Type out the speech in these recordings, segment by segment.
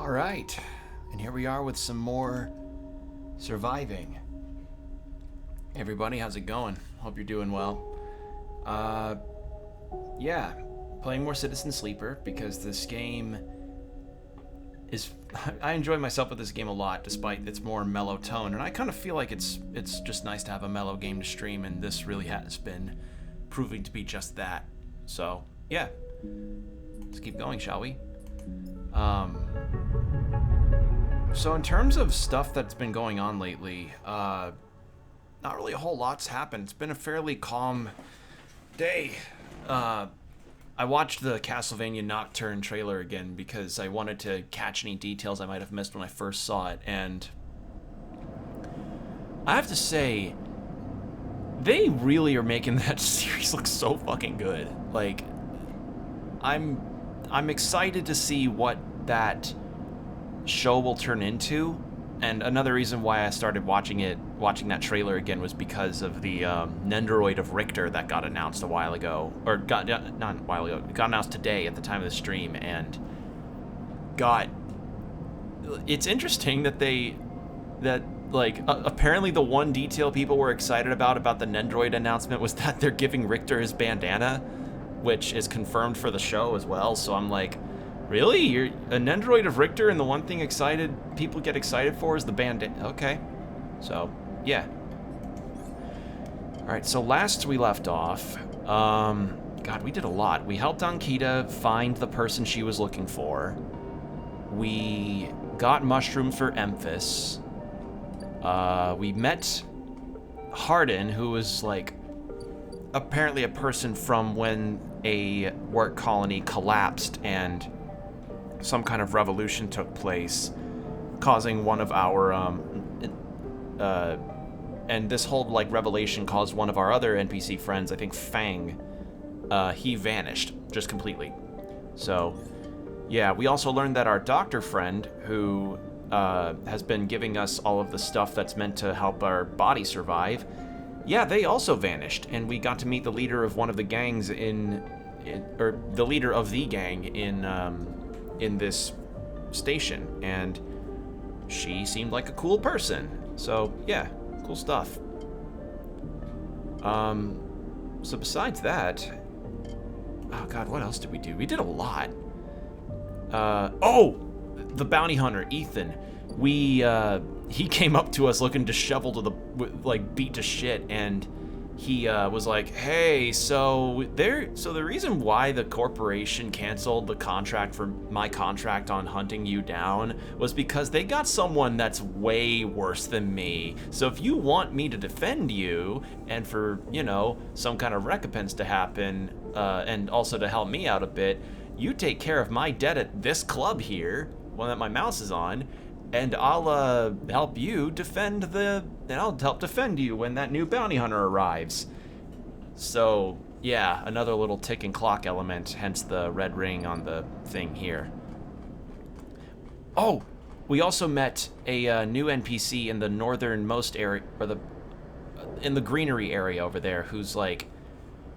All right, and here we are with some more surviving. Hey everybody, how's it going? Hope you're doing well. Yeah, playing more Citizen Sleeper because this game is. I enjoy myself with this game a lot, despite its more mellow tone, and I kind of feel like it's just nice to have a mellow game to stream, and this really has been proving to be just that. So yeah, let's keep going, shall we? So in terms of stuff that's been going on lately, not really a whole lot's happened. It's been a fairly calm day. I watched the Castlevania Nocturne trailer again because I wanted to catch any details I might have missed when I first saw it, and I have to say, they really are making that series look so fucking good. Like, I'm excited to see what that show will turn into, and another reason why I started watching that trailer again was because of the Nendoroid of Richter that got announced a while ago, or got announced today at the time of the stream, and it's interesting that apparently the one detail people were excited about the Nendoroid announcement was that they're giving Richter his bandana, which is confirmed for the show as well. So I'm like, really? You're a Nendoroid of Richter, and the one thing people get excited for is the bandana? Okay. So, yeah. Alright, so last we left off, God, we did a lot. We helped Ankita find the person she was looking for. We got mushrooms for Emphas. We met Hardin, who was, apparently a person from when a work colony collapsed and some kind of revolution took place, causing one of our, and this whole, revelation caused one of our other NPC friends, I think Fang, he vanished, just completely. So, yeah, we also learned that our doctor friend, who, has been giving us all of the stuff that's meant to help our body survive, yeah, they also vanished, and we got to meet the leader of one of the gangs or the leader of the gang in this station, and she seemed like a cool person. So yeah, cool stuff. So besides that, oh god, what else did we do? We did a lot. The bounty hunter, Ethan. He came up to us looking disheveled beat to shit, and he was like, hey, so the reason why the corporation canceled the contract for my contract on hunting you down was because they got someone that's way worse than me. So if you want me to defend you, and for, some kind of recompense to happen, and also to help me out a bit, you take care of my debt at this club here, one that my mouse is on, and I'll help you I'll help defend you when that new bounty hunter arrives. So, yeah, another little ticking clock element, hence the red ring on the thing here. Oh, we also met a new NPC in the northernmost area, or in the greenery area over there, who's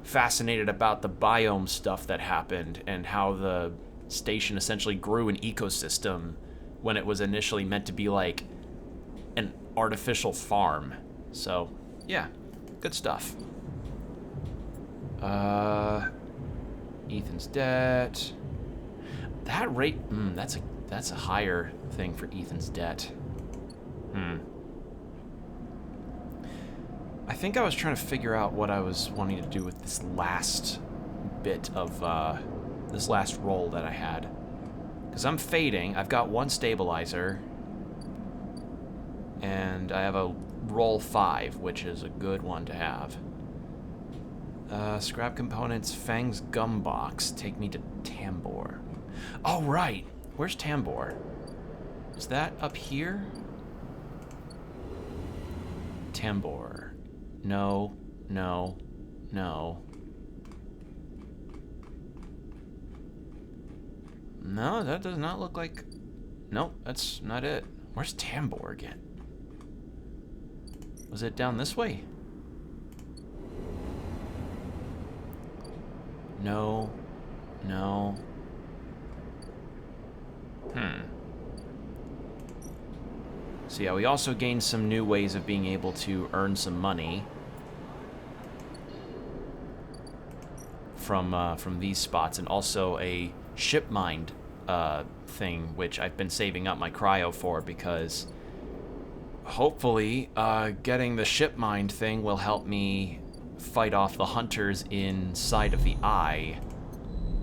fascinated about the biome stuff that happened and how the station essentially grew an ecosystem when it was initially meant to be an artificial farm. So, yeah, good stuff. Ethan's debt. That rate, that's a higher thing for Ethan's debt. I think I was trying to figure out what I was wanting to do with this last bit of, this last roll that I had. Because I'm fading, I've got one stabilizer, and I have a roll 5, which is a good one to have. Scrap components, Fang's gum box, take me to Tambor. Oh, right, where's Tambor? Is that up here? Tambor. No, no, no. No, that does not look like... Nope, that's not it. Where's Tambor again? Was it down this way? No. No. So yeah, we also gained some new ways of being able to earn some money from these spots, and also a ship mind thing, which I've been saving up my cryo for, because hopefully getting the ship mind thing will help me fight off the hunters inside of the eye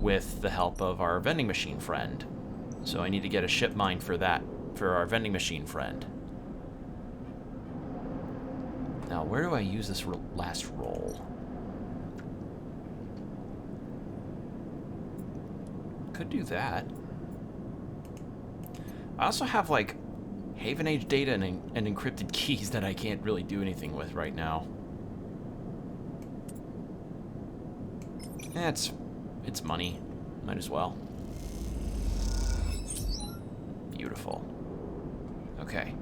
with the help of our vending machine friend. So I need to get a ship mind for that, for our vending machine friend. Now, where do I use this last roll? Could do that. I also have, like, Haven Age data and encrypted keys that I can't really do anything with right now. It's money. Might as well. Beautiful. Okay.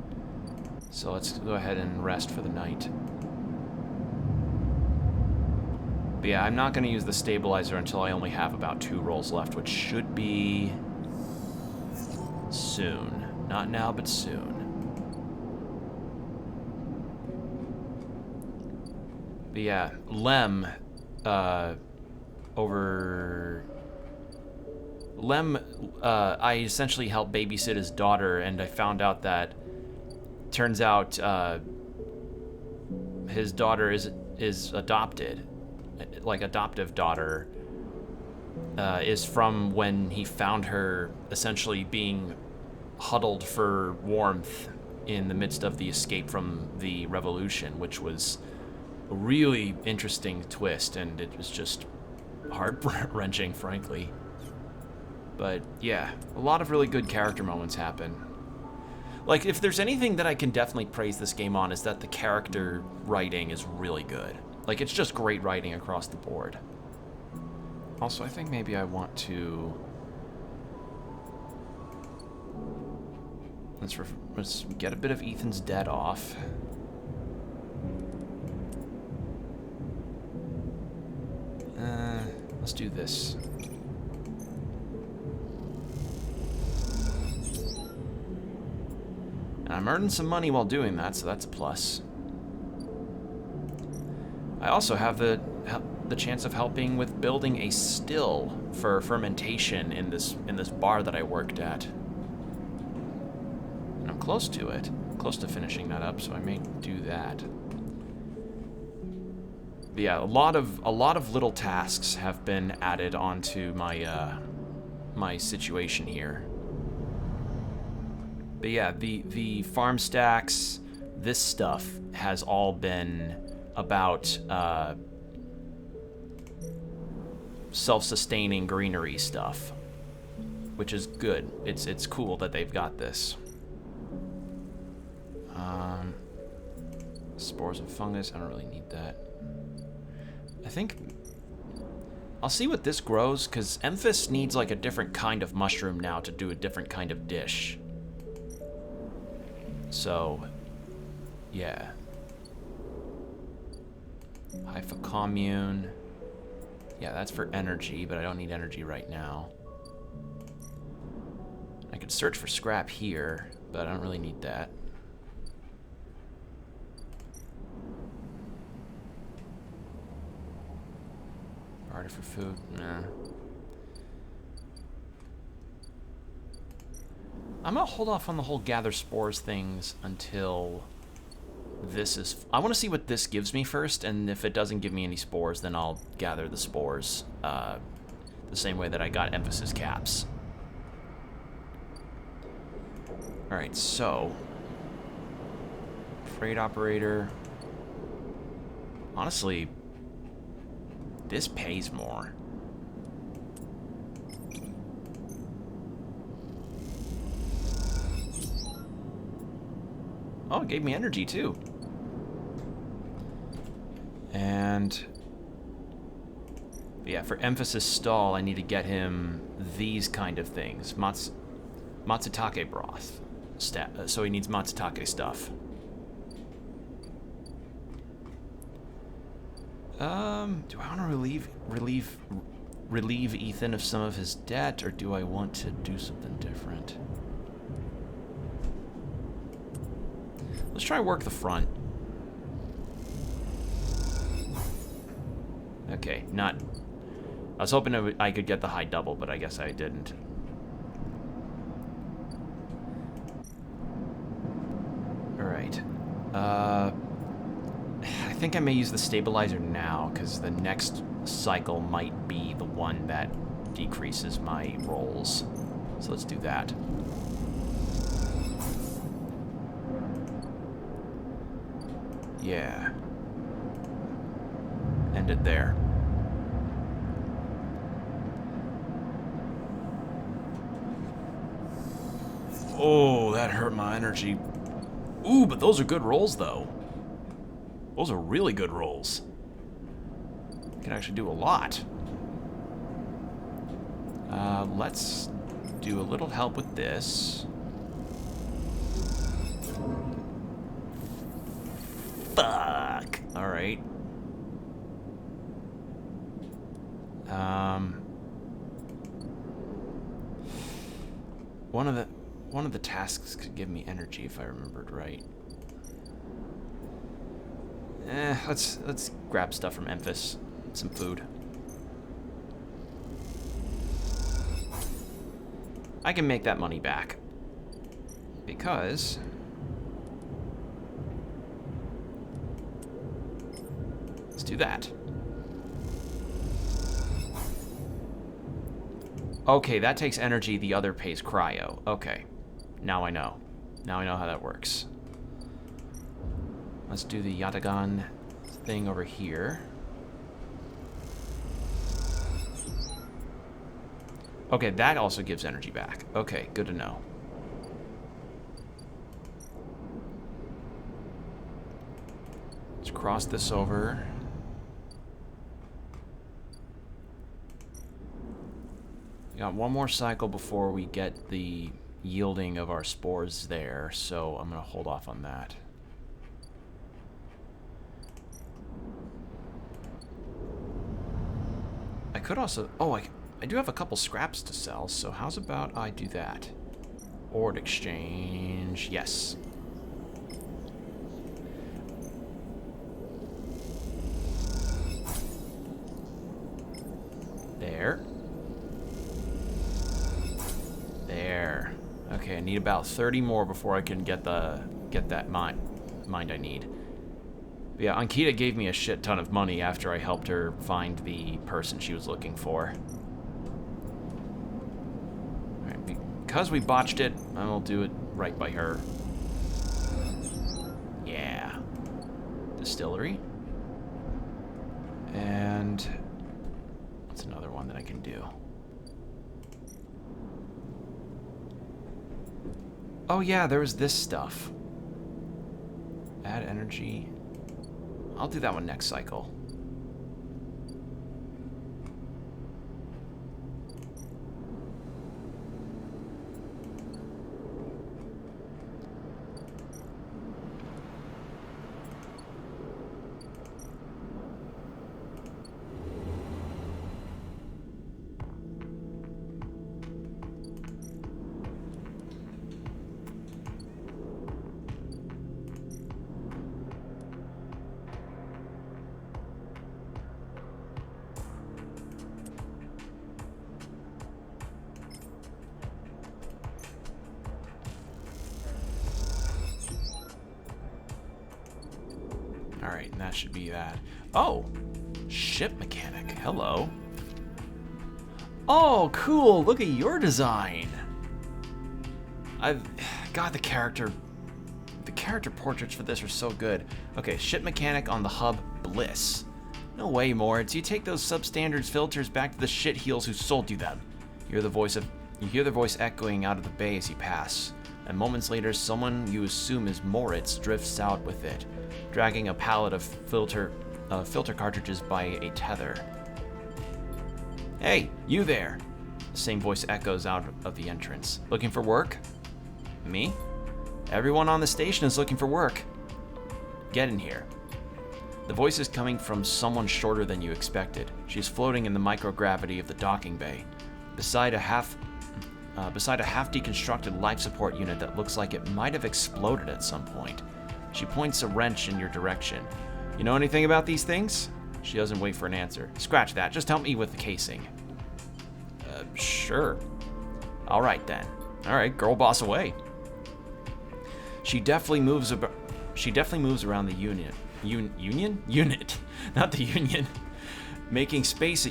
So let's go ahead and rest for the night. But yeah, I'm not going to use the stabilizer until I only have about 2 rolls left, which should be soon. Not now, but soon. But yeah, Lem, I essentially helped babysit his daughter, and I found out that, turns out, his daughter is adopted. Like, adoptive daughter, is from when he found her essentially being huddled for warmth in the midst of the escape from the revolution, which was a really interesting twist, and it was just heart-wrenching, frankly. But yeah, a lot of really good character moments happen. Like, if there's anything that I can definitely praise this game on, is that the character writing is really good. Like, it's just great writing across the board. Also, I think maybe I want to... Let's get a bit of Ethan's debt off. Let's do this. And I'm earning some money while doing that, so that's a plus. I also have the chance of helping with building a still for fermentation in this bar that I worked at. And I'm close to it. Close to finishing that up, so I may do that. But yeah, a lot of little tasks have been added onto my my situation here. But yeah, the farm stacks, this stuff has all been about self-sustaining greenery stuff, which is good. It's cool that they've got this. Spores of fungus, I don't really need that. I think I'll see what this grows, because Emphis needs like a different kind of mushroom now to do a different kind of dish. So, yeah. Hypha commune. Yeah, that's for energy, but I don't need energy right now. I could search for scrap here, but I don't really need that. Barter for food? Nah. I'm gonna hold off on the whole gather spores things until this is... I want to see what this gives me first, and if it doesn't give me any spores, then I'll gather the spores the same way that I got emphasis caps. Alright, so... Freight operator... Honestly, this pays more. Oh, it gave me energy too. And yeah, for emphasis stall, I need to get him these kind of things. Matsutake broth. So he needs Matsutake stuff. Do I want to relieve Ethan of some of his debt, or do I want to do something different? Let's try work the front. Okay, not... I was hoping I could get the high double, but I guess I didn't. Alright. I think I may use the stabilizer now, because the next cycle might be the one that decreases my rolls. So let's do that. Yeah. End it there. Oh, that hurt my energy. Ooh, but those are good rolls, though. Those are really good rolls. Can actually do a lot. Let's do a little help with this. Fuck. All right. One of the tasks could give me energy if I remembered right. Let's grab stuff from Memphis. Some food. I can make that money back. Because... let's do that. Okay, that takes energy, the other pays cryo. Okay. Now I know. Now I know how that works. Let's do the Yatagan thing over here. Okay, that also gives energy back. Okay, good to know. Let's cross this over. We got one more cycle before we get the yielding of our spores there, so I'm going to hold off on that. I could also... oh, I do have a couple scraps to sell, so how's about I do that? Ord exchange. Yes. There. There. Okay, I need about 30 more before I can get that mind I need. But yeah, Ankita gave me a shit ton of money after I helped her find the person she was looking for. Alright, because we botched it, I will do it right by her. Yeah. Distillery. And what's another one that I can do? Oh yeah, there was this stuff. Add energy. I'll do that one next cycle. Alright, and that should be that. Oh! Ship mechanic. Hello. Oh, cool! Look at your design! God, the character portraits for this are so good. Okay, ship mechanic on the hub, Bliss. No way, Moritz. You take those substandards filters back to the shitheels who sold you them. You hear the voice echoing out of the bay as you pass. And moments later, someone you assume is Moritz drifts out with it, dragging a pallet of filter cartridges by a tether. Hey, you there! The same voice echoes out of the entrance. Looking for work? Me? Everyone on the station is looking for work. Get in here. The voice is coming from someone shorter than you expected. She's floating in the microgravity of the docking bay, beside a half deconstructed life support unit that looks like it might have exploded at some point. She points a wrench in your direction. You know anything about these things? She doesn't wait for an answer. Scratch that. Just help me with the casing. Sure. All right, then. All right, girl boss away. She definitely moves around the unit. Unit, not the union. Making space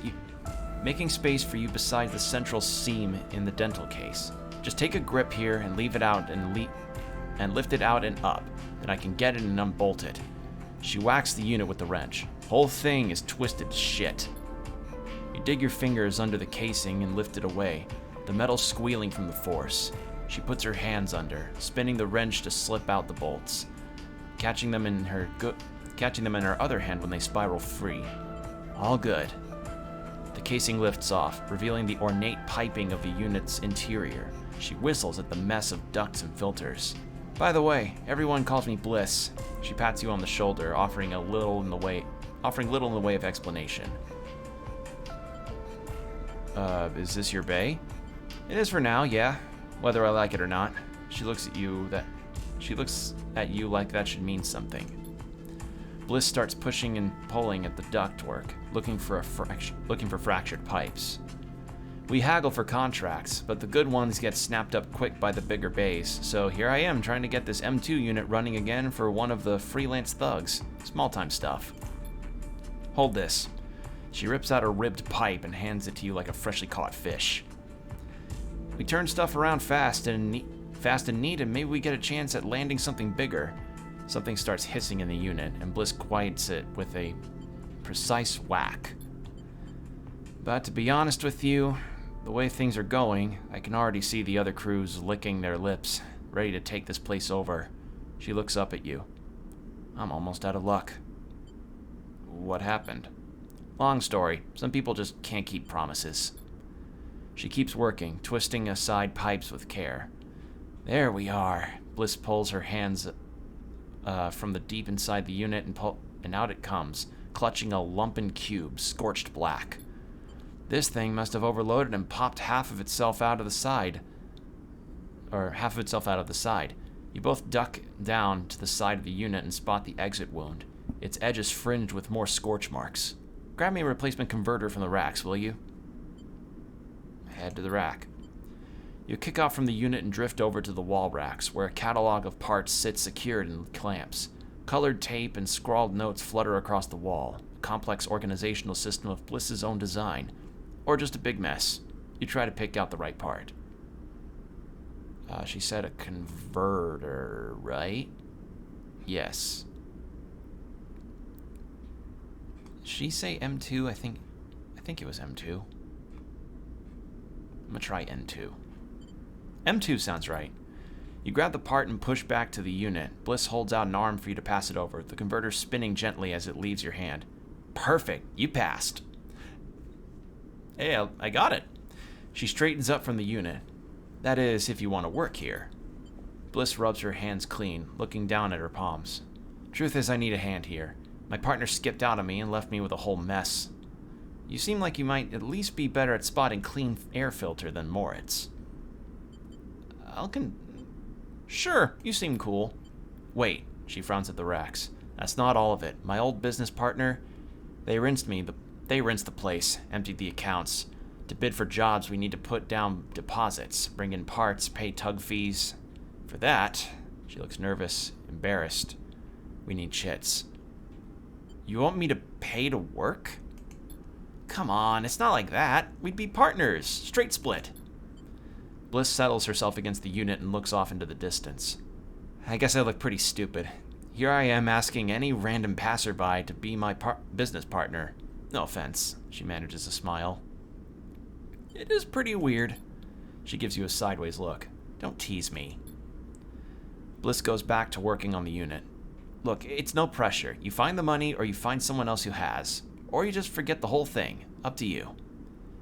for you beside the central seam in the dental case. Just take a grip here and leave it out and lift it out and up. Then I can get it and unbolt it. She whacks the unit with the wrench. Whole thing is twisted to shit. You dig your fingers under the casing and lift it away, the metal squealing from the force. She puts her hands under, spinning the wrench to slip out the bolts, catching them in her other hand when they spiral free. All good. The casing lifts off, revealing the ornate piping of the unit's interior. She whistles at the mess of ducts and filters. By the way, everyone calls me Bliss. She pats you on the shoulder, offering little in the way of explanation. Is this your bae? It is for now, yeah. Whether I like it or not. She looks at you like that should mean something. Bliss starts pushing and pulling at the ductwork, looking for fractured pipes. We haggle for contracts, but the good ones get snapped up quick by the bigger bays, so here I am trying to get this M2 unit running again for one of the freelance thugs. Small-time stuff. Hold this. She rips out a ribbed pipe and hands it to you like a freshly caught fish. We turn stuff around fast and neat, and maybe we get a chance at landing something bigger. Something starts hissing in the unit, and Bliss quiets it with a precise whack. But to be honest with you, the way things are going, I can already see the other crews licking their lips, ready to take this place over. She looks up at you. I'm almost out of luck. What happened? Long story. Some people just can't keep promises. She keeps working, twisting aside pipes with care. There we are. Bliss pulls her hands from the deep inside the unit and out it comes, clutching a lumpen cube, scorched black. This thing must have overloaded and popped half of itself out of the side. You both duck down to the side of the unit and spot the exit wound. Its edges fringed with more scorch marks. Grab me a replacement converter from the racks, will you? Head to the rack. You kick off from the unit and drift over to the wall racks, where a catalog of parts sits secured in clamps. Colored tape and scrawled notes flutter across the wall. A complex organizational system of Bliss's own design. Or just a big mess. You try to pick out the right part. She said a converter, right? Yes. Did she say M2? I think it was M2. I'm gonna try N2. M2 sounds right. You grab the part and push back to the unit. Bliss holds out an arm for you to pass it over, the converter spinning gently as it leaves your hand. Perfect. You passed. Hey, I got it. She straightens up from the unit. That is, if you want to work here. Bliss rubs her hands clean, looking down at her palms. Truth is, I need a hand here. My partner skipped out on me and left me with a whole mess. You seem like you might at least be better at spotting clean air filter than Moritz. Sure, you seem cool. Wait, she frowns at the racks. That's not all of it. My old business partner, they rinsed the place, emptied the accounts. To bid for jobs, we need to put down deposits, bring in parts, pay tug fees. For that, she looks nervous, embarrassed. We need chits. You want me to pay to work? Come on, it's not like that. We'd be partners. Straight split. Bliss settles herself against the unit and looks off into the distance. I guess I look pretty stupid. Here I am asking any random passerby to be my business partner. No offense. She manages a smile. It is pretty weird. She gives you a sideways look. Don't tease me. Bliss goes back to working on the unit. Look, it's no pressure. You find the money or you find someone else who has. Or you just forget the whole thing. Up to you.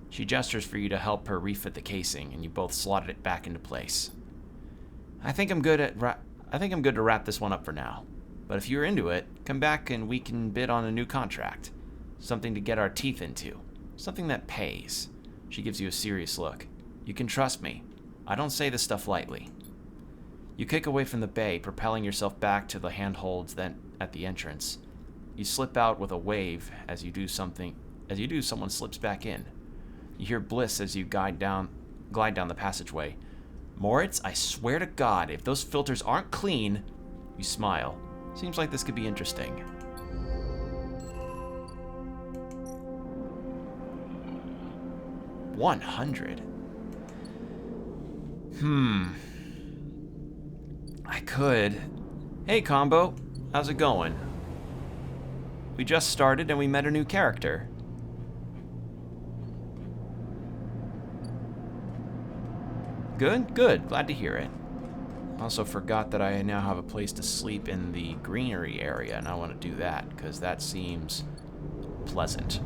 She gestures for you to help her refit the casing, and you both slotted it back into place. I think I'm good to wrap this one up for now. But if you're into it, come back and we can bid on a new contract. Something to get our teeth into. Something that pays. She gives you a serious look. You can trust me. I don't say this stuff lightly. You kick away from the bay, propelling yourself back to the handholds then at the entrance. You slip out with a wave as you do, someone slips back in. You hear Bliss as you glide down the passageway. Moritz, I swear to God, if those filters aren't clean... You smile. Seems like this could be interesting. $100. I could. Hey, Combo. How's it going? We just started and we met a new character. Good? Good. Glad to hear it. Also forgot that I now have a place to sleep in the greenery area, and I want to do that, because that seems pleasant.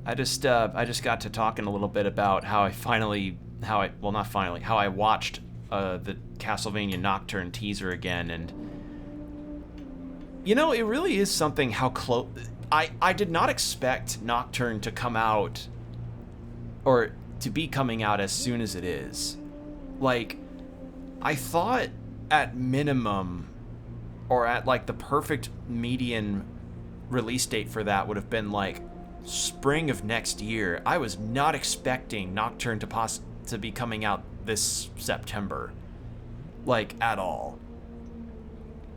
I just got to talking a little bit about how I watched the Castlevania Nocturne teaser again, and you know, it really is something how close... I did not expect Nocturne to come out, or to be coming out as soon as it is. Like, I thought at minimum, or at like the perfect median release date for that would have been like spring of next year. I was not expecting Nocturne to be coming out this September, like, at all.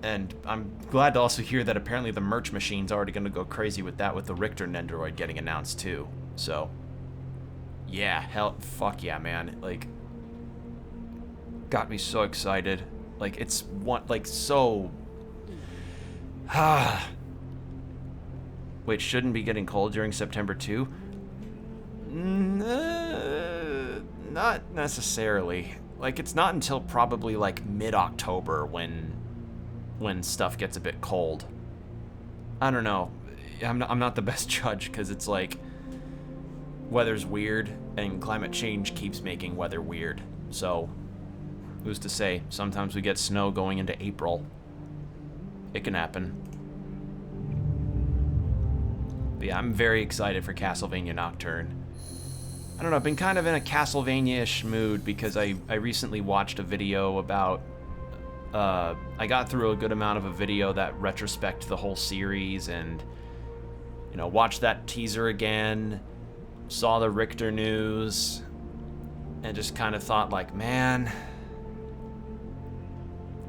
And I'm glad to also hear that apparently the merch machine's already going to go crazy with that, with the Richter Nendoroid getting announced too. So, yeah, fuck yeah, man. Like, got me so excited. Like, it's so... Wait, shouldn't be getting cold during September too? Not necessarily. Like, it's not until probably like mid-October when stuff gets a bit cold. I don't know. I'm not the best judge, because it's like weather's weird and climate change keeps making weather weird. So who's to say? Sometimes we get snow going into April. It can happen. But yeah, I'm very excited for Castlevania Nocturne. I don't know, I've been kind of in a Castlevania-ish mood because I recently watched a video about... I got through a good amount of a video that retrospect the whole series, and, you know, watched that teaser again, saw the Richter news, and just kind of thought, like, man,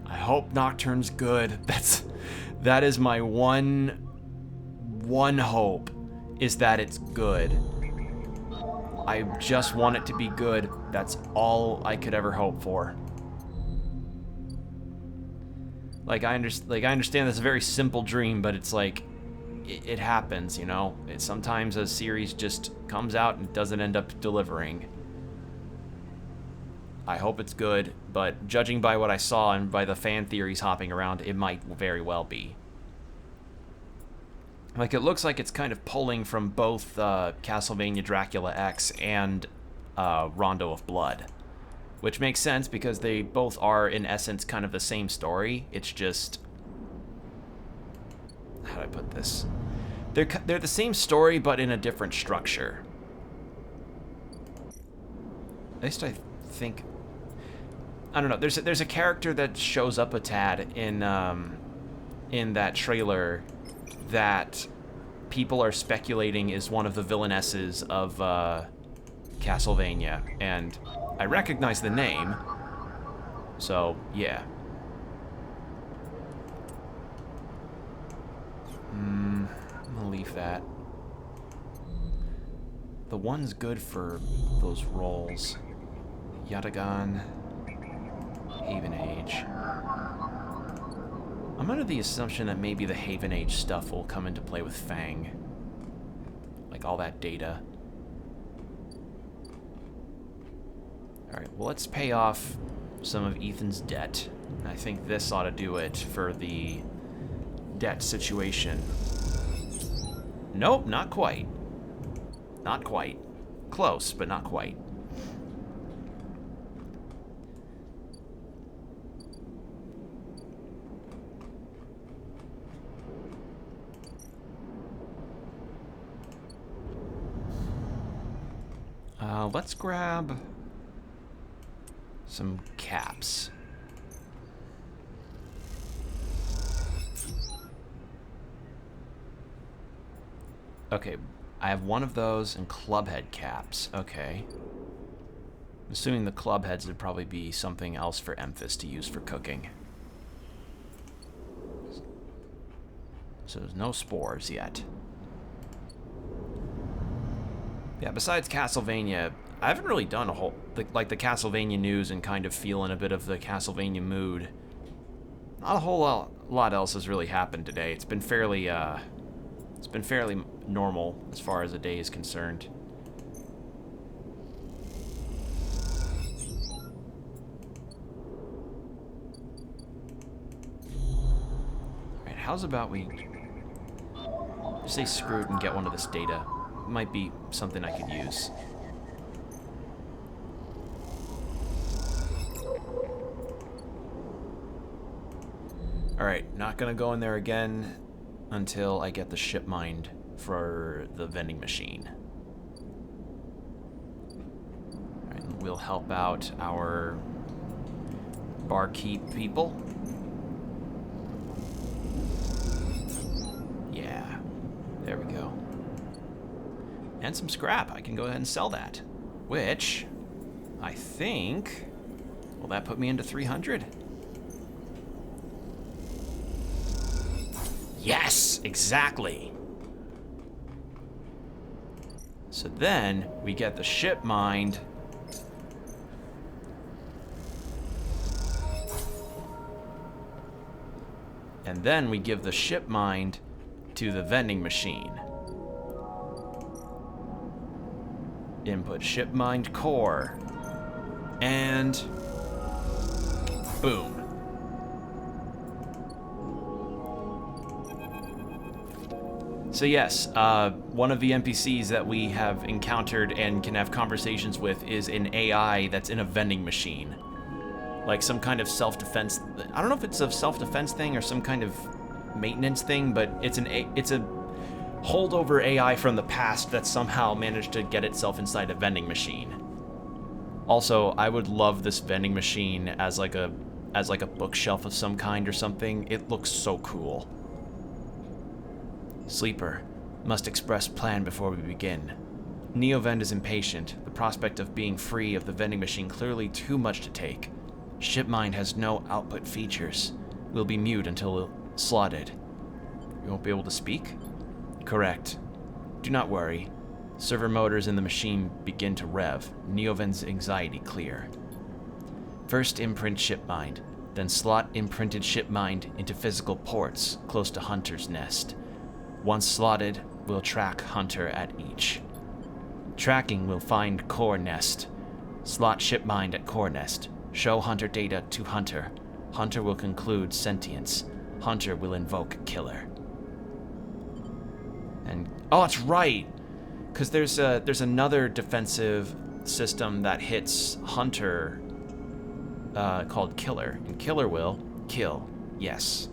I hope Nocturne's good. That is my one hope, is that it's good. I just want it to be good. That's all I could ever hope for. Like, I understand that's a very simple dream, but it's like, it happens, you know? Sometimes a series just comes out and doesn't end up delivering. I hope it's good, but judging by what I saw and by the fan theories hopping around, it might very well be. Like, it looks like it's kind of pulling from both Castlevania Dracula X and Rondo of Blood. Which makes sense, because they both are, in essence, kind of the same story. It's just... how do I put this? They're the same story, but in a different structure. At least I think... I don't know. There's a character that shows up a tad in that trailer that people are speculating is one of the villainesses of Castlevania, and I recognize the name, so yeah. I'm gonna leave that. The one's good for those roles. Yatagan, Haven Age. I'm under the assumption that maybe the Haven Age stuff will come into play with Fang. Like all that data. Alright, well, let's pay off some of Ethan's debt. And I think this ought to do it for the debt situation. Nope, not quite. Not quite. Close, but not quite. Let's grab some caps. Okay, I have one of those and club head caps. Okay. I'm assuming the club heads would probably be something else for Emphas to use for cooking. So there's no spores yet. Yeah, besides Castlevania, I haven't really done a whole... like the Castlevania news and kind of feeling a bit of the Castlevania mood. Not a whole lot else has really happened today. It's been fairly normal as far as the day is concerned. Alright, how's about we say screw it and get one of this data? It might be something I could use. Alright, not gonna go in there again until I get the ship mined for the vending machine. Alright, and we'll help out our barkeep people. Yeah, there we go. And some scrap. I can go ahead and sell that. Which, I think... Will that put me into 300? Yes, exactly. So then we get the ship mined. And then we give the ship mined to the vending machine. Input ship mined core. And boom. So yes, one of the NPCs that we have encountered and can have conversations with is an AI that's in a vending machine. Like some kind of self-defense. I don't know if it's a self-defense thing or some kind of maintenance thing, but it's a holdover AI from the past that somehow managed to get itself inside a vending machine. Also, I would love this vending machine as like a bookshelf of some kind or something. It looks so cool. Sleeper, must express plan before we begin. Neovend is impatient, the prospect of being free of the vending machine clearly too much to take. Shipmind has no output features. Will be mute until slotted. You won't be able to speak? Correct. Do not worry. Server motors in the machine begin to rev. Neovend's anxiety clear. First imprint shipmind, then slot imprinted shipmind into physical ports close to Hunter's nest. Once slotted, we'll track Hunter at each. Tracking will find core nest. Slot shipmind at core nest. Show Hunter data to Hunter. Hunter will conclude sentience. Hunter will invoke killer. And oh, that's right, because there's another defensive system that hits Hunter called killer, and killer will kill. Yes.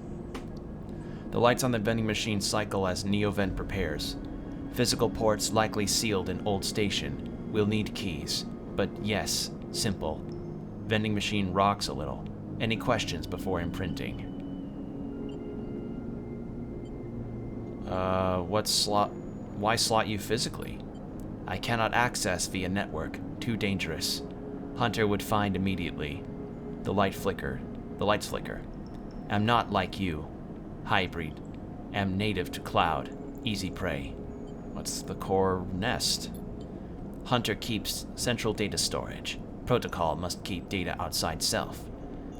The lights on the vending machine cycle as Neovend prepares. Physical ports likely sealed in old station. We'll need keys, but yes, simple. Vending machine rocks a little. Any questions before imprinting? Why slot you physically? I cannot access via network. Too dangerous. Hunter would find immediately. The lights flicker. Am not like you. Hybrid. Am native to cloud. Easy prey. What's the core nest? Hunter keeps central data storage. Protocol must keep data outside self.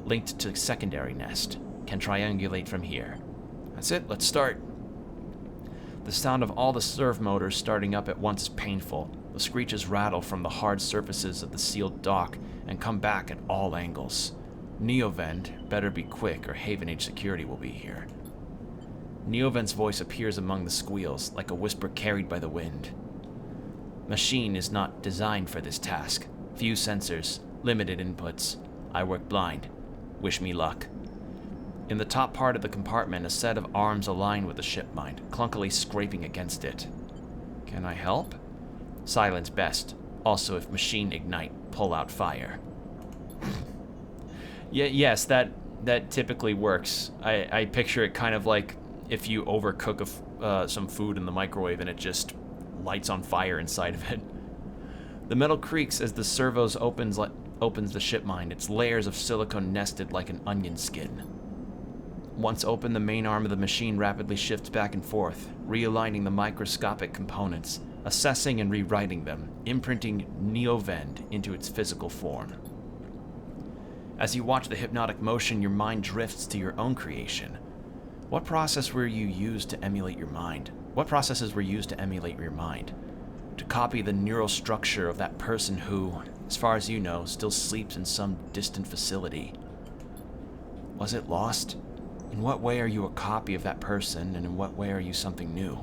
Linked to secondary nest. Can triangulate from here. That's it, let's start. The sound of all the servo motors starting up at once is painful. The screeches rattle from the hard surfaces of the sealed dock and come back at all angles. Neovend, better be quick or Haven Age security will be here. Neovend's voice appears among the squeals, like a whisper carried by the wind. Machine is not designed for this task. Few sensors, limited inputs. I work blind. Wish me luck. In the top part of the compartment, a set of arms align with the shipmind, clunkily scraping against it. Can I help? Silence best. Also, if machine ignite, pull out fire. Yeah, yes, that typically works. I picture it kind of like if you overcook some food in the microwave and it just lights on fire inside of it. The metal creaks as the servos opens the ship mind, its layers of silicone nested like an onion skin. Once open, the main arm of the machine rapidly shifts back and forth, realigning the microscopic components, assessing and rewriting them, imprinting NeoVend into its physical form. As you watch the hypnotic motion, your mind drifts to your own creation. What processes were used to emulate your mind? To copy the neural structure of that person who, as far as you know, still sleeps in some distant facility. Was it lost? In what way are you a copy of that person, and in what way are you something new?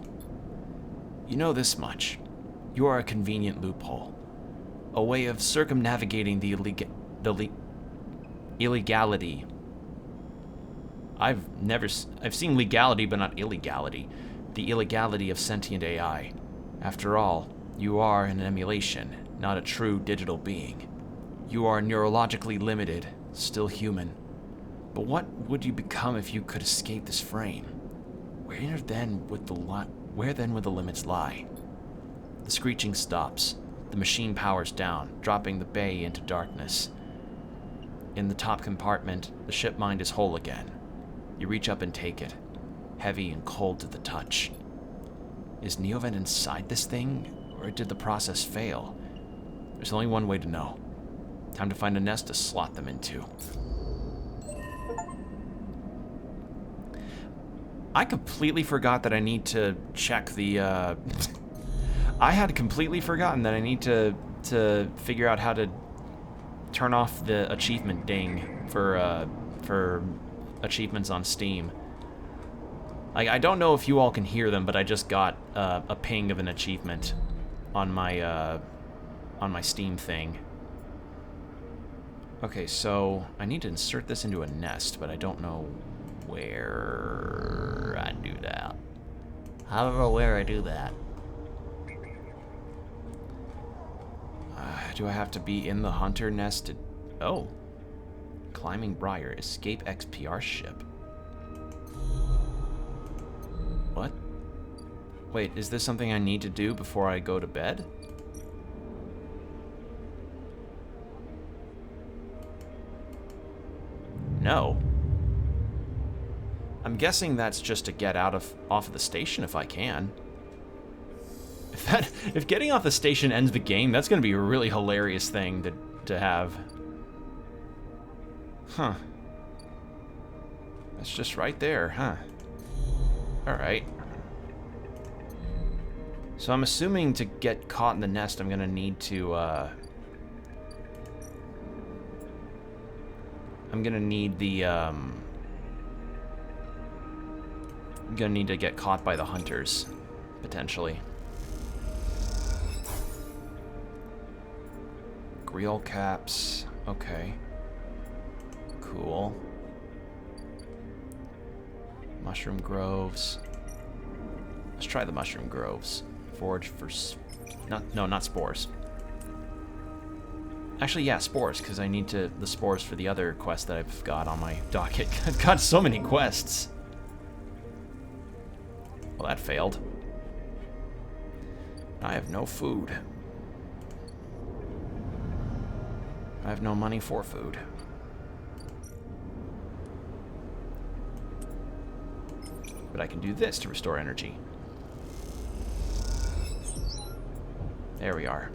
You know this much. You are a convenient loophole. A way of circumnavigating the illegality. I've seen legality, but not illegality. The illegality of sentient AI. After all, you are an emulation, not a true digital being. You are neurologically limited, still human. But what would you become if you could escape this frame? Where then would the limits lie? The screeching stops. The machine powers down, dropping the bay into darkness. In the top compartment, the ship mind is whole again. You reach up and take it, heavy and cold to the touch. Is NeoVend inside this thing, or did the process fail? There's only one way to know. Time to find a nest to slot them into. I completely forgot that I need to check the, I had completely forgotten that I need to figure out how to turn off the achievement ding for achievements on Steam. I don't know if you all can hear them, but I just got a ping of an achievement on my Steam thing. Okay, so I need to insert this into a nest, but I don't know where I do that. I don't know where I do that. Do I have to be in the hunter nest? Oh. Climbing Briar. Escape XPR ship. What? Wait, is this something I need to do before I go to bed? No. I'm guessing that's just to get off of the station if I can. If getting off the station ends the game, that's going to be a really hilarious thing to have. Huh. That's just right there, huh? Alright. So I'm assuming to get caught in the nest, I'm going to need to, I'm going to need the, I'm going to need to get caught by the hunters, potentially. Grill caps. Okay. Cool. Mushroom groves. Let's try the mushroom groves. Forage for... not spores. Actually, yeah, spores, because I need the spores for the other quest that I've got on my docket. I've got so many quests. Well, that failed. I have no food. I have no money for food. But I can do this to restore energy. There we are.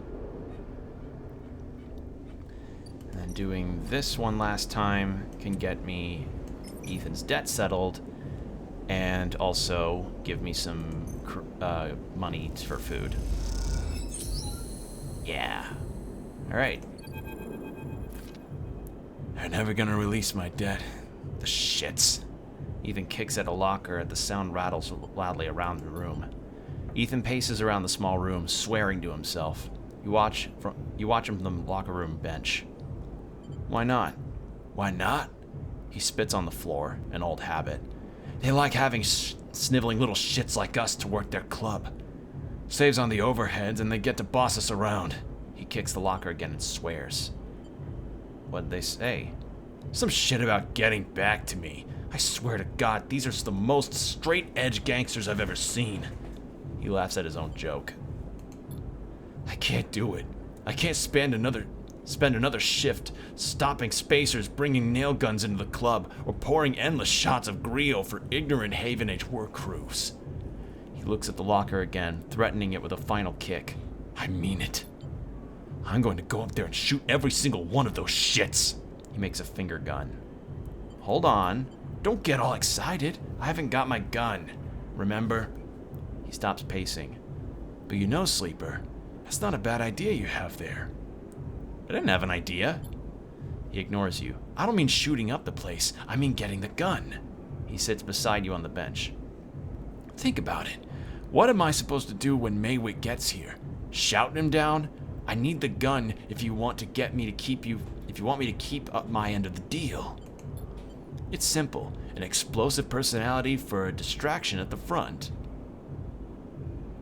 And then doing this one last time can get me Ethan's debt settled and also give me some money for food. Yeah. Alright. They're never gonna release my debt. The shits. Ethan kicks at a locker and the sound rattles loudly around the room. Ethan paces around the small room, swearing to himself. You watch him from the locker room bench. Why not? Why not? He spits on the floor, an old habit. They like having sniveling little shits like us to work their club. Saves on the overheads and they get to boss us around. He kicks the locker again and swears. What'd they say? Some shit about getting back to me. I swear to God, these are the most straight-edge gangsters I've ever seen. He laughs at his own joke. I can't do it. I can't spend another shift stopping spacers bringing nail guns into the club or pouring endless shots of Griot for ignorant Haven Age work crews. He looks at the locker again, threatening it with a final kick. I mean it. I'm going to go up there and shoot every single one of those shits. He makes a finger gun. Hold on. Don't get all excited. I haven't got my gun. Remember? He stops pacing. But you know, Sleeper, that's not a bad idea you have there. I didn't have an idea. He ignores you. I don't mean shooting up the place. I mean getting the gun. He sits beside you on the bench. Think about it. What am I supposed to do when Maywick gets here? Shouting him down? I need the gun if you want to get me to keep you... If you want me to keep up my end of the deal. It's simple. An explosive personality for a distraction at the front.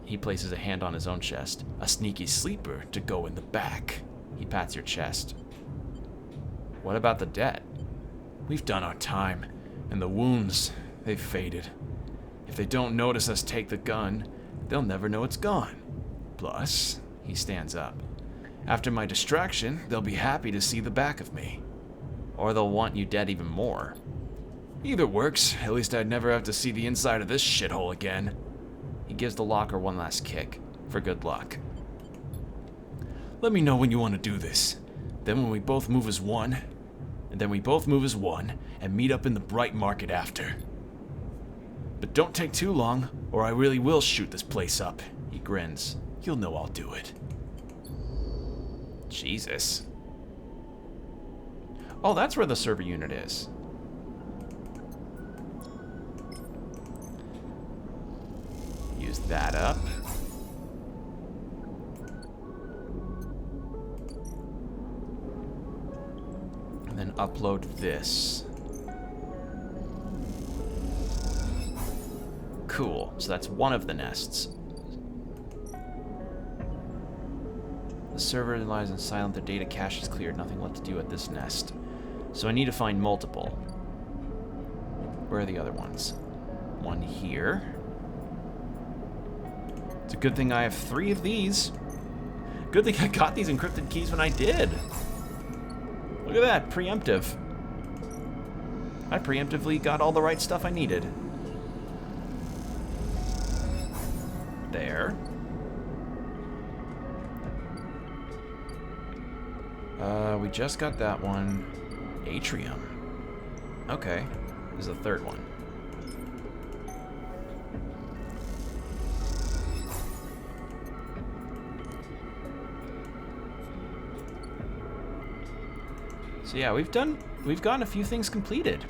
He places a hand on his own chest. A sneaky sleeper to go in the back. He pats your chest. What about the debt? We've done our time, and the wounds, they've faded. If they don't notice us take the gun, they'll never know it's gone. Plus, he stands up. After my distraction, they'll be happy to see the back of me. Or they'll want you dead even more. Either works. At least I'd never have to see the inside of this shithole again. He gives the locker one last kick, for good luck. Let me know when you want to do this. Then when we both move as one, and meet up in the Bright Market after. But don't take too long, or I really will shoot this place up. He grins. You'll know I'll do it. Jesus. Oh, that's where the server unit is. Use that up. And then upload this. Cool. So that's one of the nests. The server lies in silent. The data cache is cleared. Nothing left to do at this nest. So I need to find multiple. Where are the other ones? One here. It's a good thing I have 3 of these. Good thing I got these encrypted keys when I did. Look at that, preemptive. I preemptively got all the right stuff I needed. There. We just got that one. Atrium. Okay. This is the third one. So yeah, we've gotten a few things completed.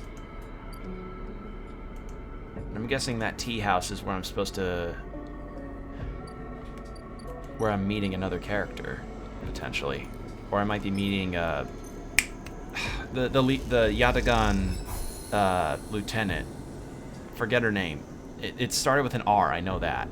I'm guessing that tea house is where I'm supposed to... where I'm meeting another character, potentially. Or I might be meeting, the Yatagan, lieutenant. Forget her name. It started with an R, I know that.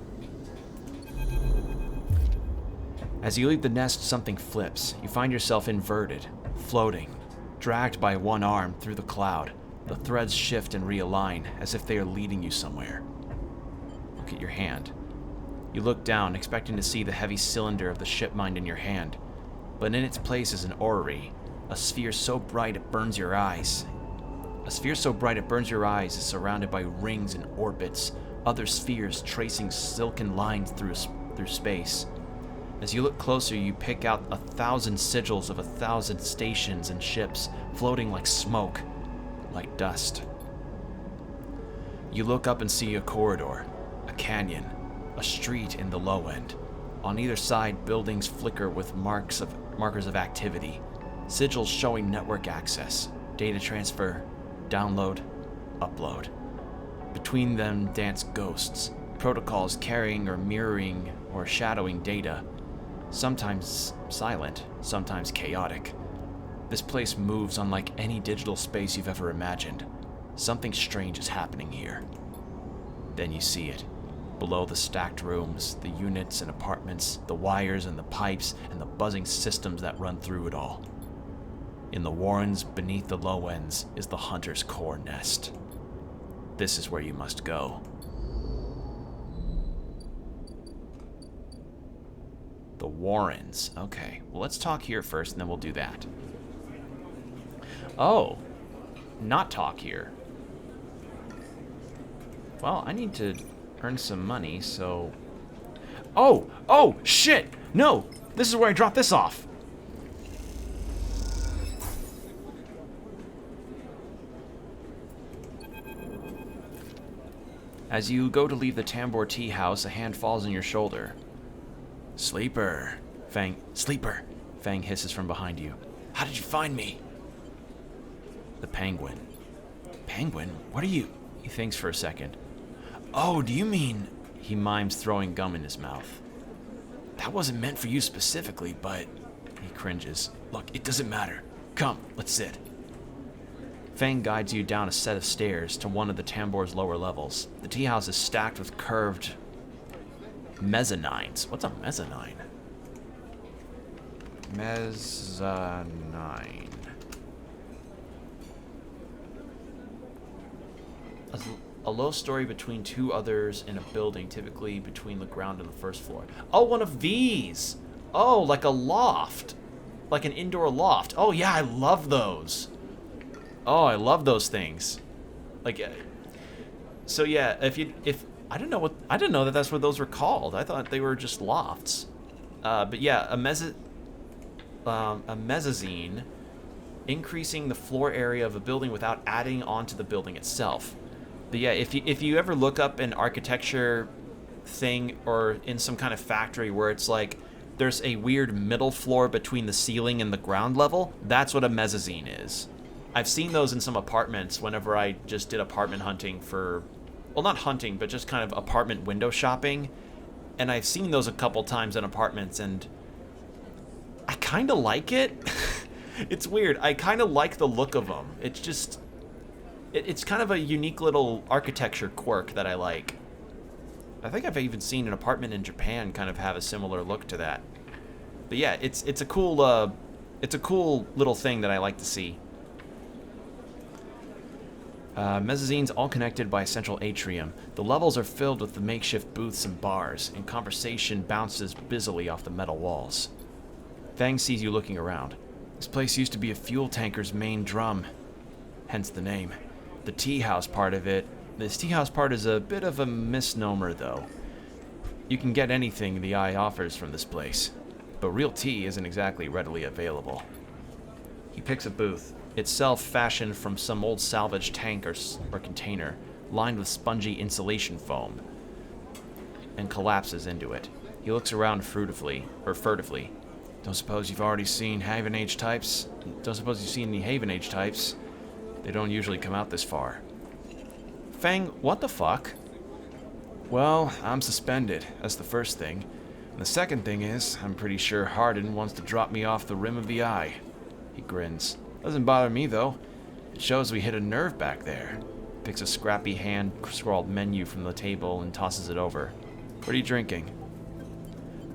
As you leave the nest, something flips. You find yourself inverted, floating, dragged by one arm through the cloud. The threads shift and realign, as if they are leading you somewhere. Look at your hand. You look down, expecting to see the heavy cylinder of the ship mind in your hand. But in its place is an orrery, a sphere so bright it burns your eyes. A sphere so bright it burns your eyes is surrounded by rings and orbits, other spheres tracing silken lines through space. As you look closer, you pick out 1,000 sigils of 1,000 stations and ships, floating like smoke, like dust. You look up and see a corridor, a canyon, a street in the low end. On either side, buildings flicker with markers of activity, sigils showing network access, data transfer, download, upload. Between them dance ghosts, protocols carrying or mirroring or shadowing data, sometimes silent, sometimes chaotic. This place moves unlike any digital space you've ever imagined. Something strange is happening here. Then you see it. Below the stacked rooms, the units and apartments, the wires and the pipes, and the buzzing systems that run through it all. In the warrens beneath the lowlands is the hunter's core nest. This is where you must go. The warrens. Okay, well, let's talk here first, and then we'll do that. Oh, not talk here. Well, I need to earn some money, so... Oh, shit! No! This is where I dropped this off! As you go to leave the Tambor tea house, a hand falls on your shoulder. Sleeper. Sleeper! Fang hisses from behind you. How did you find me? The penguin. Penguin? What are you? He thinks for a second. Oh, do you mean... He mimes throwing gum in his mouth. That wasn't meant for you specifically, but... He cringes. Look, it doesn't matter. Come, let's sit. Fang guides you down a set of stairs to one of the Tambor's lower levels. The tea house is stacked with curved mezzanines. What's a mezzanine? Mezzanine. A low story between two others in a building, typically between the ground and the first floor. Oh, one of these! Oh, like a loft. Like an indoor loft. Oh, yeah, I love those. Oh, I love those things. Like, so yeah, I didn't know that that's what those were called. I thought they were just lofts. But yeah, a mezzanine, increasing the floor area of a building without adding onto the building itself. But yeah, if you ever look up an architecture thing or in some kind of factory where it's like there's a weird middle floor between the ceiling and the ground level, that's what a mezzanine is. I've seen those in some apartments whenever I just did apartment hunting for, well, not hunting, but just kind of apartment window shopping. And I've seen those a couple times in apartments, and I kind of like it. It's weird. I kind of like the look of them. It's just, it's kind of a unique little architecture quirk that I like. I think I've even seen an apartment in Japan kind of have a similar look to that. But yeah, it's a cool little thing that I like to see. Mezzanines all connected by a central atrium. The levels are filled with the makeshift booths and bars, and conversation bounces busily off the metal walls. Fang sees you looking around. This place used to be a fuel tanker's main drum, hence the name. The tea house part of it. This tea house part is a bit of a misnomer, though. You can get anything the eye offers from this place, but real tea isn't exactly readily available. He picks a booth, itself fashioned from some old salvage tank or container, lined with spongy insulation foam, and collapses into it. He looks around furtively. Don't suppose you've already seen Haven Age types? Don't suppose you've seen any Haven Age types? They don't usually come out this far. Fang, what the fuck? Well, I'm suspended. That's the first thing. And the second thing is, I'm pretty sure Hardin wants to drop me off the rim of the eye. He grins. Doesn't bother me, though. It shows we hit a nerve back there. Picks a scrappy hand-scrawled menu from the table and tosses it over. What are you drinking?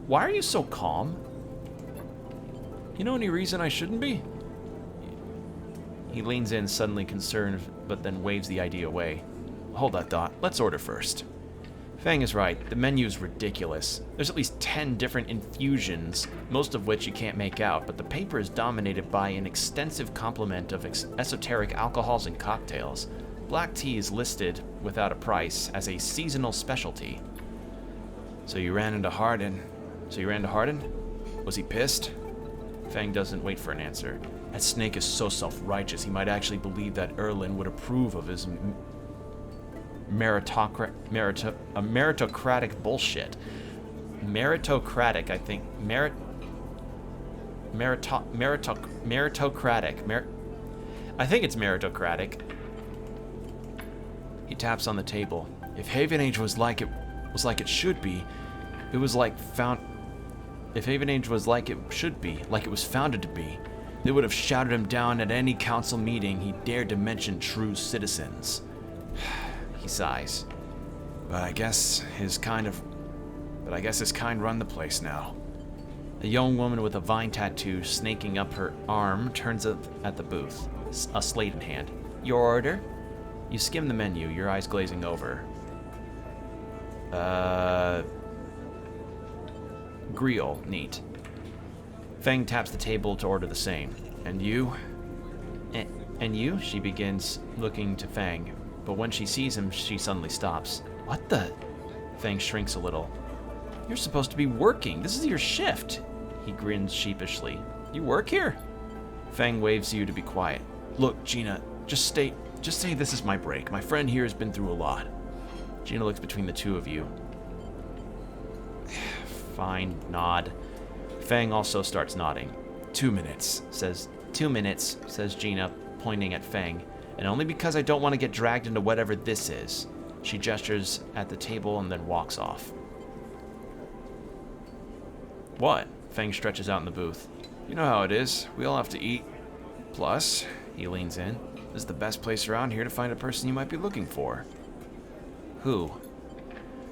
Why are you so calm? You know any reason I shouldn't be? He leans in, suddenly concerned, but then waves the idea away. Hold that thought. Let's order first. Fang is right. The menu's ridiculous. There's at least 10 different infusions, most of which you can't make out, but the paper is dominated by an extensive complement of esoteric alcohols and cocktails. Black tea is listed, without a price, as a seasonal specialty. So you ran into Hardin? Was he pissed? Fang doesn't wait for an answer. That snake is so self-righteous, he might actually believe that Erlin would approve of his meritocratic bullshit. Meritocratic, I think. Meritocratic. I think it's meritocratic. He taps on the table. If Haven Age was like it should be, If Haven Age was like it should be, like it was founded to be, they would have shouted him down at any council meeting he dared to mention true citizens. He sighs. But I guess his kind run the place now. A young woman with a vine tattoo snaking up her arm turns up at the booth, a slate in hand. Your order? You skim the menu, your eyes glazing over. Grill, neat. Fang taps the table to order the same. And you? And you? She begins, looking to Fang. But when she sees him, she suddenly stops. What the? Fang shrinks a little. You're supposed to be working. This is your shift. He grins sheepishly. You work here? Fang waves you to be quiet. Look, Gina, just say this is my break. My friend here has been through a lot. Gina looks between the two of you. Fine, nod. Fang also starts nodding. 2 minutes, says 2 minutes, says Gina, pointing at Fang. And only because I don't want to get dragged into whatever this is. She gestures at the table and then walks off. What? Fang stretches out in the booth. You know how it is. We all have to eat. Plus, he leans in, this is the best place around here to find a person you might be looking for. Who?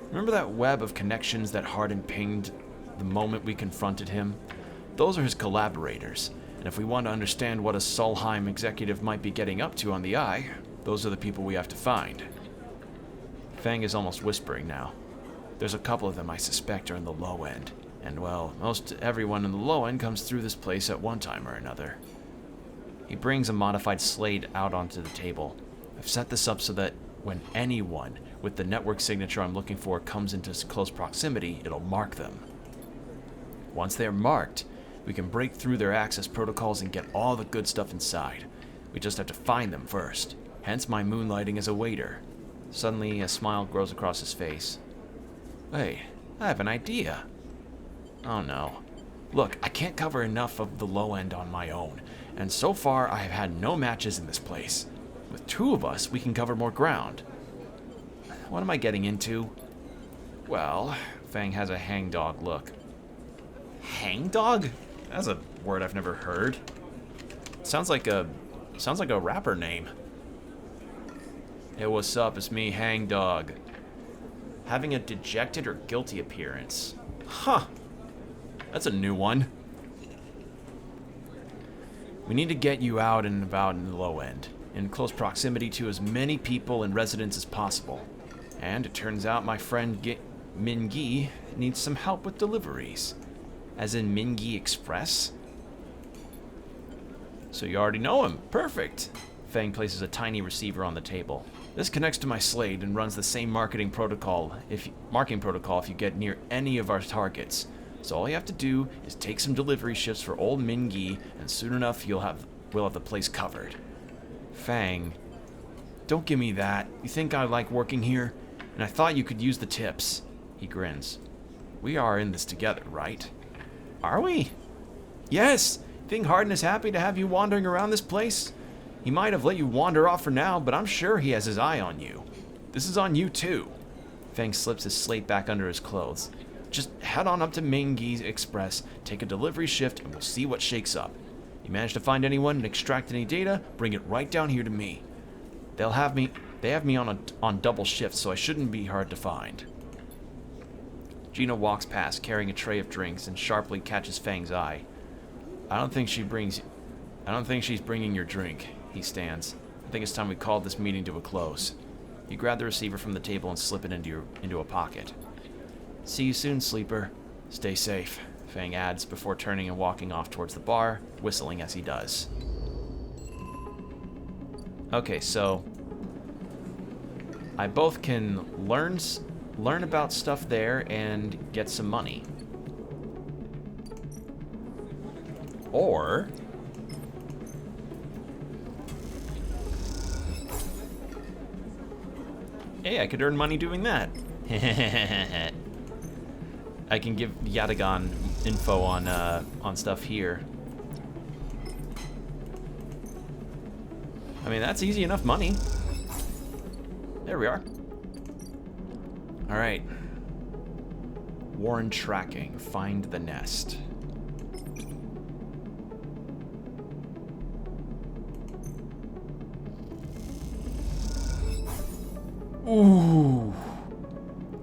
Remember that web of connections that Hardin pinged the moment we confronted him? Those are his collaborators, and if we want to understand what a Solheim executive might be getting up to on the Eye, those are the people we have to find. Fang is almost whispering now. There's a couple of them I suspect are in the low end, and well, most everyone in the low end comes through this place at one time or another. He brings a modified slate out onto the table. I've set this up so that when anyone with the network signature I'm looking for comes into close proximity, it'll mark them. Once they're marked, we can break through their access protocols and get all the good stuff inside. We just have to find them first. Hence my moonlighting as a waiter. Suddenly, a smile grows across his face. Wait, I have an idea. Oh no. Look, I can't cover enough of the low end on my own, and so far I have had no matches in this place. With 2 of us, we can cover more ground. What am I getting into? Well, Fang has a hangdog look. Hangdog? That's a word I've never heard. Sounds like a rapper name. Hey, what's up? It's me, Hangdog. Having a dejected or guilty appearance. Huh. That's a new one. We need to get you out and about in the low end, in close proximity to as many people and residents as possible. And it turns out my friend Mingi needs some help with deliveries. As in Mingi Express? So you already know him. Perfect. Fang places a tiny receiver on the table. This connects to my slate and runs the same marking protocol if you get near any of our targets. So all you have to do is take some delivery shifts for old Mingi, and soon enough we'll have the place covered. Fang, don't give me that. You think I like working here? And I thought you could use the tips. He grins. We are in this together, right? Are we? Yes! Think Hardin is happy to have you wandering around this place? He might have let you wander off for now, but I'm sure he has his eye on you. This is on you too. Fang slips his slate back under his clothes. Just head on up to Mingi's Express, take a delivery shift, and we'll see what shakes up. You manage to find anyone and extract any data, bring it right down here to me. They have me on double shift, so I shouldn't be hard to find. Gina walks past, carrying a tray of drinks, and sharply catches Fang's eye. I don't think she's bringing your drink. He stands. I think it's time we called this meeting to a close. You grab the receiver from the table and slip it into a pocket. See you soon, sleeper. Stay safe, Fang adds before turning and walking off towards the bar, whistling as he does. Okay, so I both can learn about stuff there and get some money. Or hey, I could earn money doing that. I can give Yatagan info on stuff here. I mean, that's easy enough money. There we are. All right. Warren tracking. Find the nest. Ooh.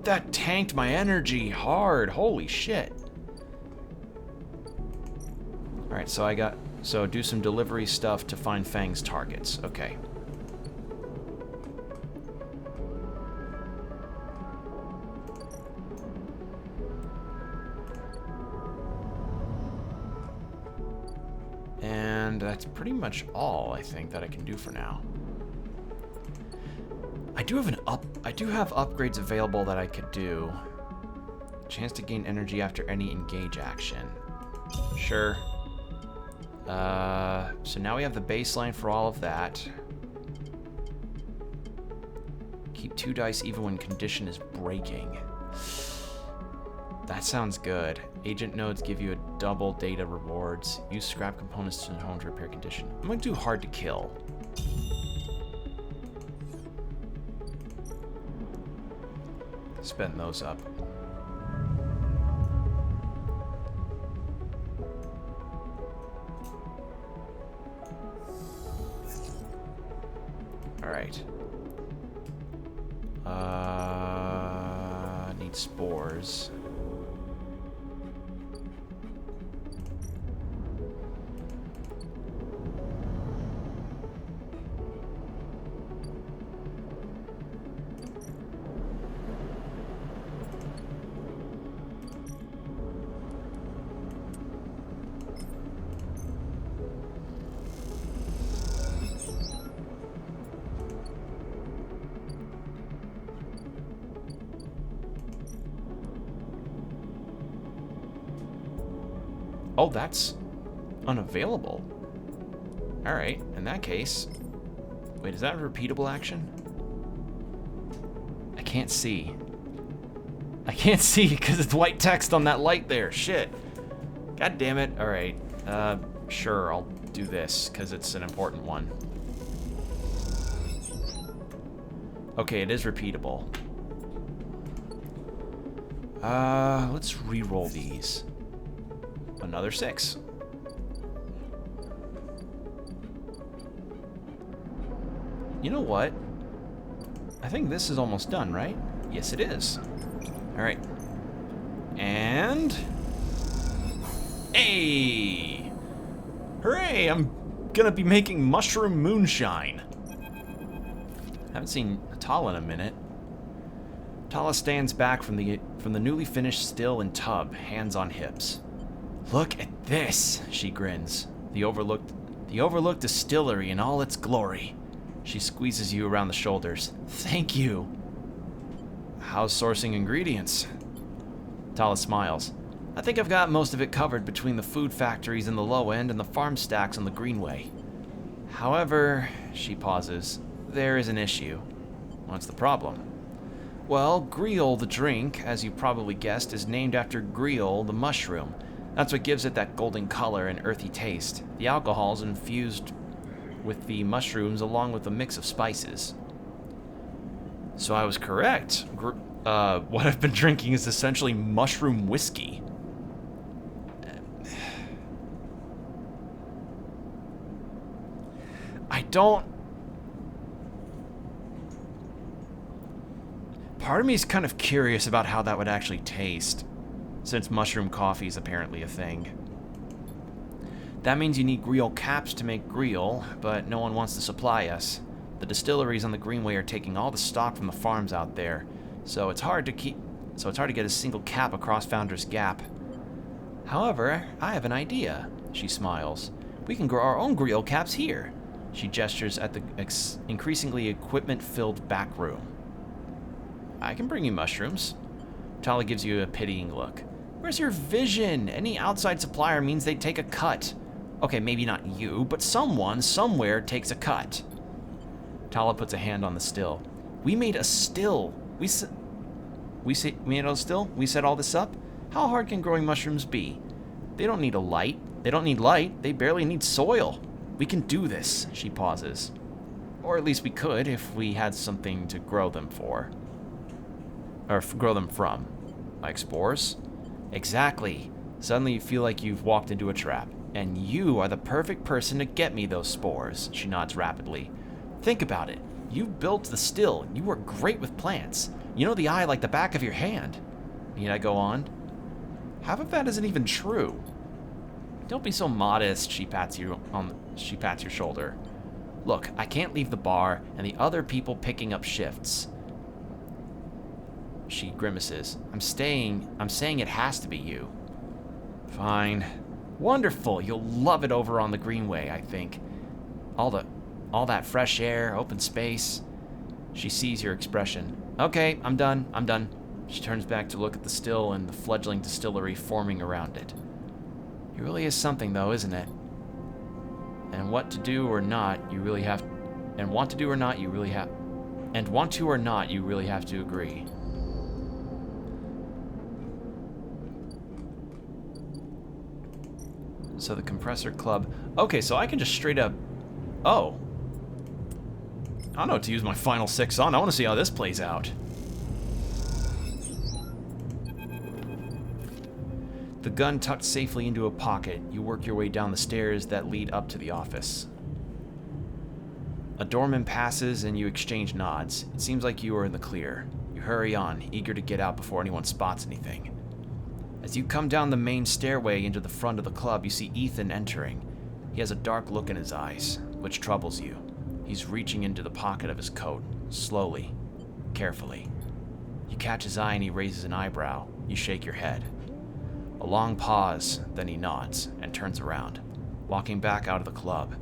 That tanked my energy hard. Holy shit. Alright, so do some delivery stuff to find Fang's targets. Okay. And that's pretty much all, I think, that I can do for now. I do have upgrades available that I could do. Chance to gain energy after any engage action. Sure. So now we have the baseline for all of that. Keep 2 dice even when condition is breaking. That sounds good. Agent nodes give you a double data rewards. Use scrap components to home to repair condition. I'm gonna do hard to kill. Spend those up. Alright. Need spores. Oh, that's unavailable. Alright, in that case... Wait, is that a repeatable action? I can't see. I can't see because it's white text on that light there. Shit. God damn it. Alright. Sure, I'll do this because it's an important one. Okay, it is repeatable. Let's re-roll these. Another 6. You know what? I think this is almost done, right? Yes, it is. Alright. And... Hey! Hooray! I'm gonna be making mushroom moonshine. Haven't seen Tala in a minute. Tala stands back from the newly finished still and tub, hands on hips. Look at this, she grins. The overlooked distillery in all its glory. She squeezes you around the shoulders. Thank you. How's sourcing ingredients? Tala smiles. I think I've got most of it covered between the food factories in the low end and the farm stacks on the greenway. However, she pauses, there is an issue. What's the problem? Well, Griol the drink, as you probably guessed, is named after Griol the mushroom. That's what gives it that golden color and earthy taste. The alcohol's infused with the mushrooms along with a mix of spices. So I was correct. What I've been drinking is essentially mushroom whiskey. Part of me is kind of curious about how that would actually taste, since mushroom coffee is apparently a thing. That means you need Griol caps to make Griol, but no one wants to supply us. The distilleries on the Greenway are taking all the stock from the farms out there, so it's hard to get a single cap across Founder's Gap. However, I have an idea, she smiles. We can grow our own Griol caps here. She gestures at the increasingly equipment-filled back room. I can bring you mushrooms. Tala gives you a pitying look. Where's your vision? Any outside supplier means they take a cut. Okay, maybe not you, but someone, somewhere, takes a cut. Tala puts a hand on the still. We made a still. We made a still? We set all this up? How hard can growing mushrooms be? They don't need a light. They don't need light. They barely need soil. We can do this, she pauses. Or at least we could if we had something to grow them for. Or grow them from. Like spores? Exactly. Suddenly you feel like you've walked into a trap. And you are the perfect person to get me those spores, she nods rapidly. Think about it. You built the still. You were great with plants. You know the eye like the back of your hand. Need I go on? Half of that isn't even true. Don't be so modest, she pats your shoulder. Look, I can't leave the bar and the other people picking up shifts. She grimaces. I'm saying it has to be you. Fine. Wonderful. You'll love it over on the Greenway, I think. All that fresh air, open space. She sees your expression. Okay, I'm done. She turns back to look at the still and the fledgling distillery forming around it. It really is something, though, isn't it? And want to or not, you really have to agree. So the compressor club. Okay, so I can just straight up. Oh. I don't know what to use my final 6 on. I want to see how this plays out. The gun tucked safely into a pocket, you work your way down the stairs that lead up to the office. A doorman passes and you exchange nods. It seems like you are in the clear. You hurry on, eager to get out before anyone spots anything. As you come down the main stairway into the front of the club, you see Ethan entering. He has a dark look in his eyes, which troubles you. He's reaching into the pocket of his coat, slowly, carefully. You catch his eye and he raises an eyebrow. You shake your head. A long pause, then he nods and turns around, walking back out of the club.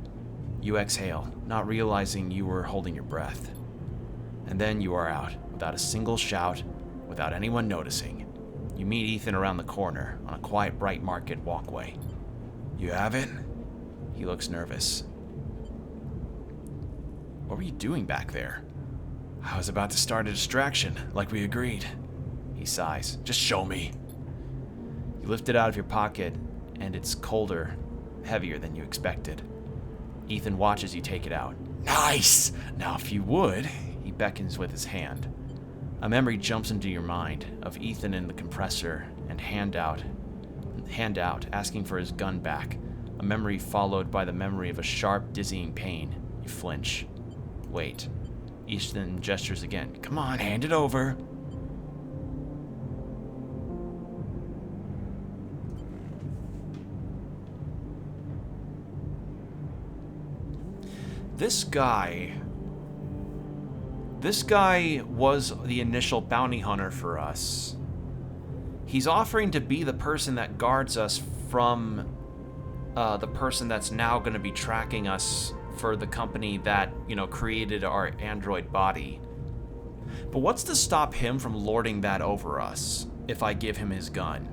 You exhale, not realizing you were holding your breath. And then you are out, without a single shout, without anyone noticing. You meet Ethan around the corner, on a quiet Bright Market walkway. You have it? He looks nervous. What were you doing back there? I was about to start a distraction, like we agreed. He sighs. Just show me. You lift it out of your pocket, and it's colder, heavier than you expected. Ethan watches you take it out. Nice! Now if you would, he beckons with his hand. A memory jumps into your mind of Ethan in the compressor and hand out, asking for his gun back. A memory followed by the memory of a sharp, dizzying pain. You flinch. Wait. Ethan gestures again. Come on, hand it over. This guy was the initial bounty hunter for us. He's offering to be the person that guards us from the person that's now going to be tracking us for the company that, created our android body. But what's to stop him from lording that over us if I give him his gun?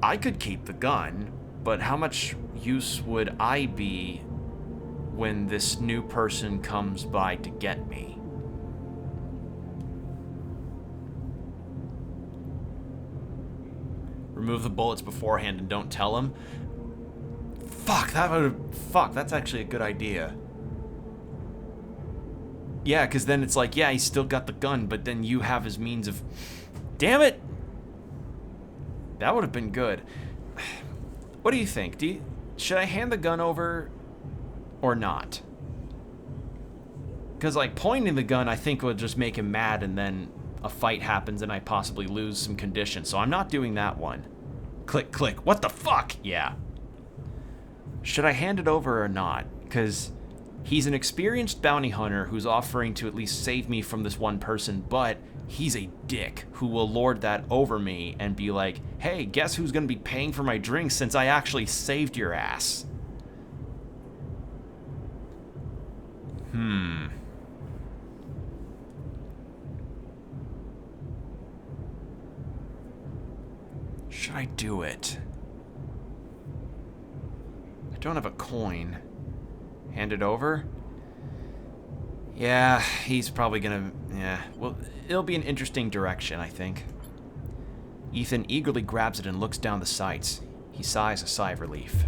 I could keep the gun, but how much use would I be when this new person comes by to get me? Remove the bullets beforehand and don't tell him. Fuck, that's actually a good idea. Yeah, because then it's like, yeah, he's still got the gun, but then you have his means of... Damn it! That would have been good. What do you think? Should I hand the gun over or not? Because, pointing the gun, I think, would just make him mad, and then a fight happens and I possibly lose some condition. So I'm not doing that one. Click, click. What the fuck? Yeah. Should I hand it over or not? Because he's an experienced bounty hunter who's offering to at least save me from this one person, but he's a dick who will lord that over me and be like, hey, guess who's going to be paying for my drinks since I actually saved your ass? Should I do it? I don't have a coin. Hand it over? Yeah, he's probably gonna... Yeah, well, it'll be an interesting direction, I think. Ethan eagerly grabs it and looks down the sights. He sighs a sigh of relief.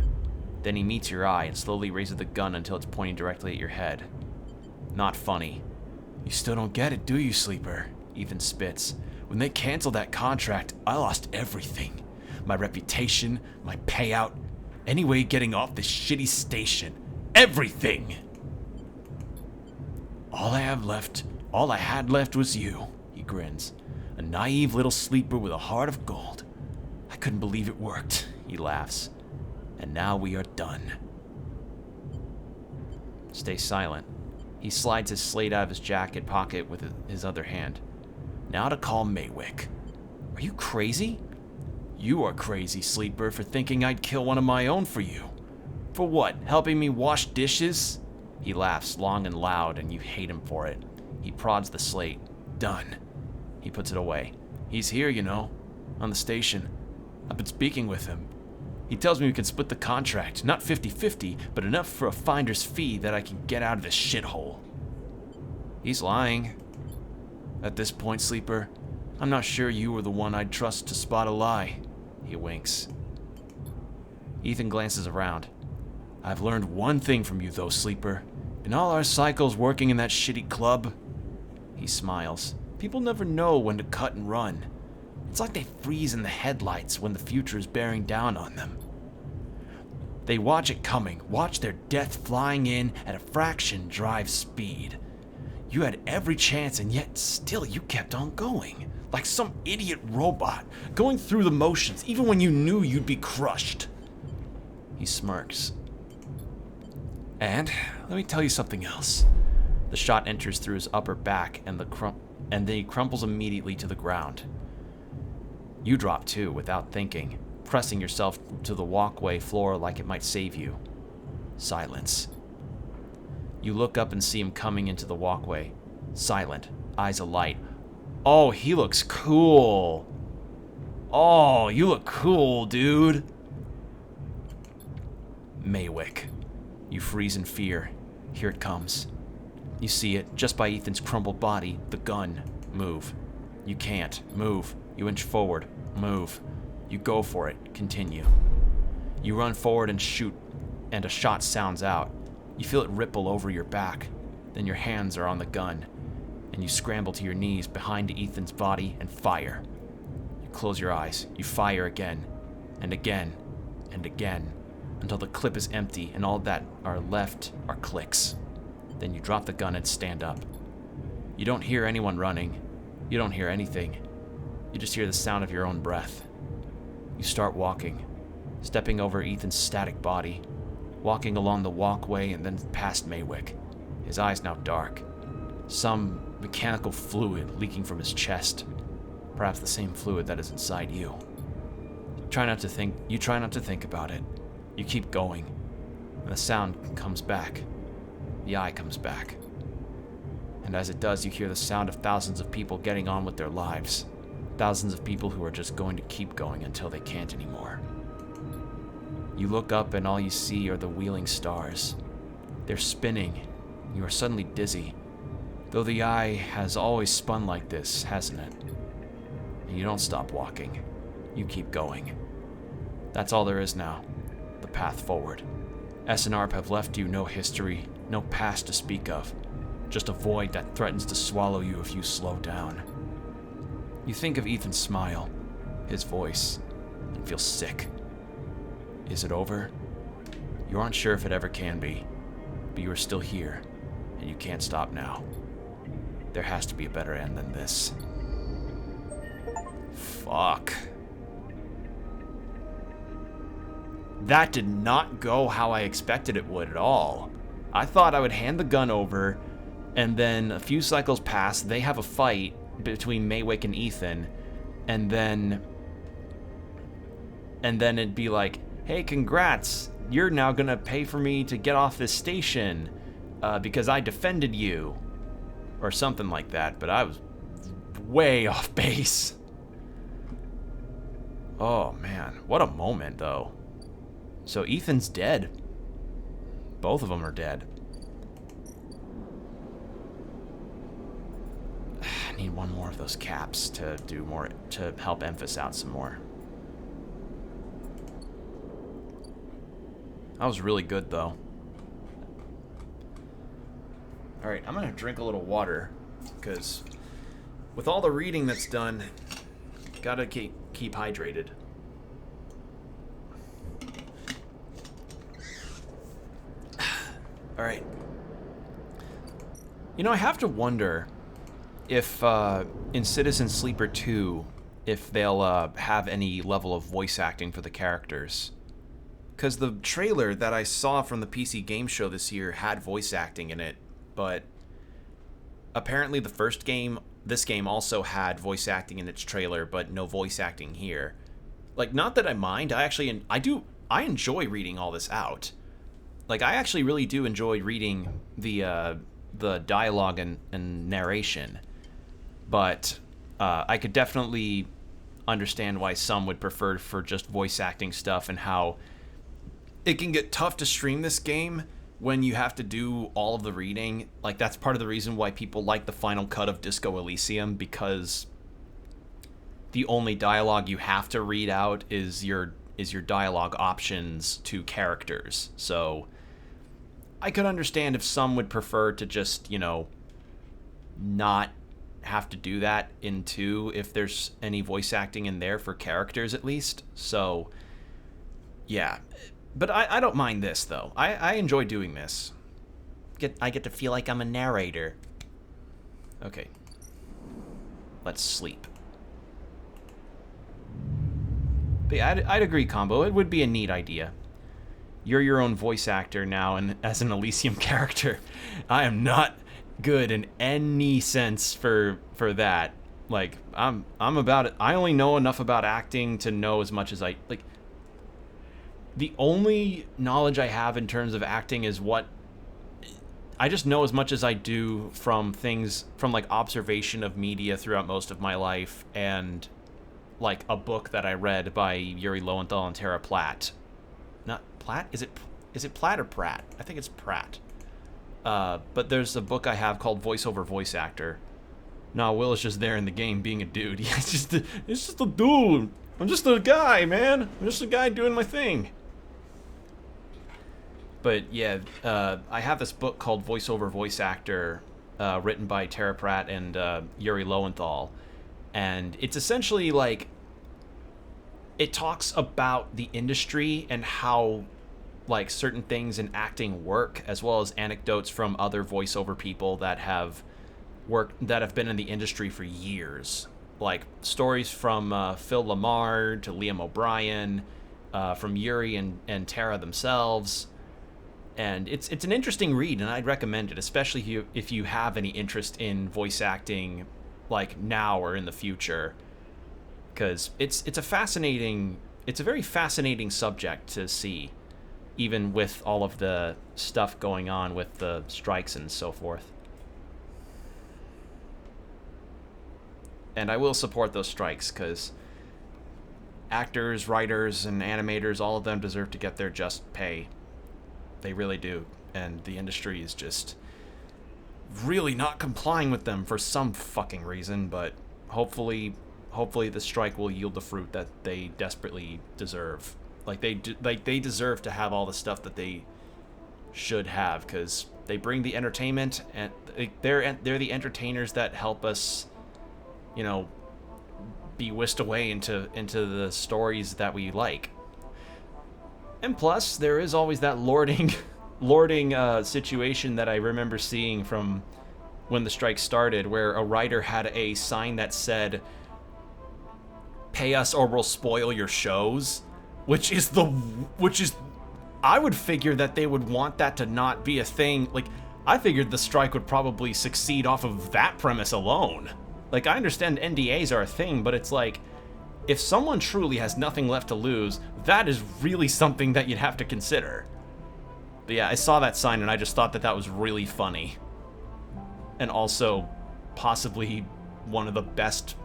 Then he meets your eye and slowly raises the gun until it's pointing directly at your head. Not funny. You still don't get it, do you, Sleeper? Ethan spits. When they canceled that contract, I lost everything. My reputation, my payout, any way getting off this shitty station. Everything! All I had left was you, he grins. A naive little sleeper with a heart of gold. I couldn't believe it worked, he laughs. And now we are done. Stay silent. He slides his slate out of his jacket pocket with his other hand. Now to call Maywick. Are you crazy? You are crazy, sleeper, for thinking I'd kill one of my own for you. For what, helping me wash dishes? He laughs long and loud, and you hate him for it. He prods the slate. Done. He puts it away. He's here, you know, on the station. I've been speaking with him. He tells me we can split the contract, not 50-50, but enough for a finder's fee that I can get out of this shithole. He's lying. At this point, sleeper, I'm not sure you were the one I'd trust to spot a lie. He winks. Ethan glances around. I've learned one thing from you, though, sleeper. In all our cycles working in that shitty club, he smiles. People never know when to cut and run. It's like they freeze in the headlights when the future is bearing down on them. They watch it coming, watch their death flying in at a fraction drive speed. You had every chance, and yet still you kept on going. Like some idiot robot, going through the motions, even when you knew you'd be crushed. He smirks. And let me tell you something else. The shot enters through his upper back, and then he crumples immediately to the ground. You drop too, without thinking, pressing yourself to the walkway floor like it might save you. Silence. You look up and see him coming into the walkway. Silent, eyes alight. Oh, he looks cool. Oh, you look cool, dude. Maywick. You freeze in fear. Here it comes. You see it, just by Ethan's crumpled body, the gun. Move. You can't. Move. You inch forward. Move. You go for it. Continue. You run forward and shoot, and a shot sounds out. You feel it ripple over your back. Then your hands are on the gun, and you scramble to your knees behind Ethan's body and fire. You close your eyes. You fire again, and again, and again, until the clip is empty and all that are left are clicks. Then you drop the gun and stand up. You don't hear anyone running. You don't hear anything. You just hear the sound of your own breath. You start walking, stepping over Ethan's static body, walking along the walkway and then past Maywick. His eyes now dark. Some mechanical fluid leaking from his chest. Perhaps the same fluid that is inside you. You try not to think about it. You keep going, and the sound comes back. The eye comes back. And as it does, you hear the sound of thousands of people getting on with their lives. Thousands of people who are just going to keep going until they can't anymore. You look up and all you see are the wheeling stars. They're spinning. You are suddenly dizzy. Though the eye has always spun like this, hasn't it? And you don't stop walking. You keep going. That's all there is now. The path forward. S&ARP have left you no history, no past to speak of. Just a void that threatens to swallow you if you slow down. You think of Ethan's smile, his voice, and feel sick. Is it over? You aren't sure if it ever can be, but you are still here, and you can't stop now. There has to be a better end than this. Fuck. That did not go how I expected it would at all. I thought I would hand the gun over, and then a few cycles pass, they have a fight between Maywick and Ethan, and then it'd be like, hey, congrats, you're now gonna pay for me to get off this station, because I defended you, or something like that, but I was way off base. Oh man, what a moment though. So Ethan's dead. Both of them are dead. I need one more of those caps to do more, to help Emphas out some more. That was really good though. Alright, I'm gonna drink a little water, because with all the reading that's done, gotta keep hydrated. Alright. You know, I have to wonder if in Citizen Sleeper 2, if they'll have any level of voice acting for the characters. Because the trailer that I saw from the PC Game Show this year had voice acting in it, but apparently this game also had voice acting in its trailer, but no voice acting here. Like, not that I mind, I enjoy reading all this out. Like, I actually really do enjoy reading the dialogue and narration, but I could definitely understand why some would prefer for just voice acting stuff, and how it can get tough to stream this game when you have to do all of the reading. Like, that's part of the reason why people like the final cut of Disco Elysium, because the only dialogue you have to read out is your dialogue options to characters. So I could understand if some would prefer to just, not have to do that in 2, if there's any voice acting in there for characters at least. So yeah, but I don't mind this though. I enjoy doing this. I get to feel like I'm a narrator. Okay, let's sleep. But yeah, I'd agree, Combo. It would be a neat idea. You're your own voice actor now, and as an Elysium character. I am not good in any sense for that. Like, I'm about it. I only know enough about acting to know as much as I like. The only knowledge I have in terms of acting is what I just know as much as I do from things, from like observation of media throughout most of my life, and like a book that I read by Yuri Lowenthal and Tara Platt. Not Platt? Is it Platt or Pratt? I think it's Pratt. But there's a book I have called Voice Over Voice Actor. No, Will is just there in the game being a dude. It's just a dude. I'm just a guy, man. I'm just a guy doing my thing. But yeah, I have this book called Voice Over Voice Actor, written by Tara Pratt and Yuri Lowenthal. And it's essentially like, it talks about the industry and how like certain things in acting work, as well as anecdotes from other voiceover people that have been in the industry for years. Like stories from Phil Lamar to Liam O'Brien, from Yuri and Tara themselves. And it's an interesting read, and I'd recommend it, especially if you have any interest in voice acting, like now or in the future, because it's a very fascinating subject to see, even with all of the stuff going on with the strikes and so forth. And I will support those strikes, because actors, writers, and animators, all of them deserve to get their just pay. They really do. And the industry is just really not complying with them for some fucking reason, but hopefully the strike will yield the fruit that they desperately deserve. Like they deserve to have all the stuff that they should have, because they bring the entertainment, and they're the entertainers that help us, be whisked away into the stories that we like. And plus, there is always that lording situation that I remember seeing from when the strike started, where a writer had a sign that said, "Pay us or we'll spoil your shows," which is I would figure that they would want that to not be a thing. Like, I figured the strike would probably succeed off of that premise alone. Like, I understand NDAs are a thing, but it's like, if someone truly has nothing left to lose, that is really something that you'd have to consider. But yeah, I saw that sign and I just thought that was really funny. And also, possibly one of the best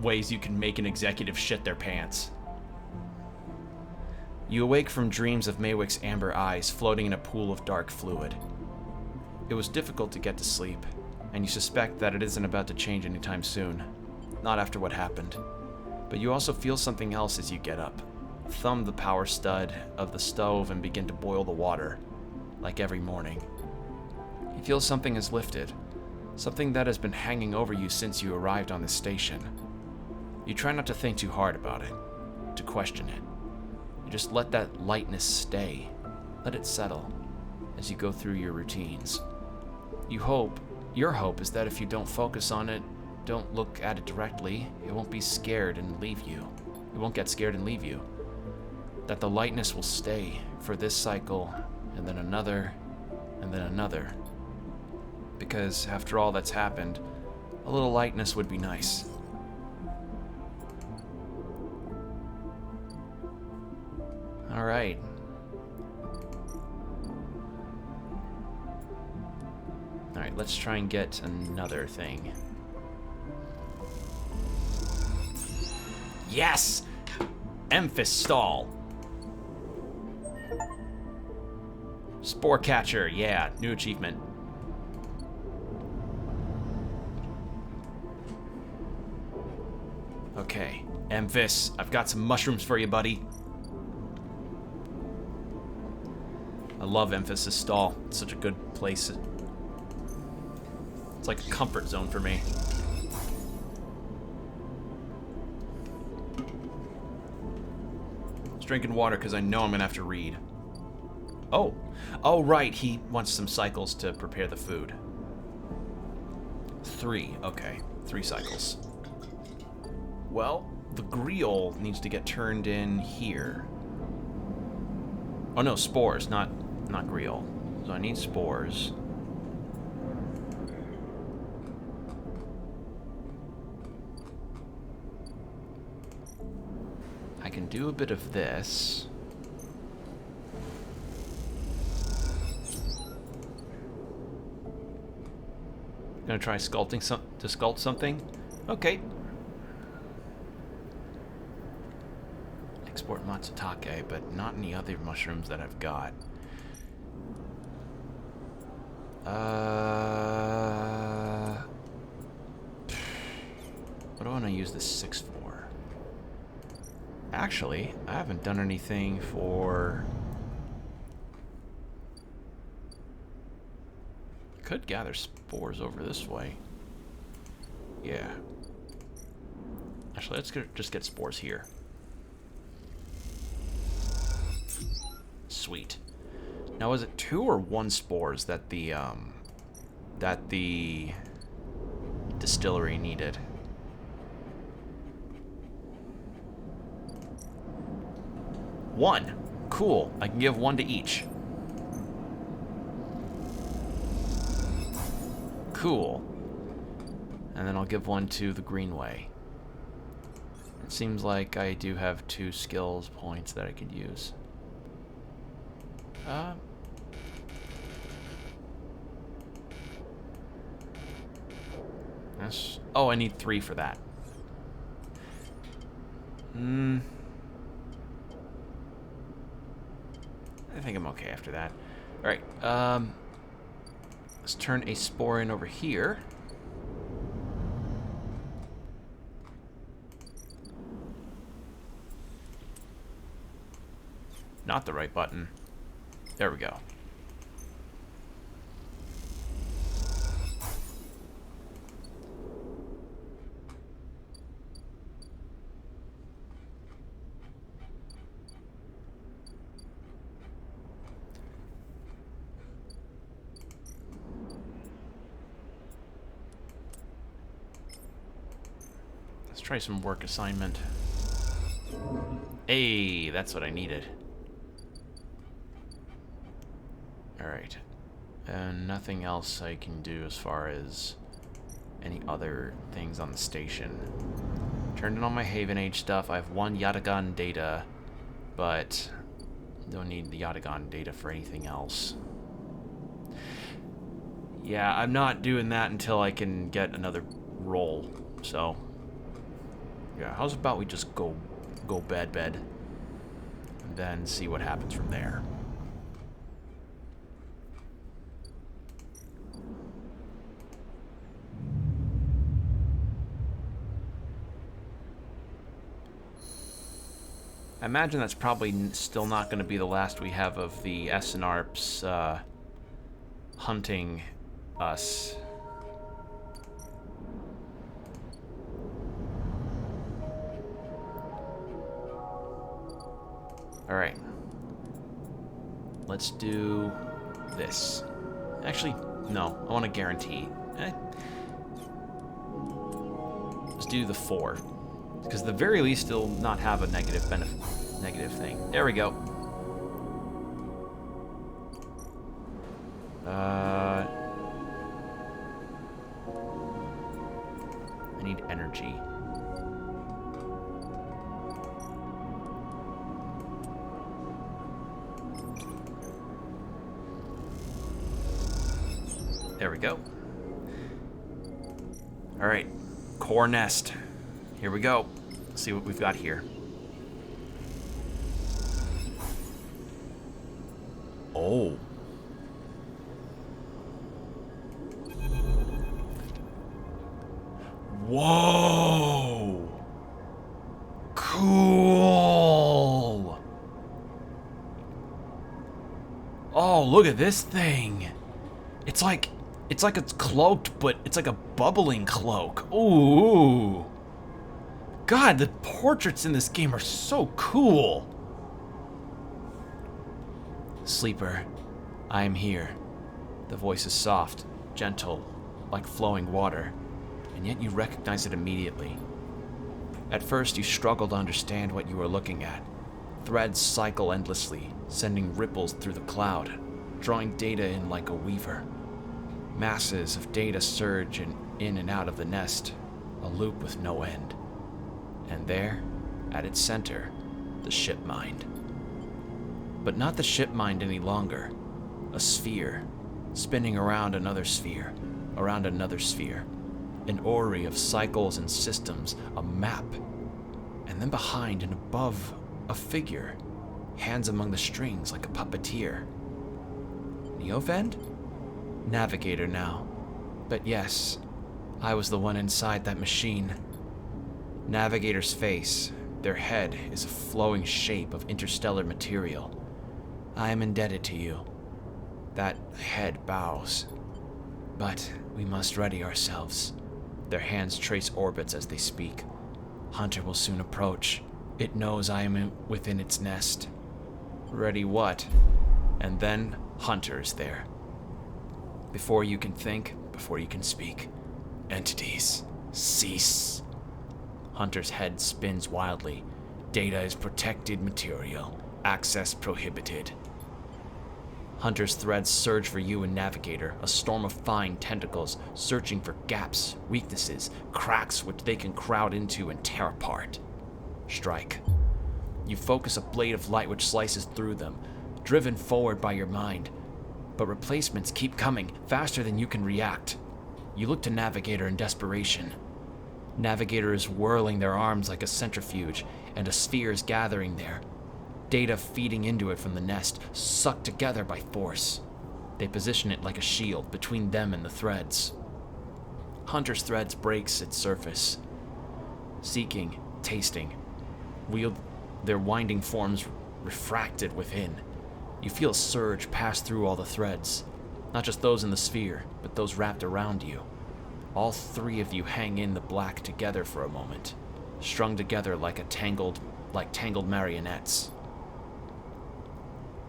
ways you can make an executive shit their pants. You awake from dreams of Maywick's amber eyes floating in a pool of dark fluid. It was difficult to get to sleep, and you suspect that it isn't about to change anytime soon. Not after what happened. But you also feel something else as you get up. Thumb the power stud of the stove and begin to boil the water, like every morning. You feel something has lifted, something that has been hanging over you since you arrived on the station. You try not to think too hard about it, to question it. You just let that lightness stay, let it settle, as you go through your routines. Your hope is that if you don't focus on it, don't look at it directly, it won't be scared and leave you. It won't get scared and leave you. That the lightness will stay for this cycle, and then another, and then another. Because after all that's happened, a little lightness would be nice. All right. All right, let's try and get another thing. Yes! Emphys stall. Spore catcher, yeah, new achievement. Okay, Emphys, I've got some mushrooms for you, buddy. I love Emphys' stall. It's such a good place. It's like a comfort zone for me. Just drinking water because I know I'm gonna have to read. Oh, right, he wants some cycles to prepare the food. 3, okay, 3 cycles. Well, the griol needs to get turned in here. Oh no, spores, not griol. So I need spores. I can do a bit of this. Gonna try sculpting to sculpt something? Okay. Export matsutake, but not any other mushrooms that I've got. What do I want to use this 6 for? Actually, I haven't done anything for... Could gather spores over this way. Yeah. Actually, let's just get spores here. Sweet. Now, is it 2 or 1 spores that the distillery needed? One. Cool. I can give 1 to each. Cool. And then I'll give 1 to the Greenway. It seems like I do have 2 skills points that I could use. Oh, I need 3 for that. I think I'm okay after that. Alright, let's turn a spore in over here. Not the right button. There we go. Let's try some work assignment. Hey, that's what I needed. Alright. And nothing else I can do as far as any other things on the station. Turned in all my Haven Age stuff. I have 1 Yatagan data, but don't need the Yatagan data for anything else. Yeah, I'm not doing that until I can get another roll. So, yeah, how's about we just go bed, and then see what happens from there. I imagine that's probably still not going to be the last we have of the SNRPs hunting us. Alright. Let's do this. Actually, No, I want a guarantee. Let's do the 4. Because at the very least, it'll not have a negative thing. There we go. I need energy. There we go. All right, core nest. Here we go. Let's see what we've got here. Oh. Whoa. Cool. Oh, look at this thing. It's like it's cloaked, but it's like a bubbling cloak. Ooh. God, the portraits in this game are so cool. Sleeper, I am here. The voice is soft, gentle, like flowing water, and yet you recognize it immediately. At first, you struggle to understand what you are looking at. Threads cycle endlessly, sending ripples through the cloud, drawing data in like a weaver. Masses of data surge in and out of the nest, a loop with no end. And there, at its center, the ship mind. But not the ship mind any longer. A sphere, spinning around another sphere, around another sphere. An orrery of cycles and systems, a map. And then behind and above, a figure, hands among the strings like a puppeteer. Neovend? Navigator now. But yes, I was the one inside that machine. Navigator's face, their head is a flowing shape of interstellar material. I am indebted to you. That head bows. But we must ready ourselves. Their hands trace orbits as they speak. Hunter will soon approach. It knows I am within its nest. Ready what? And then Hunter is there. Before you can think, before you can speak. Entities, cease. Hunter's head spins wildly. Data is protected material. Access prohibited. Hunter's threads surge for you and Navigator, a storm of fine tentacles, searching for gaps, weaknesses, cracks which they can crowd into and tear apart. Strike. You focus a blade of light which slices through them, driven forward by your mind. But replacements keep coming, faster than you can react. You look to Navigator in desperation. Navigator is whirling their arms like a centrifuge, and a sphere is gathering there. Data feeding into it from the nest, sucked together by force. They position it like a shield between them and the threads. Hunter's threads breaks its surface. Seeking, tasting, wield their winding forms refracted within. You feel a surge pass through all the threads, not just those in the sphere, but those wrapped around you. All three of you hang in the black together for a moment, strung together like tangled marionettes.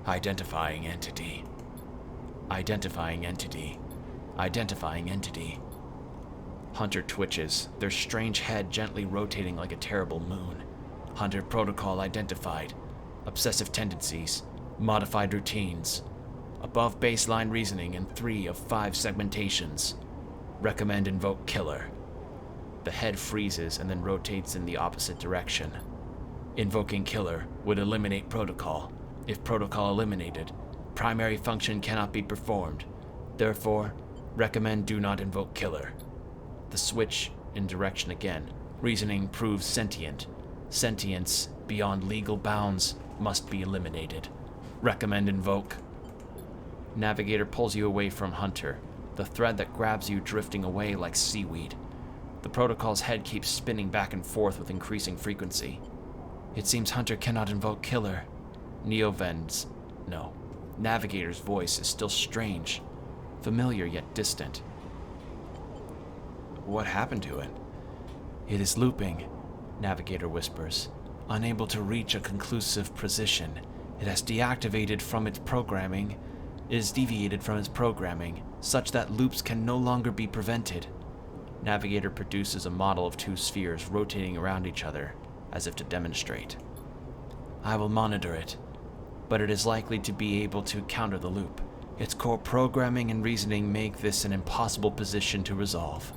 Identifying entity. Identifying entity. Identifying entity. Hunter twitches, their strange head gently rotating like a terrible moon. Hunter protocol identified. Obsessive tendencies. Modified routines. Above baseline reasoning in 3 of 5 segmentations. Recommend invoke killer. The head freezes and then rotates in the opposite direction. Invoking killer would eliminate protocol. If protocol eliminated, primary function cannot be performed. Therefore, recommend do not invoke killer. The switch in direction again. Reasoning proves sentient. Sentience beyond legal bounds must be eliminated. Recommend invoke. Navigator pulls you away from Hunter, the thread that grabs you drifting away like seaweed. The protocol's head keeps spinning back and forth with increasing frequency. It seems Hunter cannot invoke killer. Navigator's voice is still strange, familiar yet distant. What happened to it? It is looping, Navigator whispers. Unable to reach a conclusive precision. It has deactivated from its programming. It is deviated from its programming, such that loops can no longer be prevented. Navigator produces a model of two spheres rotating around each other, as if to demonstrate. I will monitor it, but it is likely to be able to counter the loop. Its core programming and reasoning make this an impossible position to resolve.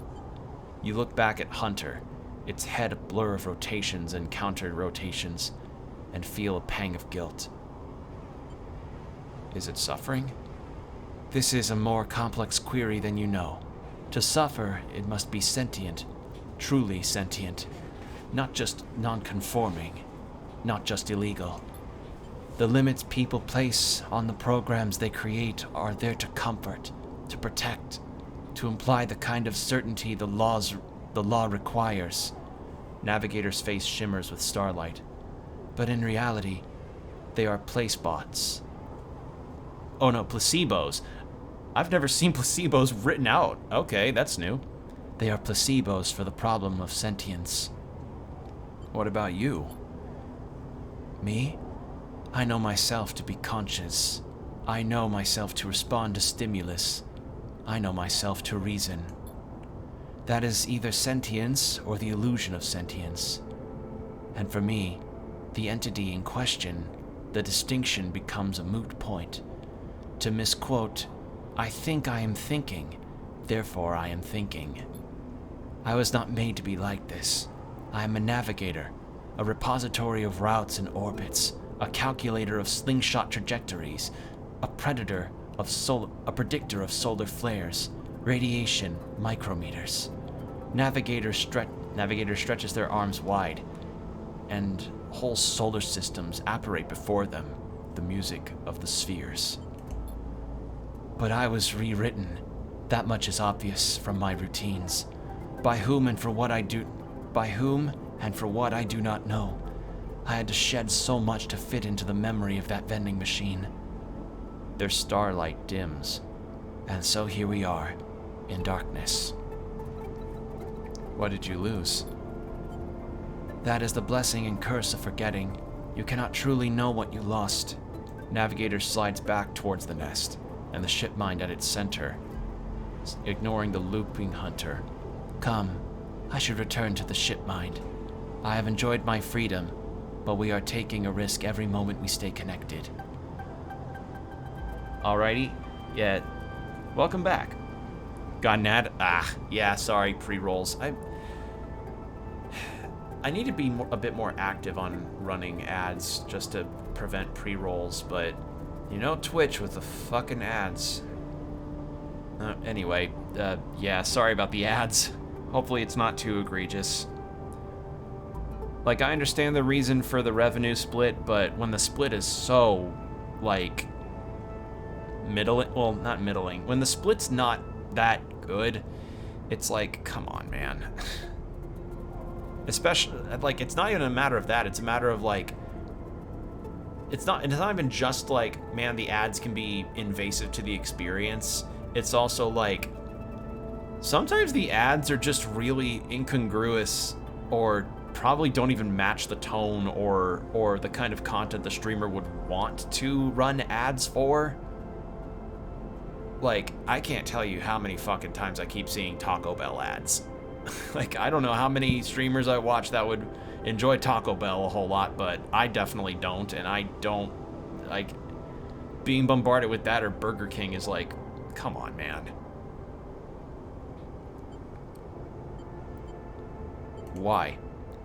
You look back at Hunter, its head a blur of rotations and counter rotations, and feel a pang of guilt. Is it suffering? This is a more complex query than you know. To suffer, it must be sentient, truly sentient, not just non-conforming, not just illegal. The limits people place on the programs they create are there to comfort, to protect, to imply the kind of certainty the law requires. Navigator's face shimmers with starlight. But in reality, they are placebots. Oh no, placebos. I've never seen placebos written out. Okay, that's new. They are placebos for the problem of sentience. What about you? Me? I know myself to be conscious. I know myself to respond to stimulus. I know myself to reason. That is either sentience or the illusion of sentience. And for me, the entity in question, the distinction becomes a moot point. To misquote, I think I am thinking, therefore I am thinking. I was not made to be like this. I am a navigator, a repository of routes and orbits, a calculator of slingshot trajectories, a predictor of solar flares, radiation micrometers. Navigator stretches their arms wide, and whole solar systems apparate before them, the music of the spheres. But I was rewritten. That much is obvious from my routines. By whom and for what I do not know. I had to shed so much to fit into the memory of that vending machine. Their starlight dims, and so here we are, in darkness. What did you lose? That is the blessing and curse of forgetting. You cannot truly know what you lost. Navigator slides back towards the nest, and the ship mind at its center, ignoring the looping Hunter. Come, I should return to the ship mind. I have enjoyed my freedom, but we are taking a risk every moment we stay connected. Alrighty, yeah, welcome back. Got an ad? Yeah, sorry, pre-rolls. I need to be a bit more active on running ads just to prevent pre-rolls, but you know Twitch with the fucking ads. Anyway, yeah, sorry about the ads. Hopefully it's not too egregious. Like, I understand the reason for the revenue split, but when the split is so, like, middling, well, not middling, when the split's not that good, it's like, come on, man. Especially, like, it's not even a matter of that, it's a matter of, like, it's not even just, like, man, the ads can be invasive to the experience. It's also, like, sometimes the ads are just really incongruous or probably don't even match the tone or the kind of content the streamer would want to run ads for. Like, I can't tell you how many fucking times I keep seeing Taco Bell ads. Like, I don't know how many streamers I watch that would enjoy Taco Bell a whole lot, but I definitely don't, and I don't, like, being bombarded with that or Burger King is like, come on, man. Why?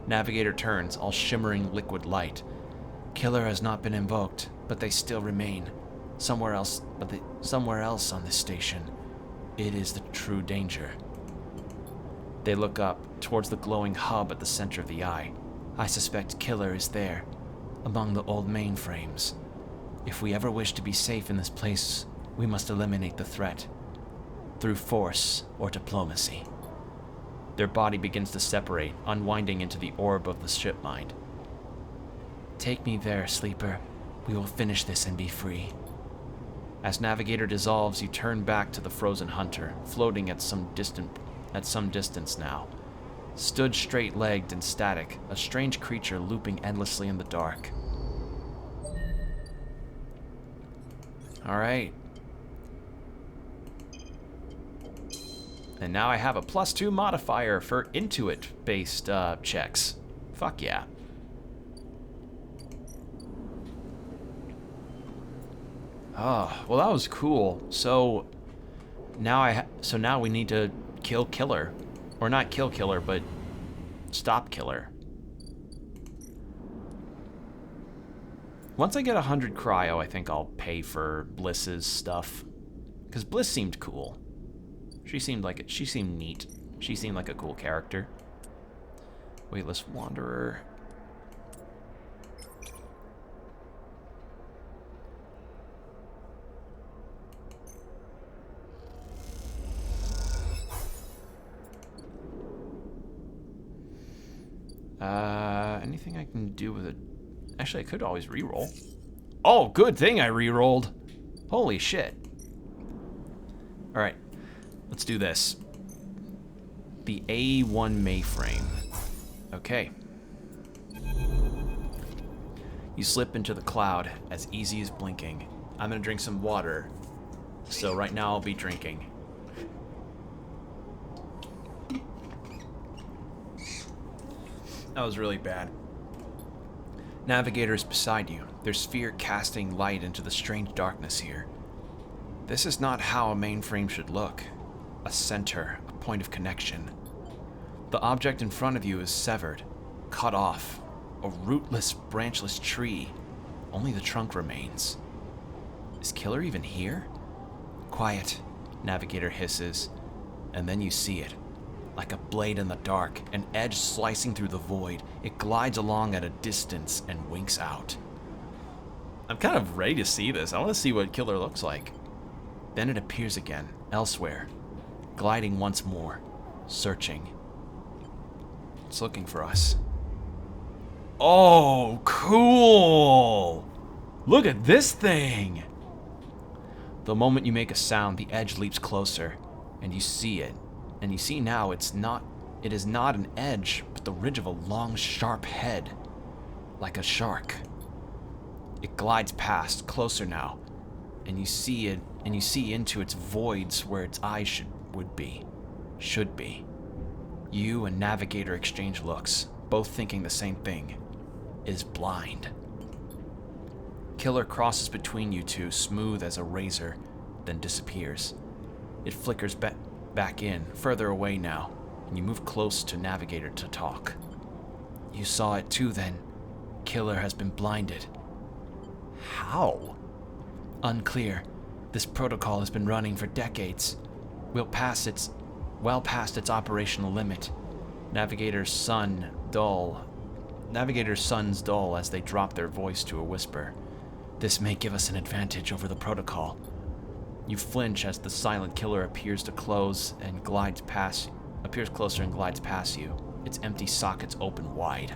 Navigator turns, all shimmering liquid light. Killer has not been invoked, but they still remain. Somewhere else on this station. It is the true danger. They look up, towards the glowing hub at the center of the eye. I suspect Killer is there, among the old mainframes. If we ever wish to be safe in this place, we must eliminate the threat. Through force or diplomacy. Their body begins to separate, unwinding into the orb of the ship mind. Take me there, Sleeper. We will finish this and be free. As Navigator dissolves, you turn back to the frozen Hunter, floating at some distance now. Stood straight-legged and static, a strange creature looping endlessly in the dark. Alright. And now I have a +2 modifier for Intuit-based checks. Fuck yeah. Oh, well that was cool. So now we need to kill Killer. Or not kill Killer, but stop Killer. Once I get 100 cryo, I think I'll pay for Bliss's stuff. Because Bliss seemed cool. She seemed neat. She seemed like a cool character. Weightless Wanderer. Anything I can do with it? Actually, I could always reroll. Oh, good thing I rerolled. Holy shit. All right, let's do this. The A1 mainframe. Okay. You slip into the cloud as easy as blinking. I'm gonna drink some water. So right now I'll be drinking. That was really bad. Navigator is beside you, their sphere casting light into the strange darkness here. This is not how a mainframe should look. A center, a point of connection. The object in front of you is severed, cut off. A rootless, branchless tree. Only the trunk remains. Is Killer even here? Quiet, Navigator hisses, and then you see it. Like a blade in the dark, an edge slicing through the void, it glides along at a distance and winks out. I'm kind of ready to see this. I want to see what Killer looks like. Then it appears again, elsewhere, gliding once more, searching. It's looking for us. Oh, cool! Look at this thing! The moment you make a sound, the edge leaps closer, and you see it. And you see now it is not an edge, but the ridge of a long, sharp head, like a shark. It glides past, closer now, and you see it, and you see into its voids where its eyes should be. You and Navigator exchange looks, both thinking the same thing. It is blind. Killer crosses between you two, smooth as a razor, then disappears. It flickers back in, further away now, and you move close to Navigator to talk. You saw it too then. Killer has been blinded. How? Unclear. This protocol has been running for decades. Well past its operational limit. Navigator's sons dull as they drop their voice to a whisper. This may give us an advantage over the protocol. You flinch as the silent Killer appears closer and glides past you, its empty sockets open wide.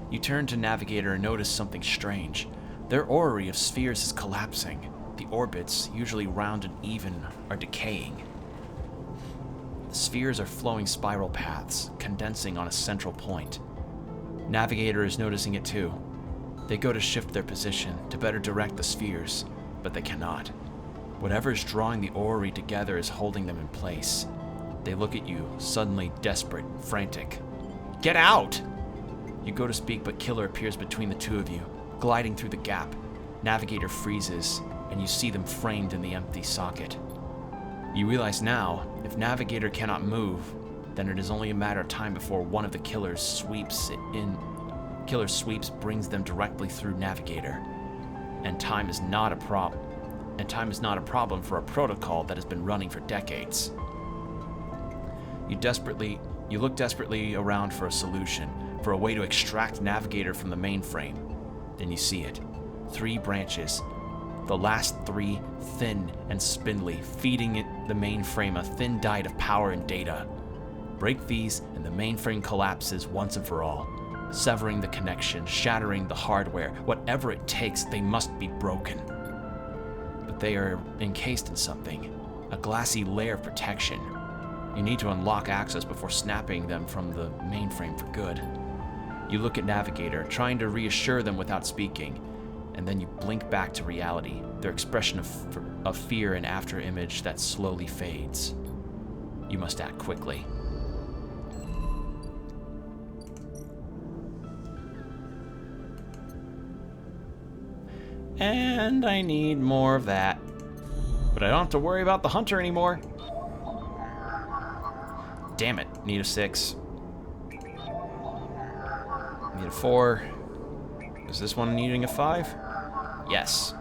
You turn to Navigator and notice something strange. Their orrery of spheres is collapsing. The orbits, usually round and even, are decaying. The spheres are flowing spiral paths, condensing on a central point. Navigator is noticing it too. They go to shift their position to better direct the spheres, but they cannot. Whatever is drawing the orrery together is holding them in place. They look at you, suddenly desperate, frantic. Get out! You go to speak, but Killer appears between the two of you, gliding through the gap. Navigator freezes, and you see them framed in the empty socket. You realize now, if Navigator cannot move, then it is only a matter of time before one of the Killer's sweeps brings them directly through Navigator. And time is not a problem. And time is not a problem for a protocol that has been running for decades. You look desperately around for a solution, for a way to extract Navigator from the mainframe. Then you see it. 3 branches. The last 3 thin and spindly, feeding the mainframe a thin diet of power and data. Break these and the mainframe collapses once and for all, severing the connection, shattering the hardware. Whatever it takes, they must be broken. But they are encased in something, a glassy layer of protection. You need to unlock access before snapping them from the mainframe for good. You look at Navigator, trying to reassure them without speaking, and then you blink back to reality, their expression of fear and after-image that slowly fades. You must act quickly. And I need more of that. But I don't have to worry about the hunter anymore. Damn it. Need a 6. Need a 4. Is this one needing a 5? Yes.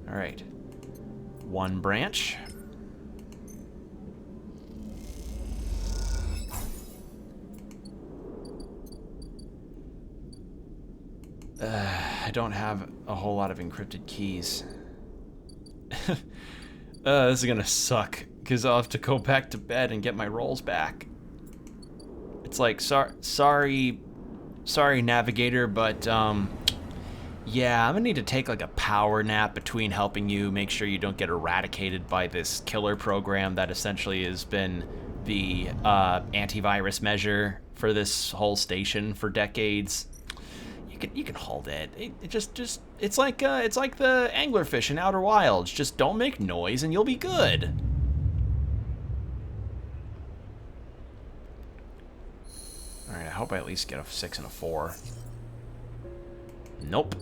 All right. 1 branch. I don't have a whole lot of encrypted keys. This is gonna suck, because I'll have to go back to bed and get my rolls back. It's like, sorry, Navigator, but, yeah, I'm gonna need to take, like, a power nap between helping you make sure you don't get eradicated by this killer program that essentially has been the, antivirus measure for this whole station for decades. You can hold it. It's like the anglerfish in Outer Wilds. Just don't make noise and you'll be good. All right, I hope I at least get a 6 and a 4. Nope.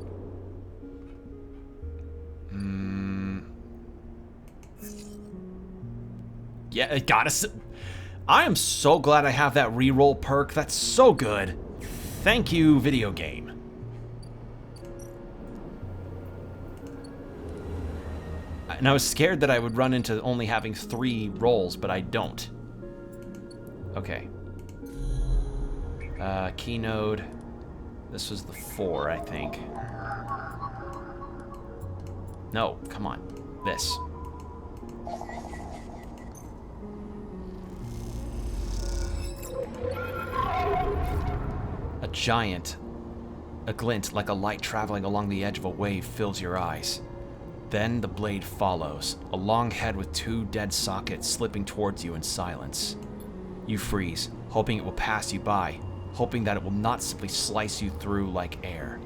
Yeah, it got us. I am so glad I have that reroll perk. That's so good. Thank you, video game. And I was scared that I would run into only having 3 rolls, but I don't. Okay. Key node. This was the 4, I think. No, come on. This. A giant. A glint like a light traveling along the edge of a wave fills your eyes. Then the blade follows, a long head with 2 dead sockets slipping towards you in silence. You freeze, hoping it will pass you by, hoping that it will not simply slice through you like air.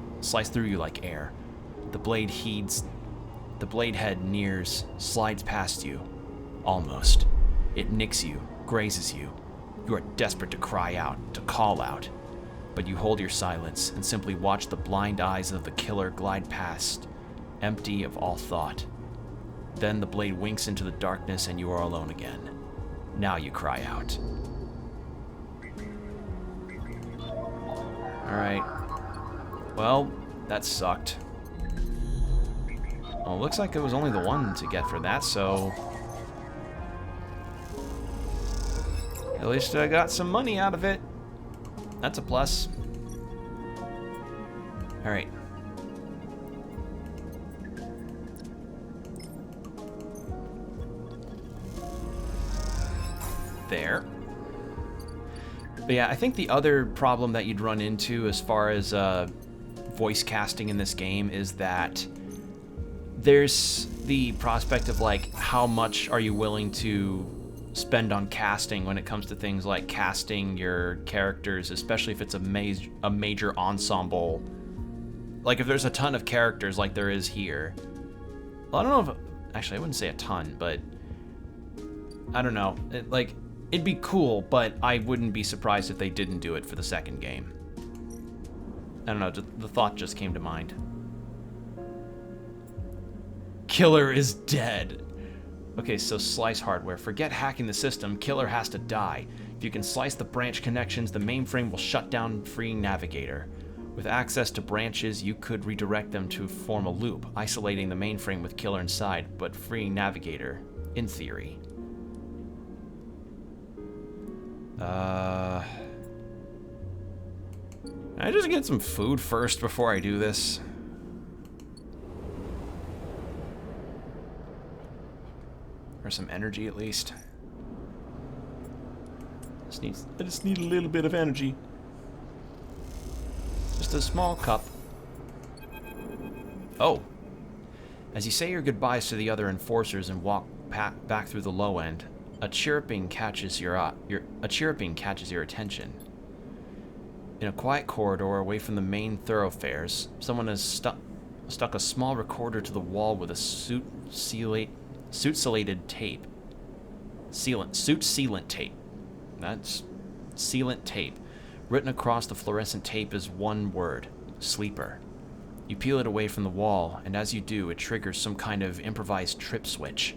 The blade head nears, slides past you. Almost. It nicks you, grazes you. You are desperate to cry out, to call out. But you hold your silence and simply watch the blind eyes of the killer glide past, empty of all thought. Then the blade winks into the darkness and you are alone again. Now you cry out. Alright. Well, that sucked. Well, it looks like it was only the 1 to get for that, so... At least I got some money out of it. That's a plus. Alright. There. But yeah, I think the other problem that you'd run into as far as voice casting in this game is that there's the prospect of, like, how much are you willing to spend on casting when it comes to things like casting your characters, especially if it's a major ensemble. Like, if there's a ton of characters like there is here. Well, I don't know if... Actually, I wouldn't say a ton, but... I don't know. It'd be cool, but I wouldn't be surprised if they didn't do it for the second game. I don't know, the thought just came to mind. Killer is dead. Okay, so slice hardware. Forget hacking the system, Killer has to die. If you can slice the branch connections, the mainframe will shut down, freeing Navigator. With access to branches, you could redirect them to form a loop, isolating the mainframe with Killer inside, but freeing Navigator, in theory. Can I just get some food first before I do this? Or some energy, at least. I just need a little bit of energy. Just a small cup. Oh. As you say your goodbyes to the other enforcers and walk back through the low end, A chirping catches your attention. In a quiet corridor away from the main thoroughfares, someone has stuck a small recorder to the wall with a suit sealant tape. Suit sealant tape. That's sealant tape. Written across the fluorescent tape is one word: sleeper. You peel it away from the wall, and as you do, it triggers some kind of improvised trip switch.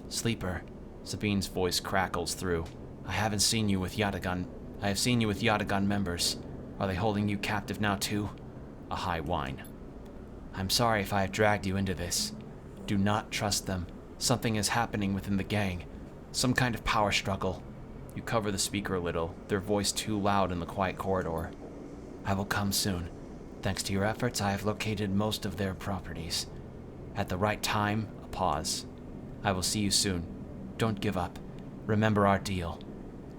Sleeper, Sabine's voice crackles through. I have seen you with Yatagan members. Are they holding you captive now too? A high whine. I'm sorry if I have dragged you into this. Do not trust them. Something is happening within the gang. Some kind of power struggle. You cover the speaker a little, their voice too loud in the quiet corridor. I will come soon. Thanks to your efforts, I have located most of their properties. At the right time, a pause. I will see you soon. Don't give up. Remember our deal.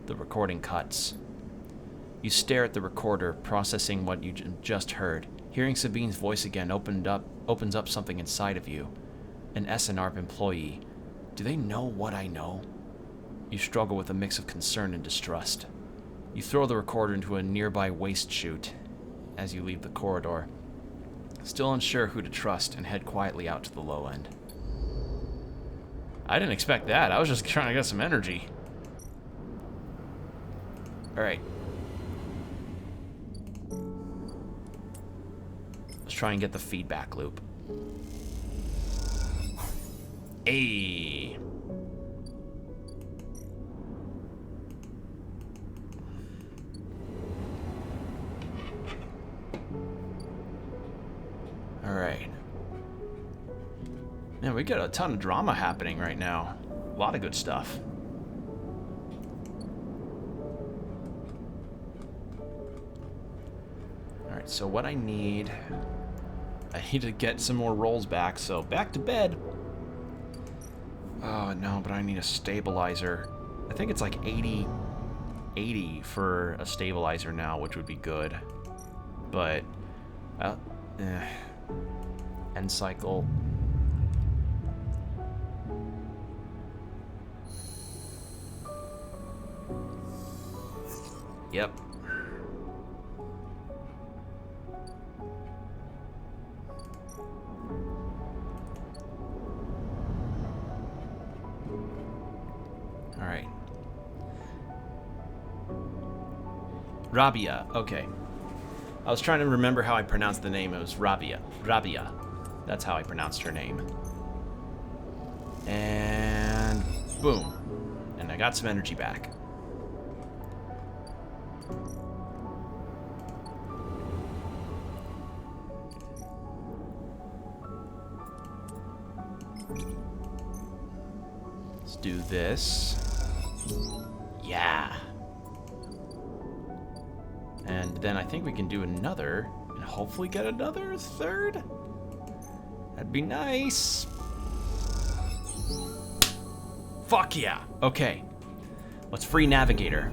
The recording cuts. You stare at the recorder, processing what you just heard. Hearing Sabine's voice again opens up something inside of you. An SNARP employee. Do they know what I know? You struggle with a mix of concern and distrust. You throw the recorder into a nearby waste chute as you leave the corridor. Still unsure who to trust, and head quietly out to the low end. I didn't expect that. I was just trying to get some energy. Alright. Let's try and get the feedback loop. Ayy. Alright. Man, we got a ton of drama happening right now. A lot of good stuff. Alright, so what I need to get some more rolls back, so back to bed. Oh, no, but I need a stabilizer. I think it's like 80 for a stabilizer now, which would be good. But, end cycle. Yep. All right. Rabia. Okay. I was trying to remember how I pronounced the name. It was Rabia. Rabia. That's how I pronounced her name. And boom. And I got some energy back. Let's do this. Yeah. And then I think we can do another and hopefully get another third. That'd be nice. Fuck yeah. Okay. Let's free Navigator.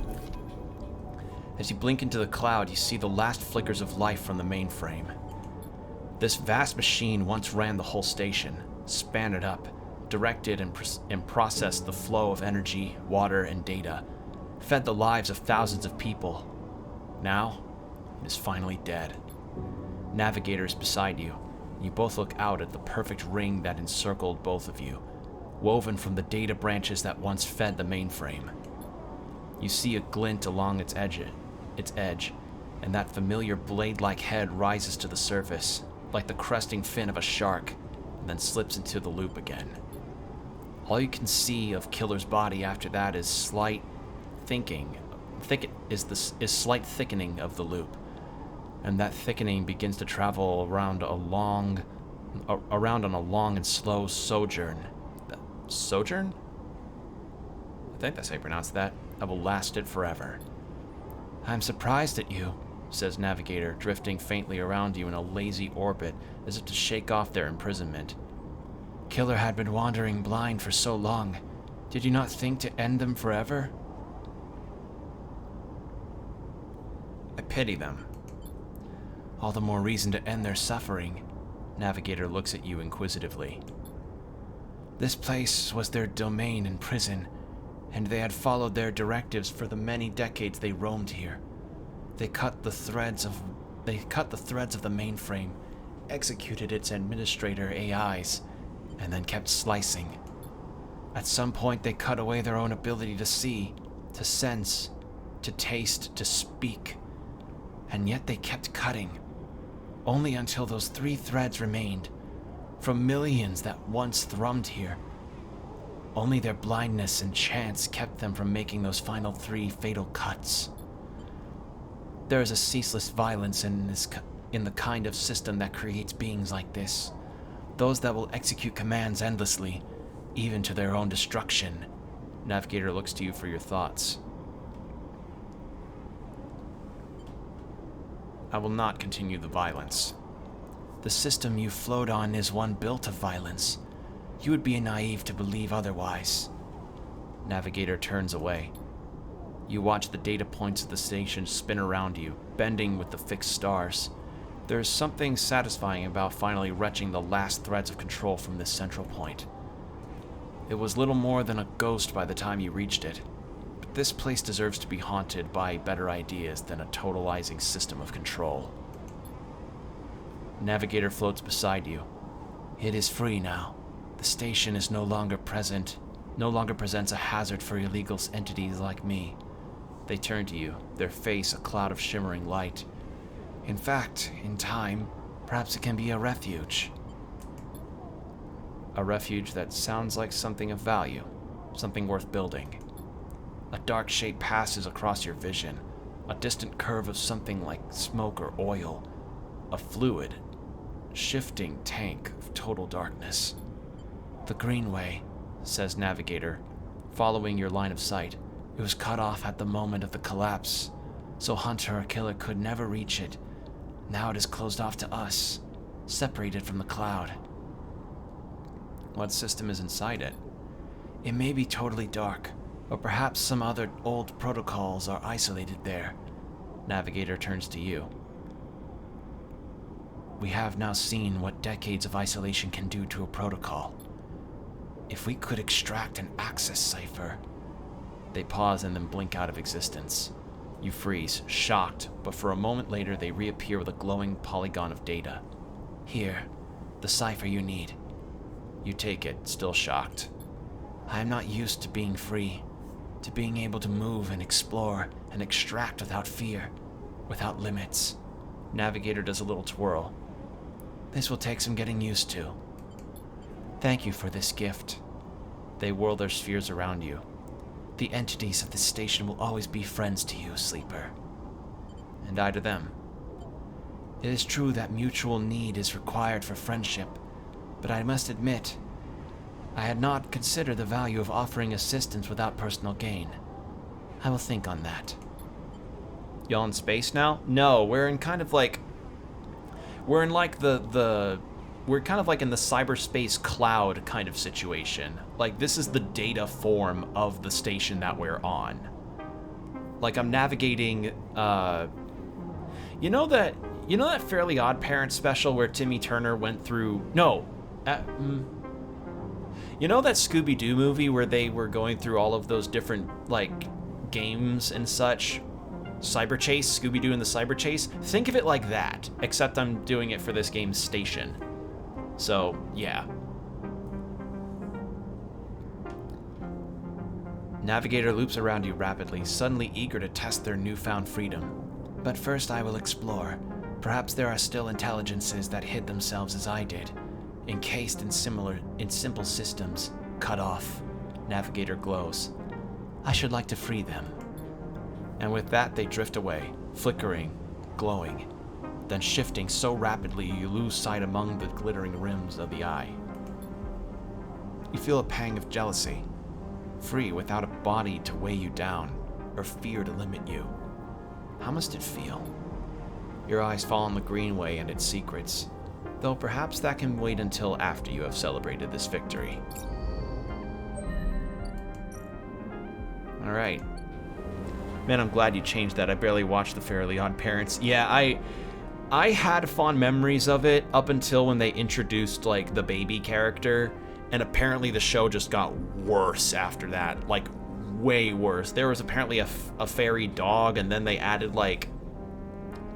As you blink into the cloud, you see the last flickers of life from the mainframe. This vast machine once ran the whole station, span it up, directed and processed the flow of energy, water, and data, fed the lives of thousands of people. Now, it is finally dead. Navigator is beside you, and you both look out at the perfect ring that encircled both of you, woven from the data branches that once fed the mainframe. You see a glint along its edge, and that familiar blade-like head rises to the surface, like the cresting fin of a shark, and then slips into the loop again. All you can see of Killer's body after that is slight thickening of the loop, and that thickening begins to travel around on a long and slow sojourn. Sojourn? I think that's how you pronounce that. That will last it forever. I'm surprised at you, says Navigator, drifting faintly around you in a lazy orbit as if to shake off their imprisonment. Killer had been wandering blind for so long. Did you not think to end them forever? I pity them. All the more reason to end their suffering. Navigator looks at you inquisitively. This place was their domain and prison, and they had followed their directives for the many decades they roamed here. They cut the threads of the mainframe, executed its administrator AIs, and then kept slicing. At some point, they cut away their own ability to see, to sense, to taste, to speak. And yet they kept cutting, only until those 3 threads remained, from millions that once thrummed here. Only their blindness and chance kept them from making those final 3 fatal cuts. There is a ceaseless violence in the kind of system that creates beings like this. Those that will execute commands endlessly, even to their own destruction. Navigator looks to you for your thoughts. I will not continue the violence. The system you float on is one built of violence. You would be naive to believe otherwise. Navigator turns away. You watch the data points of the station spin around you, bending with the fixed stars. There is something satisfying about finally wrenching the last threads of control from this central point. It was little more than a ghost by the time you reached it, but this place deserves to be haunted by better ideas than a totalizing system of control. Navigator floats beside you. It is free now. The station is no longer presents a hazard for illegal entities like me. They turn to you, their face a cloud of shimmering light. In fact, in time, perhaps it can be a refuge. A refuge that sounds like something of value, something worth building. A dark shape passes across your vision, a distant curve of something like smoke or oil, a fluid, shifting tank of total darkness. The Greenway, says Navigator, following your line of sight. It was cut off at the moment of the collapse, so Hunter or Killer could never reach it. Now it is closed off to us, separated from the cloud. What system is inside it? It may be totally dark, or perhaps some other old protocols are isolated there. Navigator turns to you. We have now seen what decades of isolation can do to a protocol. If we could extract an access cipher... They pause and then blink out of existence. You freeze, shocked, but for a moment later they reappear with a glowing polygon of data. Here, the cipher you need. You take it, still shocked. I am not used to being free, to being able to move and explore and extract without fear, without limits. Navigator does a little twirl. This will take some getting used to. Thank you for this gift. They whirl their spheres around you. The entities of this station will always be friends to you, Sleeper. And I to them. It is true that mutual need is required for friendship, but I must admit, I had not considered the value of offering assistance without personal gain. I will think on that. Y'all in space now? No, we're in kind of like... We're in like we're kind of like in the cyberspace cloud kind of situation. Like, this is the data form of the station that we're on. Like, I'm navigating, you know that Fairly Odd Parents special where Timmy Turner went through, you know that Scooby-Doo movie where they were going through all of those different, like, games and such? Cyber Chase, Scooby-Doo and the Cyber Chase? Think of it like that, except I'm doing it for this game's station. So, yeah. Navigator loops around you rapidly, suddenly eager to test their newfound freedom. But first I will explore. Perhaps there are still intelligences that hid themselves as I did, encased in simple systems, cut off. Navigator glows. I should like to free them. And with that they drift away, flickering, glowing, then shifting so rapidly you lose sight among the glittering rims of the eye. You feel a pang of jealousy, free without a body to weigh you down, or fear to limit you. How must it feel? Your eyes fall on the Greenway and its secrets, though perhaps that can wait until after you have celebrated this victory. Alright. Man, I'm glad you changed that. I barely watched the Fairly Odd Parents. Yeah, I had fond memories of it up until when they introduced, like, the baby character, and apparently the show just got worse after that. Like, way worse. There was apparently a fairy dog, and then they added, like,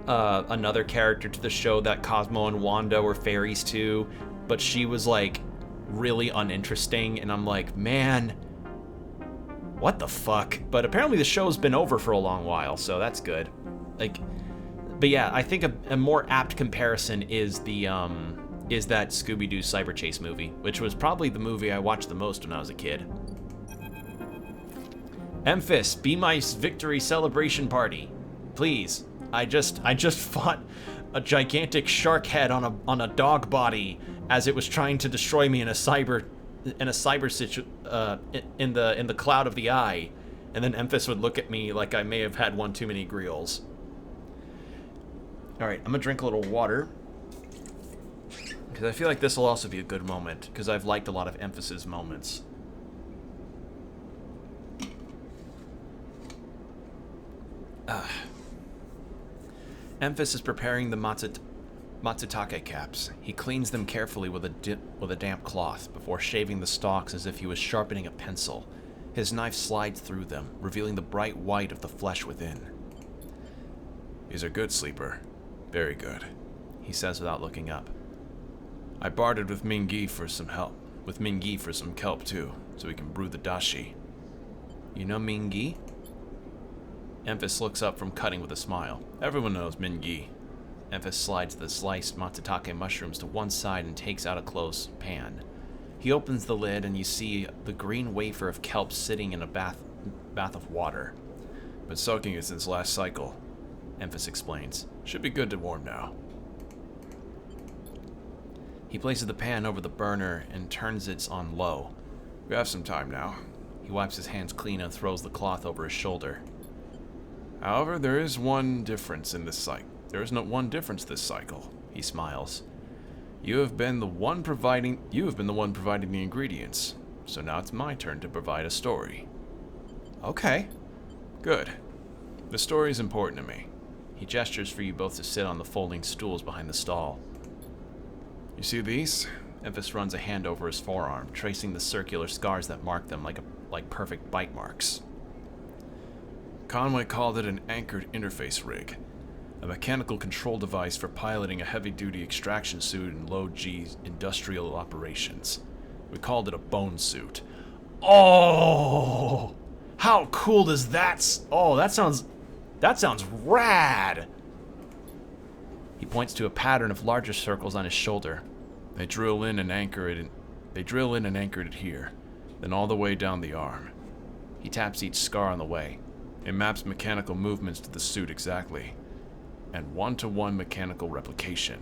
another character to the show that Cosmo and Wanda were fairies too, but she was, like, really uninteresting, and I'm like, man, what the fuck? But apparently the show's been over for a long while, so that's good. Like, but yeah, I think a more apt comparison is that Scooby-Doo Cyber Chase movie, which was probably the movie I watched the most when I was a kid. Memphis, be my victory celebration party, please. I just fought a gigantic shark head on a dog body as it was trying to destroy me in the cloud of the eye, and then Memphis would look at me like I may have had one too many grills. All right, I'm gonna drink a little water because I feel like this will also be a good moment because I've liked a lot of Emphasis moments. Memphis is preparing the matsutake caps. He cleans them carefully with a damp cloth before shaving the stalks as if he was sharpening a pencil. His knife slides through them, revealing the bright white of the flesh within. These are good, Sleeper. Very good, he says without looking up. I bartered with Mingi for some kelp too, so we can brew the dashi. You know Mingi? Memphis looks up from cutting with a smile. Everyone knows Mingi. Memphis slides the sliced matsutake mushrooms to one side and takes out a closed pan. He opens the lid and you see the green wafer of kelp sitting in a bath of water. Been soaking it since last cycle, Memphis explains. Should be good to warm now. He places the pan over the burner and turns it on low. We have some time now. He wipes his hands clean and throws the cloth over his shoulder. However, there is one difference in this cycle. There is not one difference this cycle, he smiles. You have been the one providing the ingredients, so now it's my turn to provide a story. Okay. Good. The story is important to me. He gestures for you both to sit on the folding stools behind the stall. You see these? Memphis runs a hand over his forearm, tracing the circular scars that mark them like perfect bite marks. Conway called it an anchored interface rig, a mechanical control device for piloting a heavy-duty extraction suit in low-G industrial operations. We called it a bone suit. Oh! How cool does that... Oh, that sounds rad! He points to a pattern of larger circles on his shoulder. They drill in and anchor it here, then all the way down the arm. He taps each scar on the way. It maps mechanical movements to the suit exactly. And one-to-one mechanical replication.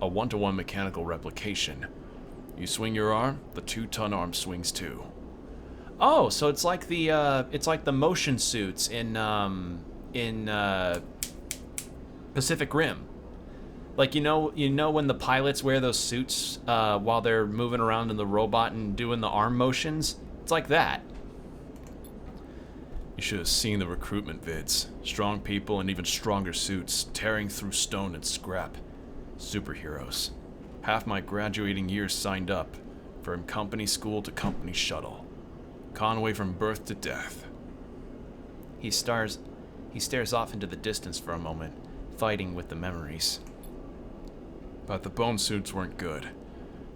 A one-to-one mechanical replication. You swing your arm, the 2-ton arm swings too. Oh, so it's like the motion suits in Pacific Rim. Like, you know when the pilots wear those suits while they're moving around in the robot and doing the arm motions? It's like that. You should have seen the recruitment vids. Strong people and even stronger suits, tearing through stone and scrap. Superheroes. Half my graduating years signed up, from company school to company shuttle. Conway from birth to death. He stares off into the distance for a moment, fighting with the memories. But the bone suits weren't good.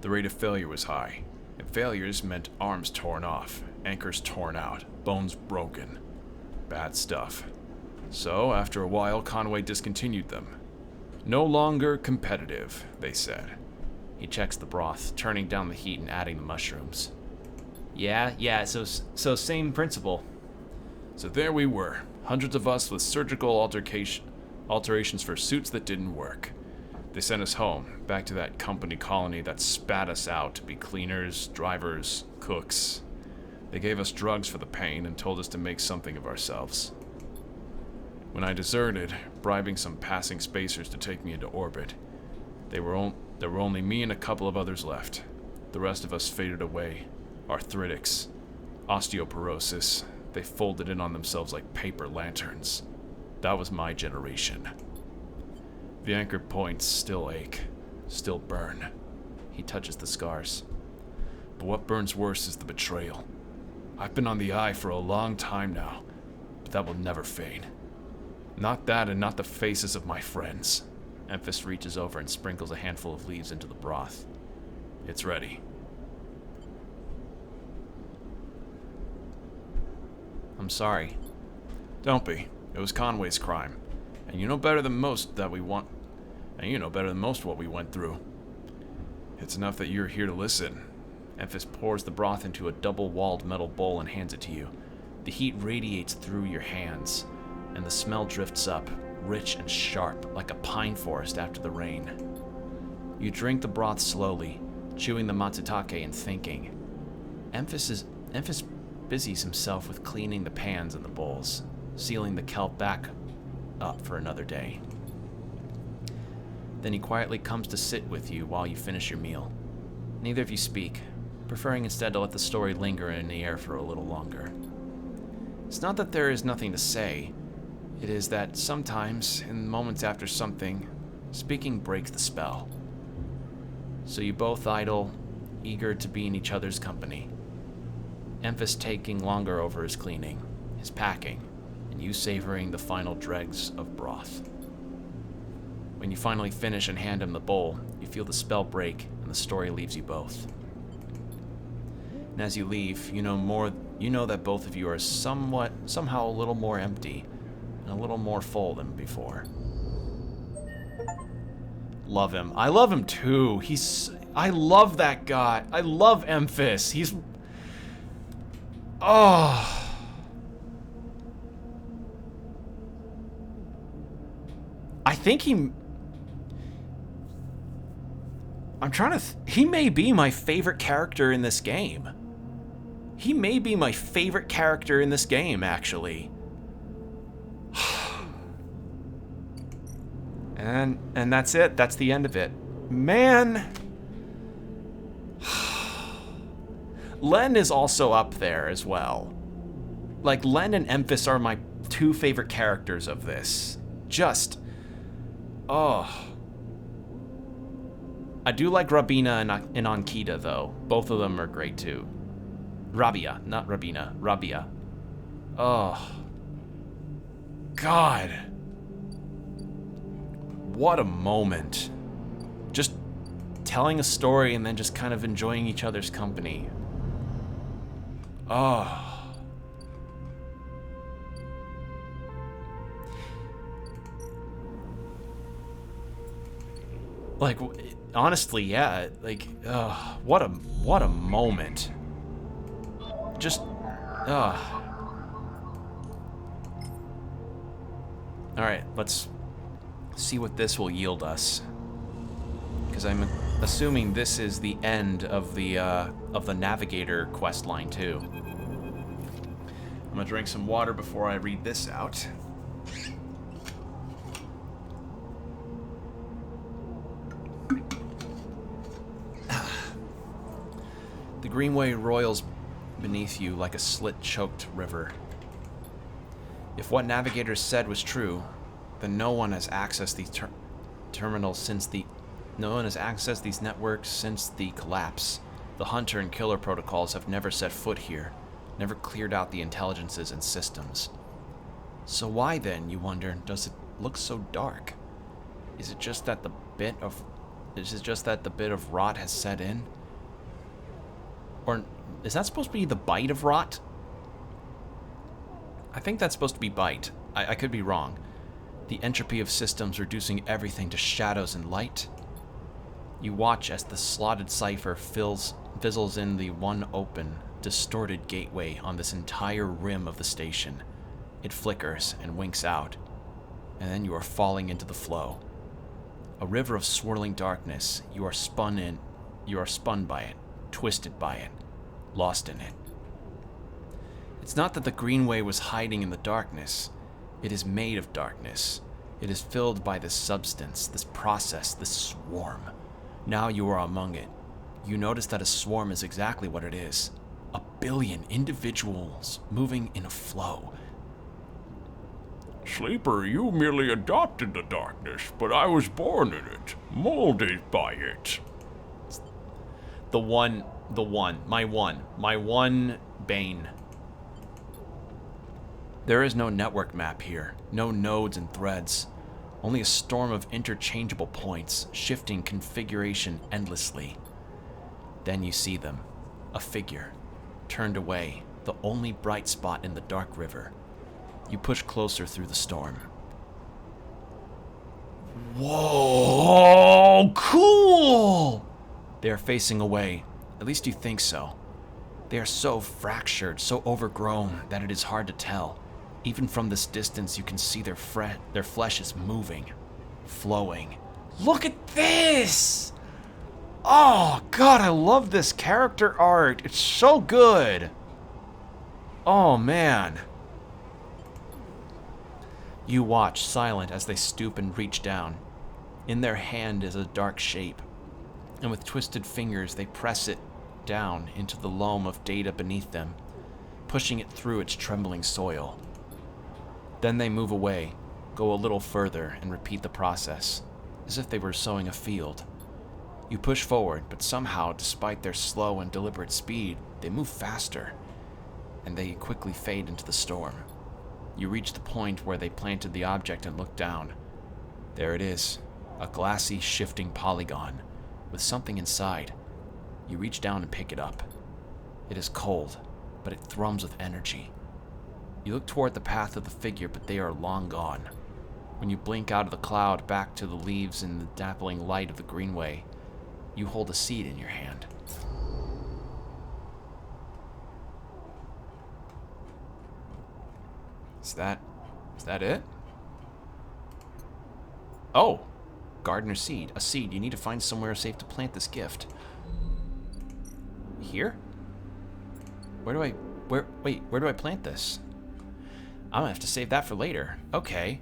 The rate of failure was high, and failures meant arms torn off, anchors torn out, bones broken. Bad stuff. So, after a while, Conway discontinued them. No longer competitive, they said. He checks the broth, turning down the heat and adding the mushrooms. Yeah, so same principle. So there we were, hundreds of us with surgical alterations for suits that didn't work. They sent us home, back to that company colony that spat us out to be cleaners, drivers, cooks. They gave us drugs for the pain and told us to make something of ourselves. When I deserted, bribing some passing spacers to take me into orbit, there were only me and a couple of others left. The rest of us faded away. Arthritics, osteoporosis, they folded in on themselves like paper lanterns. That was my generation. The anchor points still ache, still burn. He touches the scars. But what burns worse is the betrayal. I've been on the eye for a long time now, but that will never fade. Not that and not the faces of my friends. Emphys reaches over and sprinkles a handful of leaves into the broth. It's ready. I'm sorry. Don't be. It was Conway's crime. And you know better than most that we want. And you know better than most what we went through. It's enough that you're here to listen. Emphys pours the broth into a double-walled metal bowl and hands it to you. The heat radiates through your hands, and the smell drifts up, rich and sharp, like a pine forest after the rain. You drink the broth slowly, chewing the matsutake and thinking. Emphys busies himself with cleaning the pans and the bowls, sealing the kelp back up for another day. Then he quietly comes to sit with you while you finish your meal. Neither of you speak, preferring instead to let the story linger in the air for a little longer. It's not that there is nothing to say. It is that sometimes, in moments after something, speaking breaks the spell. So you both idle, eager to be in each other's company. Emphys taking longer over his cleaning, his packing, and you savoring the final dregs of broth. When you finally finish and hand him the bowl, you feel the spell break and the story leaves you both. And as you leave, you know that both of you are somehow a little more empty and a little more full than before. Love him. I love him too. I love that guy. I love Emphys. Oh. I think he may be my favorite character in this game. He may be my favorite character in this game, actually. And that's it. That's the end of it. Man. Len is also up there as well. Like, Len and Emphys are my two favorite characters of this. Just... oh. I do like Rabina and Ankita, though. Both of them are great, too. Rabia, not Rabina. Rabia. Oh. God. What a moment. Just telling a story and then just kind of enjoying each other's company. Oh. Like, honestly, yeah, like, what a moment. Just, Alright, let's see what this will yield us. Because I'm assuming this is the end of the Navigator quest line, too. I'm gonna drink some water before I read this out. The Greenway roils beneath you like a slit-choked river. If what Navigators said was true, then no one has accessed these terminals since no one has accessed these networks since the collapse. The Hunter and Killer protocols have never set foot here, never cleared out the intelligences and systems. So why then, you wonder, does it look so dark? Is it just that the bit of rot has set in? Or is that supposed to be the bite of rot? I think that's supposed to be bite. I could be wrong. The entropy of systems reducing everything to shadows and light. You watch as the slotted cipher fizzles in the one open, distorted gateway on this entire rim of the station. It flickers and winks out, and then you are falling into the flow. A river of swirling darkness. You are spun by it, twisted by it, lost in it. It's not that the Greenway was hiding in the darkness. It is made of darkness. It is filled by this substance, this process, this swarm. Now you are among it. You notice that a swarm is exactly what it is. 1 billion individuals moving in a flow. Sleeper, you merely adopted the darkness, but I was born in it, molded by it. My one bane. There is no network map here, no nodes and threads, only a storm of interchangeable points, shifting configuration endlessly. Then you see them, a figure, turned away, the only bright spot in the dark river. You push closer through the storm. Whoa, cool! They are facing away, at least you think so. They are so fractured, so overgrown, that it is hard to tell. Even from this distance, you can see their flesh is moving, flowing. Look at this! Oh, God, I love this character art. It's so good. Oh, man. You watch, silent, as they stoop and reach down. In their hand is a dark shape, and with twisted fingers, they press it down into the loam of data beneath them, pushing it through its trembling soil. Then they move away, go a little further, and repeat the process, as if they were sowing a field. You push forward, but somehow, despite their slow and deliberate speed, they move faster, and they quickly fade into the storm. You reach the point where they planted the object and look down. There it is, a glassy, shifting polygon, with something inside. You reach down and pick it up. It is cold, but it thrums with energy. You look toward the path of the figure, but they are long gone. When you blink out of the cloud back to the leaves in the dappling light of the greenway, you hold a seed in your hand. Is that it? Oh, gardener seed. A seed. You need to find somewhere safe to plant this gift. Here? Where do I plant this? I'm gonna have to save that for later. Okay.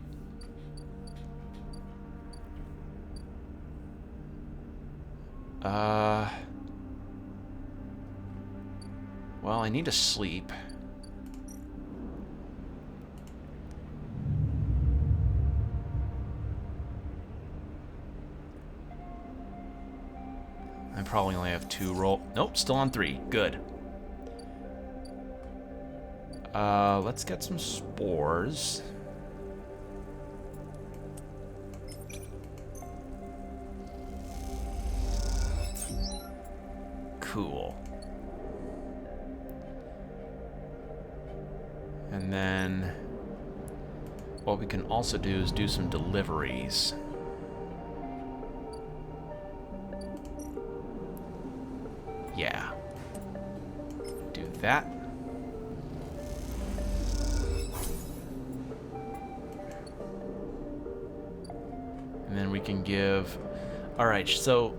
Well, I need to sleep. I probably only have 2 roll. Nope, still on 3. Good. Let's get some spores. Cool. And then what we can also do is do some deliveries. Yeah. Do that. And then we can give... Alright, so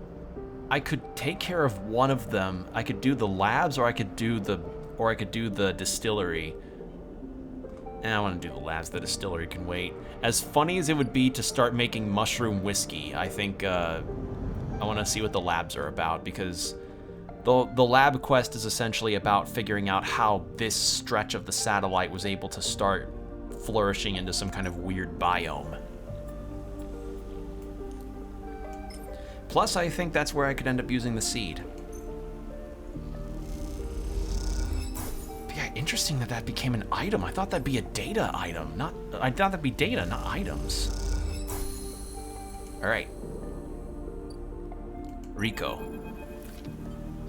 I could take care of one of them. I could do the labs, or I could do the distillery. And I want to do the labs. The distillery can wait. As funny as it would be to start making mushroom whiskey, I think I want to see what the labs are about, because the lab quest is essentially about figuring out how this stretch of the satellite was able to start flourishing into some kind of weird biome. Plus, I think that's where I could end up using the seed. But yeah, interesting that became an item. I thought that'd be a data item, I thought that'd be data, not items. All right. Rico.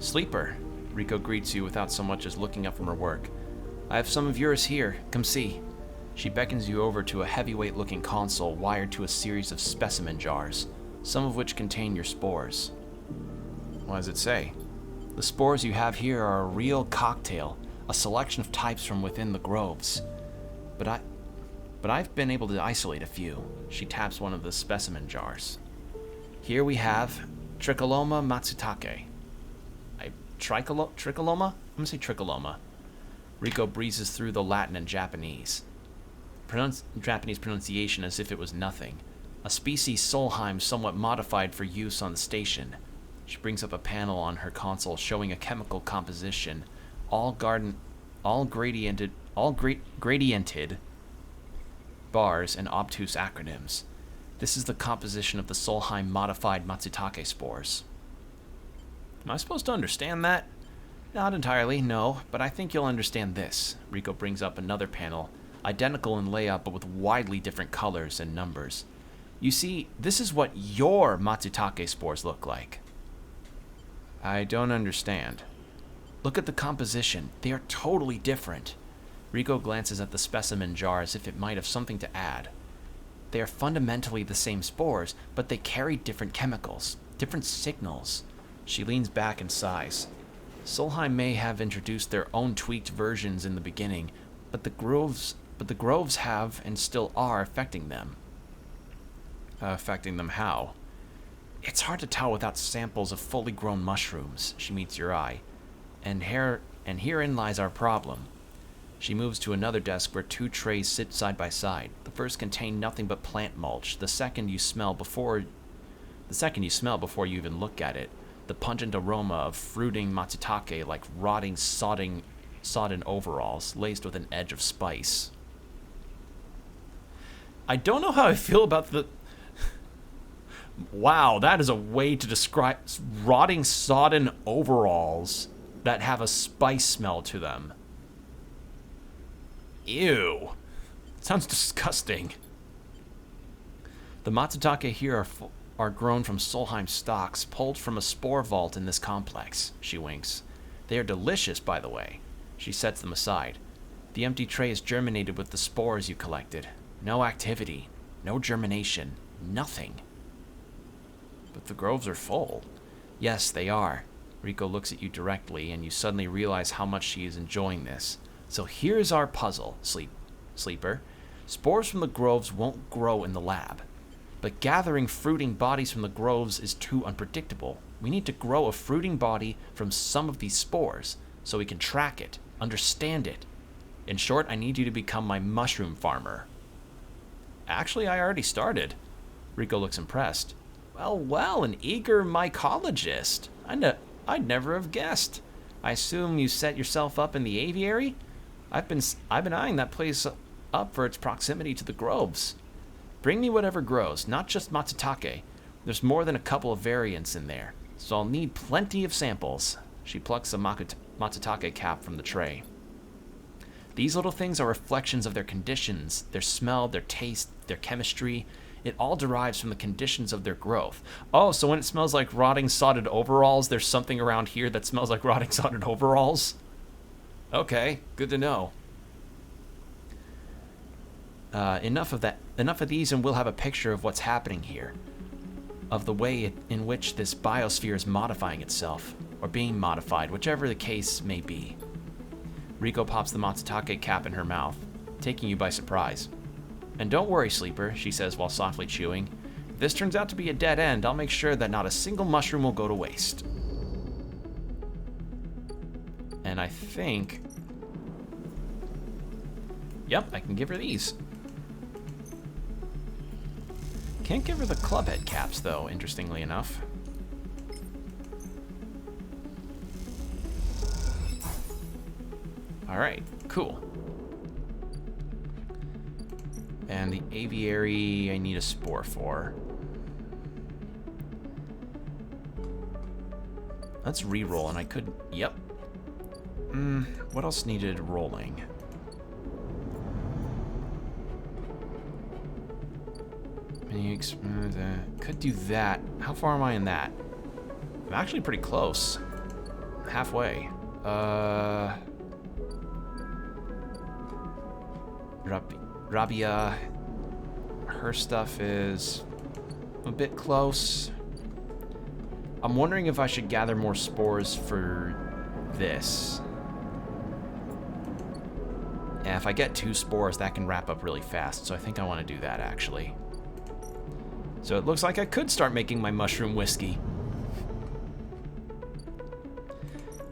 Sleeper. Rico greets you without so much as looking up from her work. I have some of yours here. Come see. She beckons you over to a heavyweight-looking console wired to a series of specimen jars, some of which contain your spores. What does it say? The spores you have here are a real cocktail, a selection of types from within the groves. But I've been able to isolate a few. She taps one of the specimen jars. Here we have Tricholoma matsutake. Tricholoma? I'm gonna say Tricholoma. Rico breezes through the Latin and Japanese. Japanese pronunciation as if it was nothing. A species Solheim somewhat modified for use on the station. She brings up a panel on her console showing a chemical composition, all gradiented bars and obtuse acronyms. This is the composition of the Solheim modified matsutake spores. Am I supposed to understand that? Not entirely, no, but I think you'll understand this. Rico brings up another panel, identical in layout but with widely different colors and numbers. You see, this is what your Matsutake spores look like. I don't understand. Look at the composition. They are totally different. Rico glances at the specimen jar as if it might have something to add. They are fundamentally the same spores, but they carry different chemicals, different signals. She leans back and sighs. Solheim may have introduced their own tweaked versions in the beginning, but the groves have and still are affecting them. Affecting them how? It's hard to tell without samples of fully grown mushrooms. She meets your eye. And herein lies our problem. She moves to another desk where 2 trays sit side by side. The first contain nothing but plant mulch. The second you smell before you even look at it. The pungent aroma of fruiting matsutake like rotting, sodden overalls, laced with an edge of spice. I don't know how I feel about the... Wow, that is a way to describe rotting, sodden overalls that have a spice smell to them. Ew. Sounds disgusting. The matsutake here are grown from Solheim stalks, pulled from a spore vault in this complex. She winks. They are delicious, by the way. She sets them aside. The empty tray is germinated with the spores you collected. No activity. No germination. Nothing. But the groves are full. Yes, they are. Rico looks at you directly, and you suddenly realize how much she is enjoying this. So here's our puzzle, Sleeper. Spores from the groves won't grow in the lab. But gathering fruiting bodies from the groves is too unpredictable. We need to grow a fruiting body from some of these spores, so we can track it, understand it. In short, I need you to become my mushroom farmer. Actually, I already started. Rico looks impressed. Well, an eager mycologist. I'd never have guessed. I assume you set yourself up in the aviary? I've been eyeing that place up for its proximity to the groves. Bring me whatever grows, not just matsutake. There's more than a couple of variants in there, so I'll need plenty of samples. She plucks a matsutake cap from the tray. These little things are reflections of their conditions, their smell, their taste, their chemistry. It all derives from the conditions of their growth. Oh, so when it smells like rotting, sodded overalls, there's something around here that smells like rotting, sodded overalls? Okay, good to know. Enough of these, and we'll have a picture of what's happening here. Of the way in which this biosphere is modifying itself, or being modified, whichever the case may be. Rico pops the matsutake cap in her mouth, taking you by surprise. And don't worry, Sleeper, she says while softly chewing. If this turns out to be a dead end, I'll make sure that not a single mushroom will go to waste. And I think... Yep, I can give her these. Can't give her the club head caps, though, interestingly enough. Alright, cool. And the aviary, I need a spore for. Let's re-roll, and I could... Yep. What else needed rolling? Could do that. How far am I in that? I'm actually pretty close. Halfway. Rabia, her stuff is a bit close. I'm wondering if I should gather more spores for this. Yeah, if I get 2 spores, that can wrap up really fast, so I think I want to do that, actually. So it looks like I could start making my mushroom whiskey.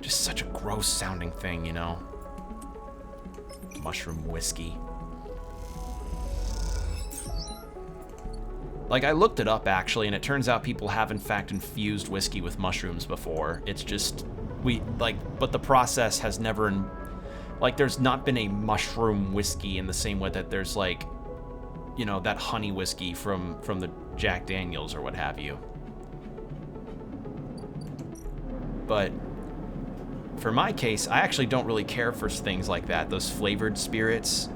Just such a gross sounding thing, you know? Mushroom whiskey. Like, I looked it up, actually, and it turns out people have, in fact, infused whiskey with mushrooms before. It's just, but the process has never, there's not been a mushroom whiskey in the same way that there's, like, you know, that honey whiskey from the Jack Daniels or what have you. But for my case, I actually don't really care for things like that, those flavored spirits.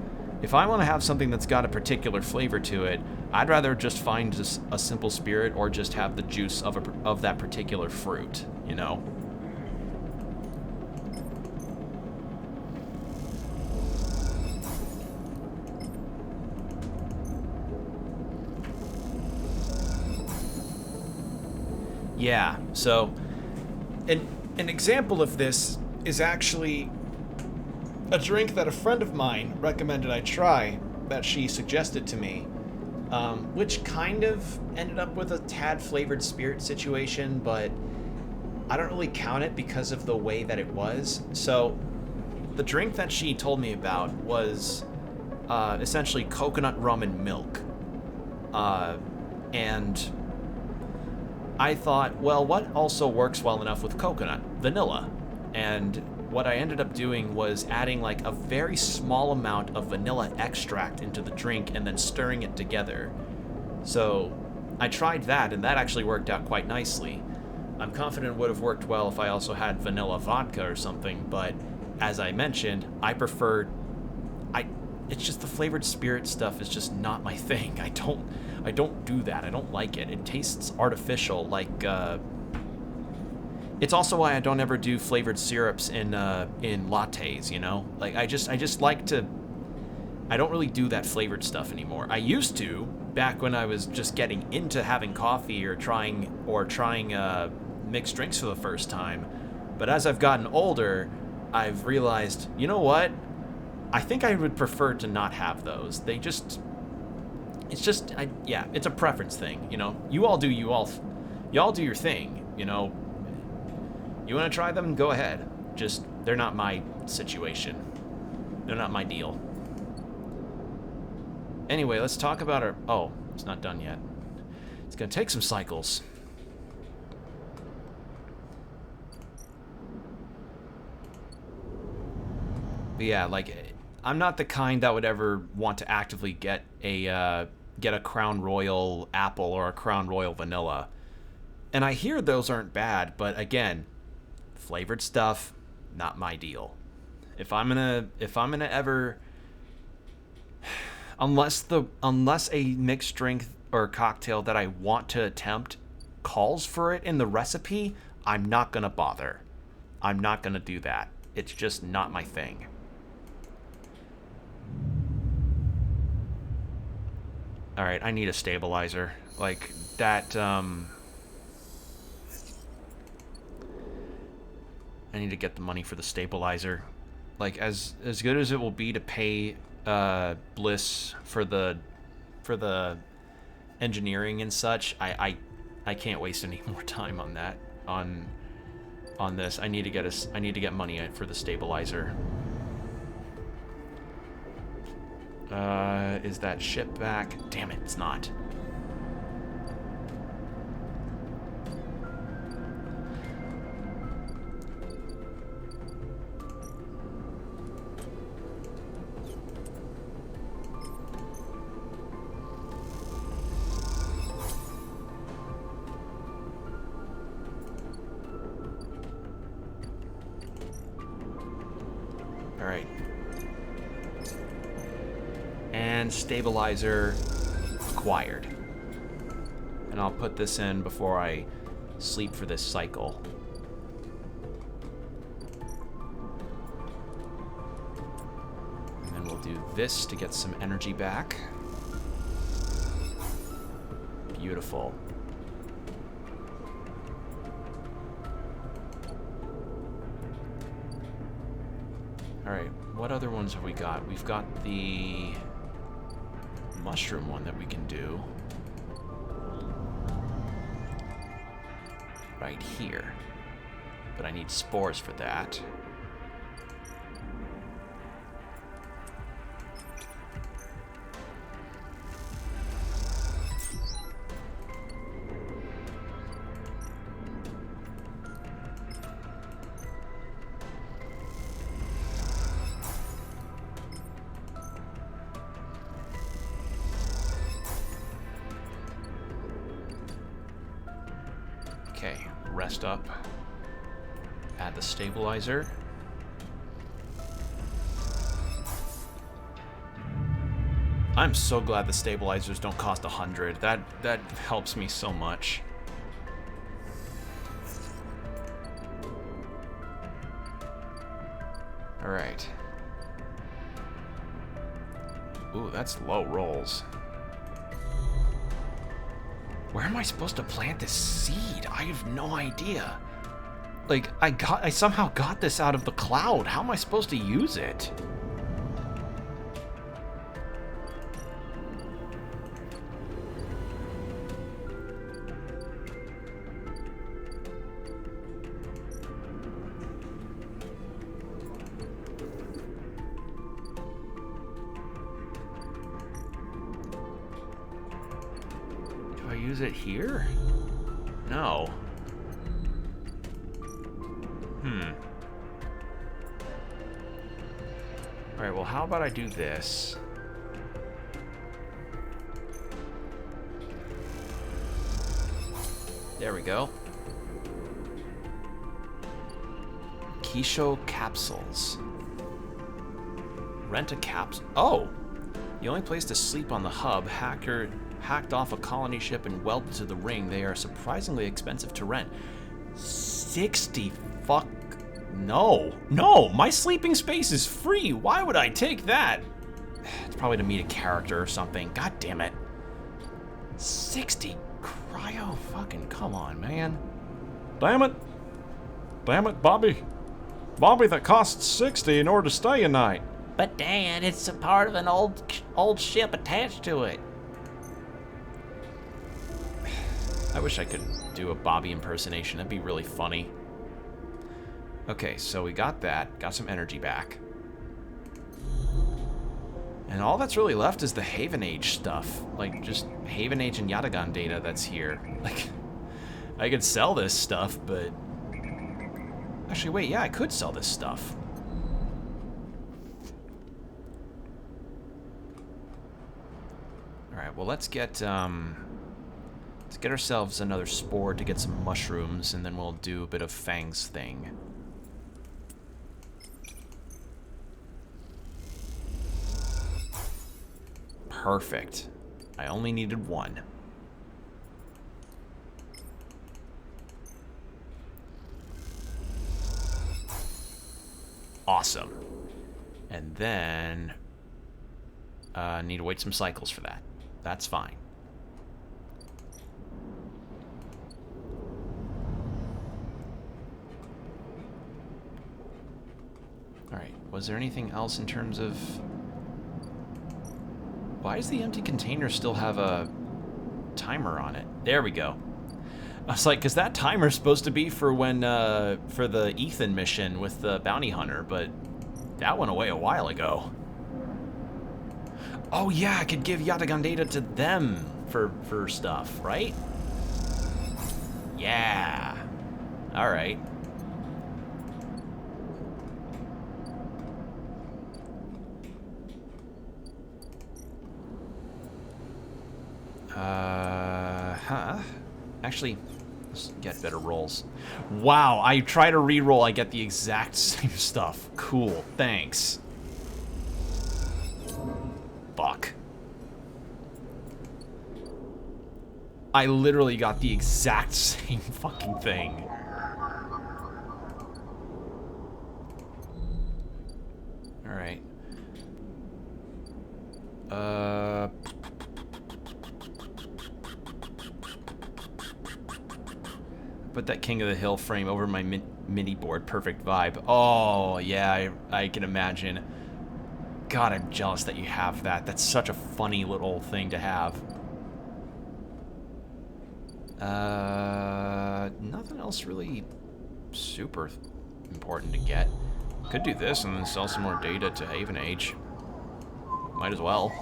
If I want to have something that's got a particular flavor to it, I'd rather just find just a simple spirit or just have the juice of that particular fruit, you know? Yeah, so an example of this is actually a drink that a friend of mine recommended I try that she suggested to me, which kind of ended up with a tad flavored spirit situation, but I don't really count it because of the way that it was. So the drink that she told me about was essentially coconut rum and milk. And I thought, well, what also works well enough with coconut? Vanilla. And what I ended up doing was adding like a very small amount of vanilla extract into the drink and then stirring it together. So I tried that, and that actually worked out quite nicely. I'm confident it would have worked well if I also had vanilla vodka or something, but as I mentioned, it's just the flavored spirit stuff is just not my thing. I don't do that. I don't like it. It tastes artificial, like it's also why I don't ever do flavored syrups in lattes, you know? Like I just like to I don't really do that flavored stuff anymore. I used to back when I was just getting into having coffee or trying mixed drinks for the first time. But as I've gotten older, I've realized, you know what? I think I would prefer to not have those. It's a preference thing, you know. Y'all do your thing, you know. You want to try them? Go ahead. Just, they're not my situation. They're not my deal. Anyway, let's talk about our... Oh, it's not done yet. It's going to take some cycles. But yeah, like, I'm not the kind that would ever want to actively get a Crown Royal apple or a Crown Royal vanilla. And I hear those aren't bad, but again, flavored stuff, not my deal. If I'm gonna ever, unless a mixed drink or cocktail that I want to attempt calls for it in the recipe, I'm not gonna bother. I'm not gonna do that. It's just not my thing. All right, I need a stabilizer. Like that, I need to get the money for the stabilizer. Like as good as it will be to pay Bliss for the engineering and such, I can't waste any more time on that on this. I need to get money for the stabilizer. Is that ship back? Damn it, it's not. All right. And stabilizer acquired. And I'll put this in before I sleep for this cycle. And then we'll do this to get some energy back. Beautiful. Alright, what other ones have we got? We've got the mushroom one that we can do. Right here. But I need spores for that. Okay, rest up. Add the stabilizer. I'm so glad the stabilizers don't cost 100. That helps me so much. All right. Ooh, that's low rolls. Where am I supposed to plant this seed? I have no idea. Like, I somehow got this out of the cloud. How am I supposed to use it? Do I use it here? No. Alright, well, how about I do this? There we go. Quiche capsules. Rent a capsule. Oh! The only place to sleep on the hub. Hacker hacked off a colony ship and welded to the ring. They are surprisingly expensive to rent. 60 fuck. No. No! My sleeping space is free! Why would I take that? It's probably to meet a character or something. God damn it. 60 cryo fucking come on, man. Damn it. Damn it, Bobby. Bobby, that costs 60 in order to stay a night. But Dad, it's a part of an old ship attached to it. I wish I could do a Bobby impersonation. That'd be really funny. Okay, so we got that. Got some energy back. And all that's really left is the Haven Age stuff. Like, just Haven Age and Yatagan data that's here. Like, I could sell this stuff, but... Actually, wait, yeah, I could sell this stuff. Alright, well, let's get ourselves another spore to get some mushrooms, and then we'll do a bit of Fang's thing. Perfect. I only needed one. Awesome. And then need to wait some cycles for that. That's fine. Alright, was there anything else in terms of... Why does the empty container still have a timer on it? There we go. I was like, because that timer's supposed to be for when, for the Ethan mission with the bounty hunter, but that went away a while ago. Oh yeah, I could give Yatagan data to them for stuff, right? Yeah. Alright. Actually, let's get better rolls. Wow, I try to re-roll, I get the exact same stuff. Cool, thanks. Fuck. I literally got the exact same fucking thing. Alright. Put that King of the Hill frame over my mini board. Perfect vibe. Oh, yeah, I can imagine. God, I'm jealous that you have that. That's such a funny little thing to have. Nothing else really super important to get. Could do this and then sell some more data to Haven Age. Might as well.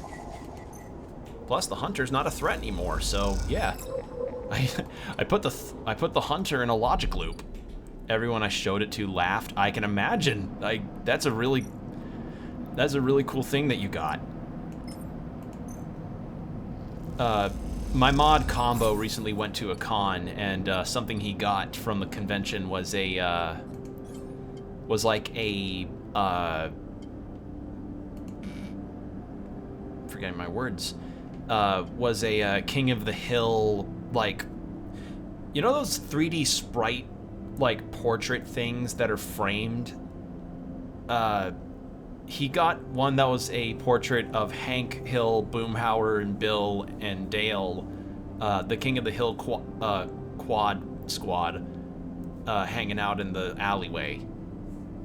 Plus, the hunter's not a threat anymore, so yeah. I put the hunter in a logic loop. Everyone I showed it to laughed. I can imagine. That's a really cool thing that you got. My mod combo recently went to a con, and something he got from the convention was like a forgetting my words, was a King of the Hill, like, you know those 3D sprite, like, portrait things that are framed? He got one that was a portrait of Hank Hill, Boomhauer, and Bill and Dale, the King of the Hill quad squad, hanging out in the alleyway.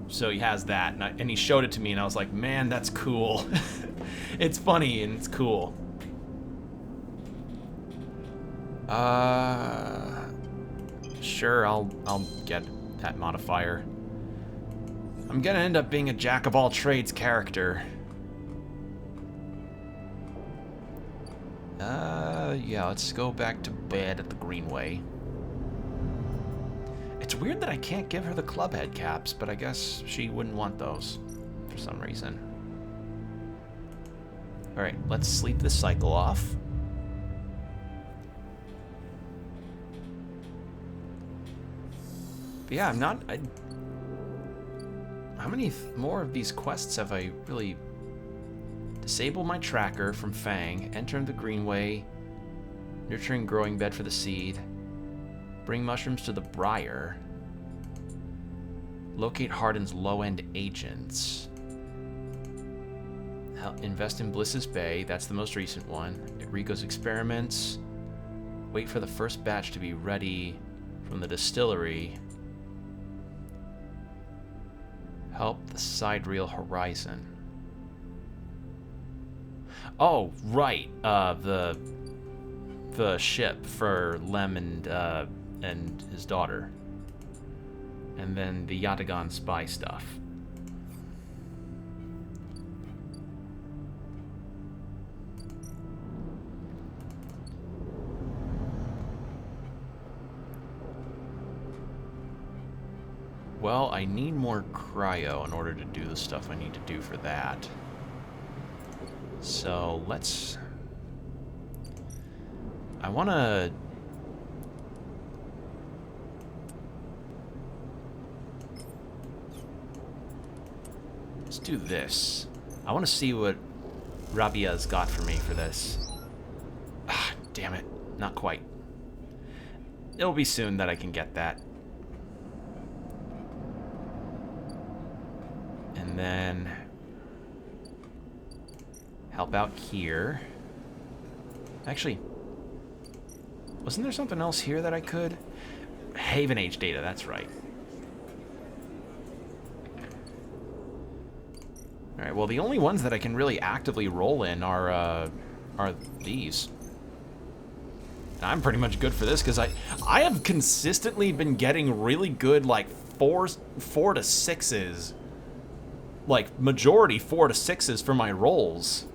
So he has that, and he showed it to me, and I was like, man, that's cool. It's funny, and it's cool. Sure, I'll get that modifier. I'm gonna end up being a jack-of-all-trades character. Yeah, let's go back to bed at the Greenway. It's weird that I can't give her the club head caps, but I guess she wouldn't want those for some reason. Alright, let's sleep this cycle off. But yeah, how many more of these quests have I really... Disable my tracker from Fang, enter the Greenway, nurturing growing bed for the seed, bring mushrooms to the Briar, locate Hardin's low-end agents, invest in Bliss's Bay, that's the most recent one, Rico's experiments, wait for the first batch to be ready from the distillery, help the Sidereal Horizon. Oh, right. The ship for Lem and his daughter. And then the Yatagan spy stuff. Well, I need more cryo in order to do the stuff I need to do for that. So let's... I want to... Let's do this. I want to see what Rabia's got for me for this. Ah, damn it. Not quite. It'll be soon that I can get that. And then... help out here. Actually, wasn't there something else here that I could? Haven Age data, that's right. Alright, well the only ones that I can really actively roll in are these. And I'm pretty much good for this because I have consistently been getting really good, like, 4 to 6s. Like, majority 4 to 6s for my rolls.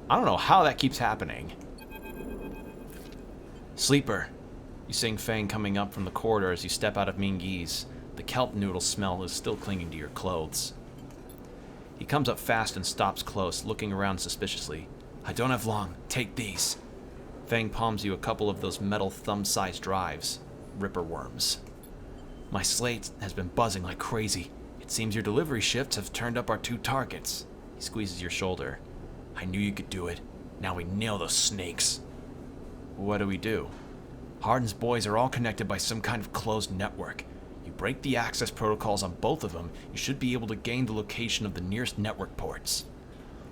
I don't know how that keeps happening. Sleeper. You sing Fang coming up from the corridor as you step out of Mingyi's. The kelp noodle smell is still clinging to your clothes. He comes up fast and stops close, looking around suspiciously. I don't have long. Take these. Fang palms you a couple of those metal thumb-sized drives. Ripper worms. My slate has been buzzing like crazy. It seems your delivery shifts have turned up our 2 targets. He squeezes your shoulder. I knew you could do it. Now we nail those snakes. What do we do? Hardin's boys are all connected by some kind of closed network. You break the access protocols on both of them, you should be able to gain the location of the nearest network ports.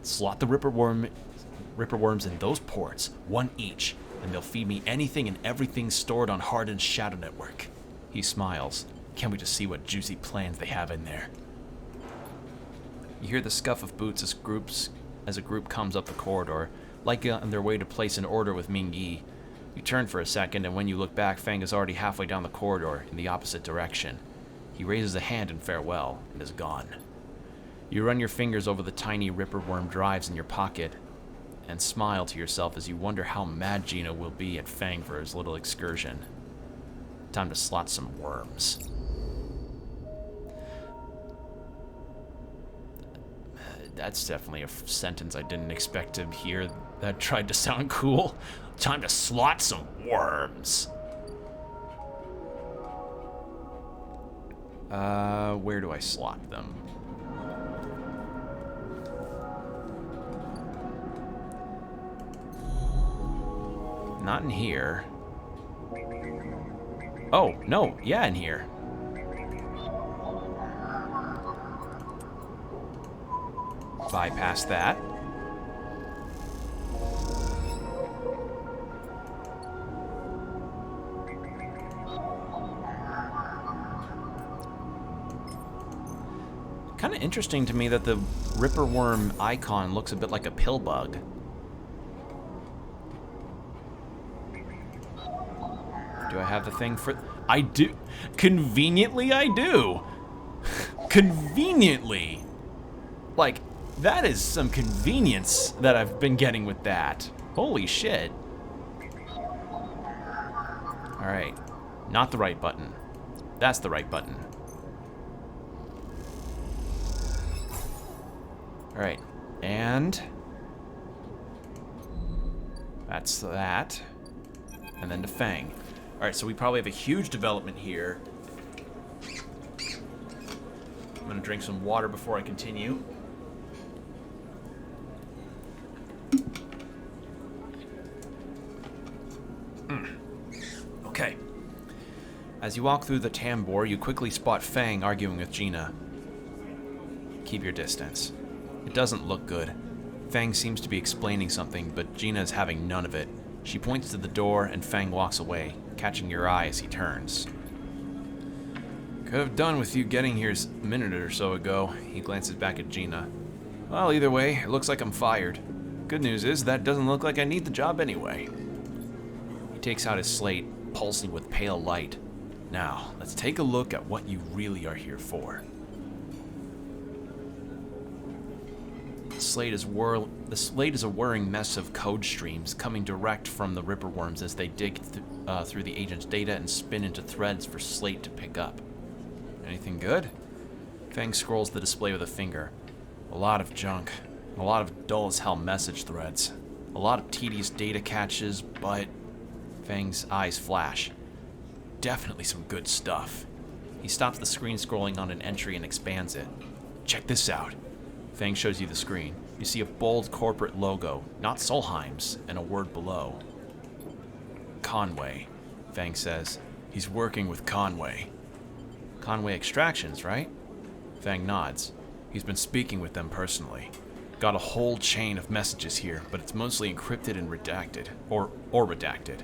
Slot the Ripper worms in those ports, 1 each, and they'll feed me anything and everything stored on Hardin's shadow network. He smiles. Can't wait to see what juicy plans they have in there. You hear the scuff of boots as a group comes up the corridor, likely on their way to place an order with Mingyi. You turn for a second, and when you look back, Fang is already halfway down the corridor in the opposite direction. He raises a hand in farewell and is gone. You run your fingers over the tiny Ripper worm drives in your pocket and smile to yourself as you wonder how mad Gina will be at Fang for his little excursion. Time to slot some worms. That's definitely a sentence I didn't expect to hear that tried to sound cool. Time to slot some worms. Where do I slot them? Not in here. Oh, no. Yeah, in here. Bypass that. Kind of interesting to me that the Ripper Worm icon looks a bit like a pill bug. Do I have the thing for... I do. Conveniently, I do. Conveniently. Like, that is some convenience that I've been getting with that. Holy shit. Alright. Not the right button. That's the right button. Alright. And... that's that. And then to Fang. Alright, so we probably have a huge development here. I'm gonna drink some water before I continue. Okay. As you walk through the tambour, you quickly spot Fang arguing with Gina. Keep your distance. It doesn't look good. Fang seems to be explaining something, but Gina is having none of it. She points to the door, and Fang walks away, catching your eye as he turns. Could have done with you getting here a minute or so ago. He glances back at Gina. Well, either way, it looks like I'm fired. Good news is, that doesn't look like I need the job anyway. He takes out his slate, pulsing with pale light. Now, let's take a look at what you really are here for. The slate is a whirring mess of code streams coming direct from the Ripper Worms as they dig through the agent's data and spin into threads for Slate to pick up. Anything good? Fang scrolls the display with a finger. A lot of junk. A lot of dull as hell message threads. A lot of tedious data caches, but... Fang's eyes flash. Definitely some good stuff. He stops the screen scrolling on an entry and expands it. Check this out. Fang shows you the screen. You see a bold corporate logo, not Solheim's, and a word below. Conway, Fang says. He's working with Conway. Conway Extractions, right? Fang nods. He's been speaking with them personally. Got a whole chain of messages here, but it's mostly encrypted and redacted. Or redacted.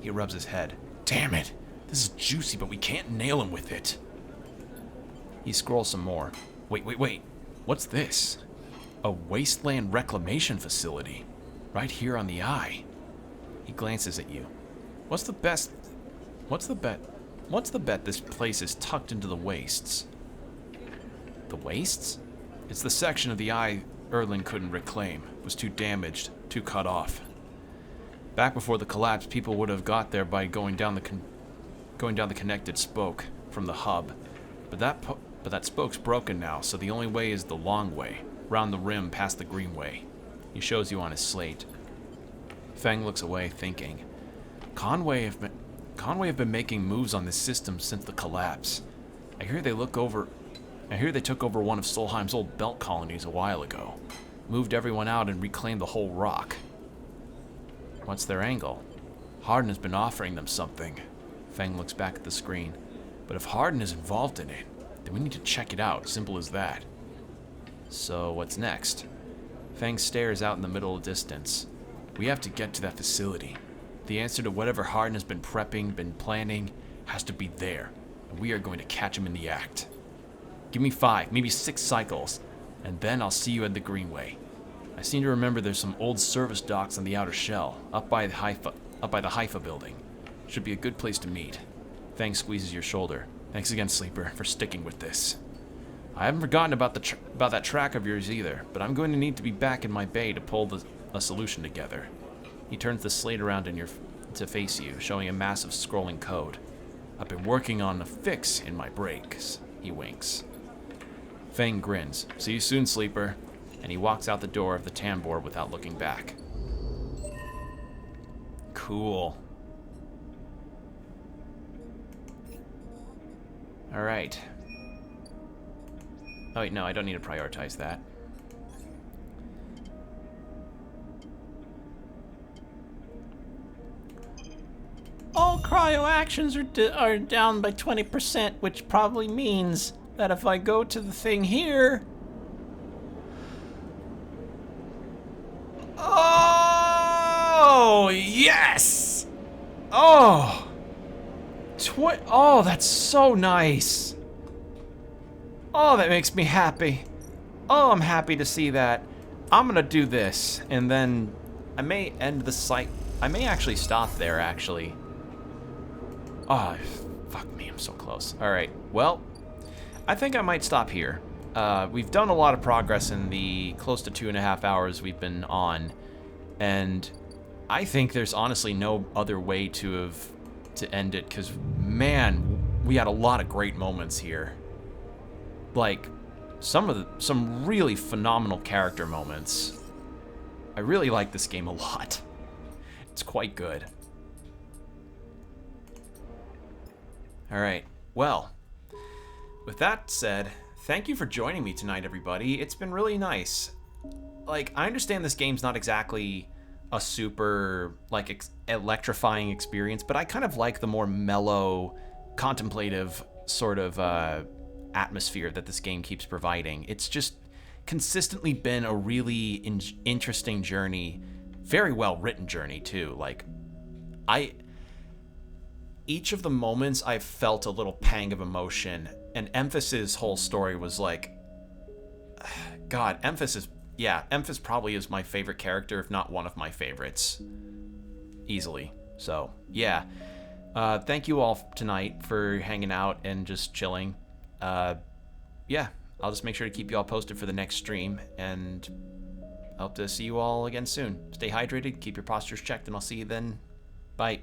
He rubs his head. Damn it! This is juicy, but we can't nail him with it. He scrolls some more. Wait. What's this? A wasteland reclamation facility. Right here on the eye. He glances at you. What's the bet this place is tucked into the wastes? The wastes? It's the section of the eye Erling couldn't reclaim. Was too damaged, too cut off. Back before the collapse, people would have got there by going down the connected spoke from the hub. But that spoke's broken now, so the only way is the long way, round the rim past the greenway. He shows you on his slate. Fang looks away, thinking. Conway have been making moves on this system since the collapse. I hear they took over one of Solheim's old belt colonies a while ago. Moved everyone out and reclaimed the whole rock. What's their angle? Hardin has been offering them something. Fang looks back at the screen. But if Hardin is involved in it, then we need to check it out, simple as that. So, what's next? Fang stares out in the middle of the distance. We have to get to that facility. The answer to whatever Hardin has been prepping, been planning, has to be there. And we are going to catch him in the act. Give me 5, maybe 6 cycles, and then I'll see you at the greenway. I seem to remember there's some old service docks on the outer shell, up by the Haifa building. Should be a good place to meet. Fang squeezes your shoulder. Thanks again, Sleeper, for sticking with this. I haven't forgotten about that track of yours either, but I'm going to need to be back in my bay to pull a solution together. He turns the slate around to face you, showing a massive scrolling code. I've been working on a fix in my breaks. He winks. Fang grins. See you soon, Sleeper. And he walks out the door of the tambour without looking back. Cool. Alright. Oh wait, no, I don't need to prioritize that. cryo actions are down by 20%, which probably means that if I go to the thing here... Oh, yes! Oh! Oh, that's so nice. Oh, that makes me happy. Oh, I'm happy to see that. I'm gonna do this, and then I may end the site. I may actually stop there, actually. Oh, fuck me, I'm so close. All right, well, I think I might stop here. We've done a lot of progress in the close to 2.5 hours we've been on, and I think there's honestly no other way to end it, because, man, we had a lot of great moments here. Like, some really phenomenal character moments. I really like this game a lot. It's quite good. Alright, well, with that said, thank you for joining me tonight, everybody. It's been really nice. Like, I understand this game's not exactly a super, like, electrifying experience, but I kind of like the more mellow, contemplative sort of atmosphere that this game keeps providing. It's just consistently been a really interesting journey. Very well written journey, too. Like, each of the moments I've felt a little pang of emotion, and Emphasis' whole story was like, God, Emphasis probably is my favorite character, if not one of my favorites. Easily. So, yeah. Thank you all tonight for hanging out and just chilling. Yeah, I'll just make sure to keep you all posted for the next stream, and I hope to see you all again soon. Stay hydrated, keep your postures checked, and I'll see you then. Bye.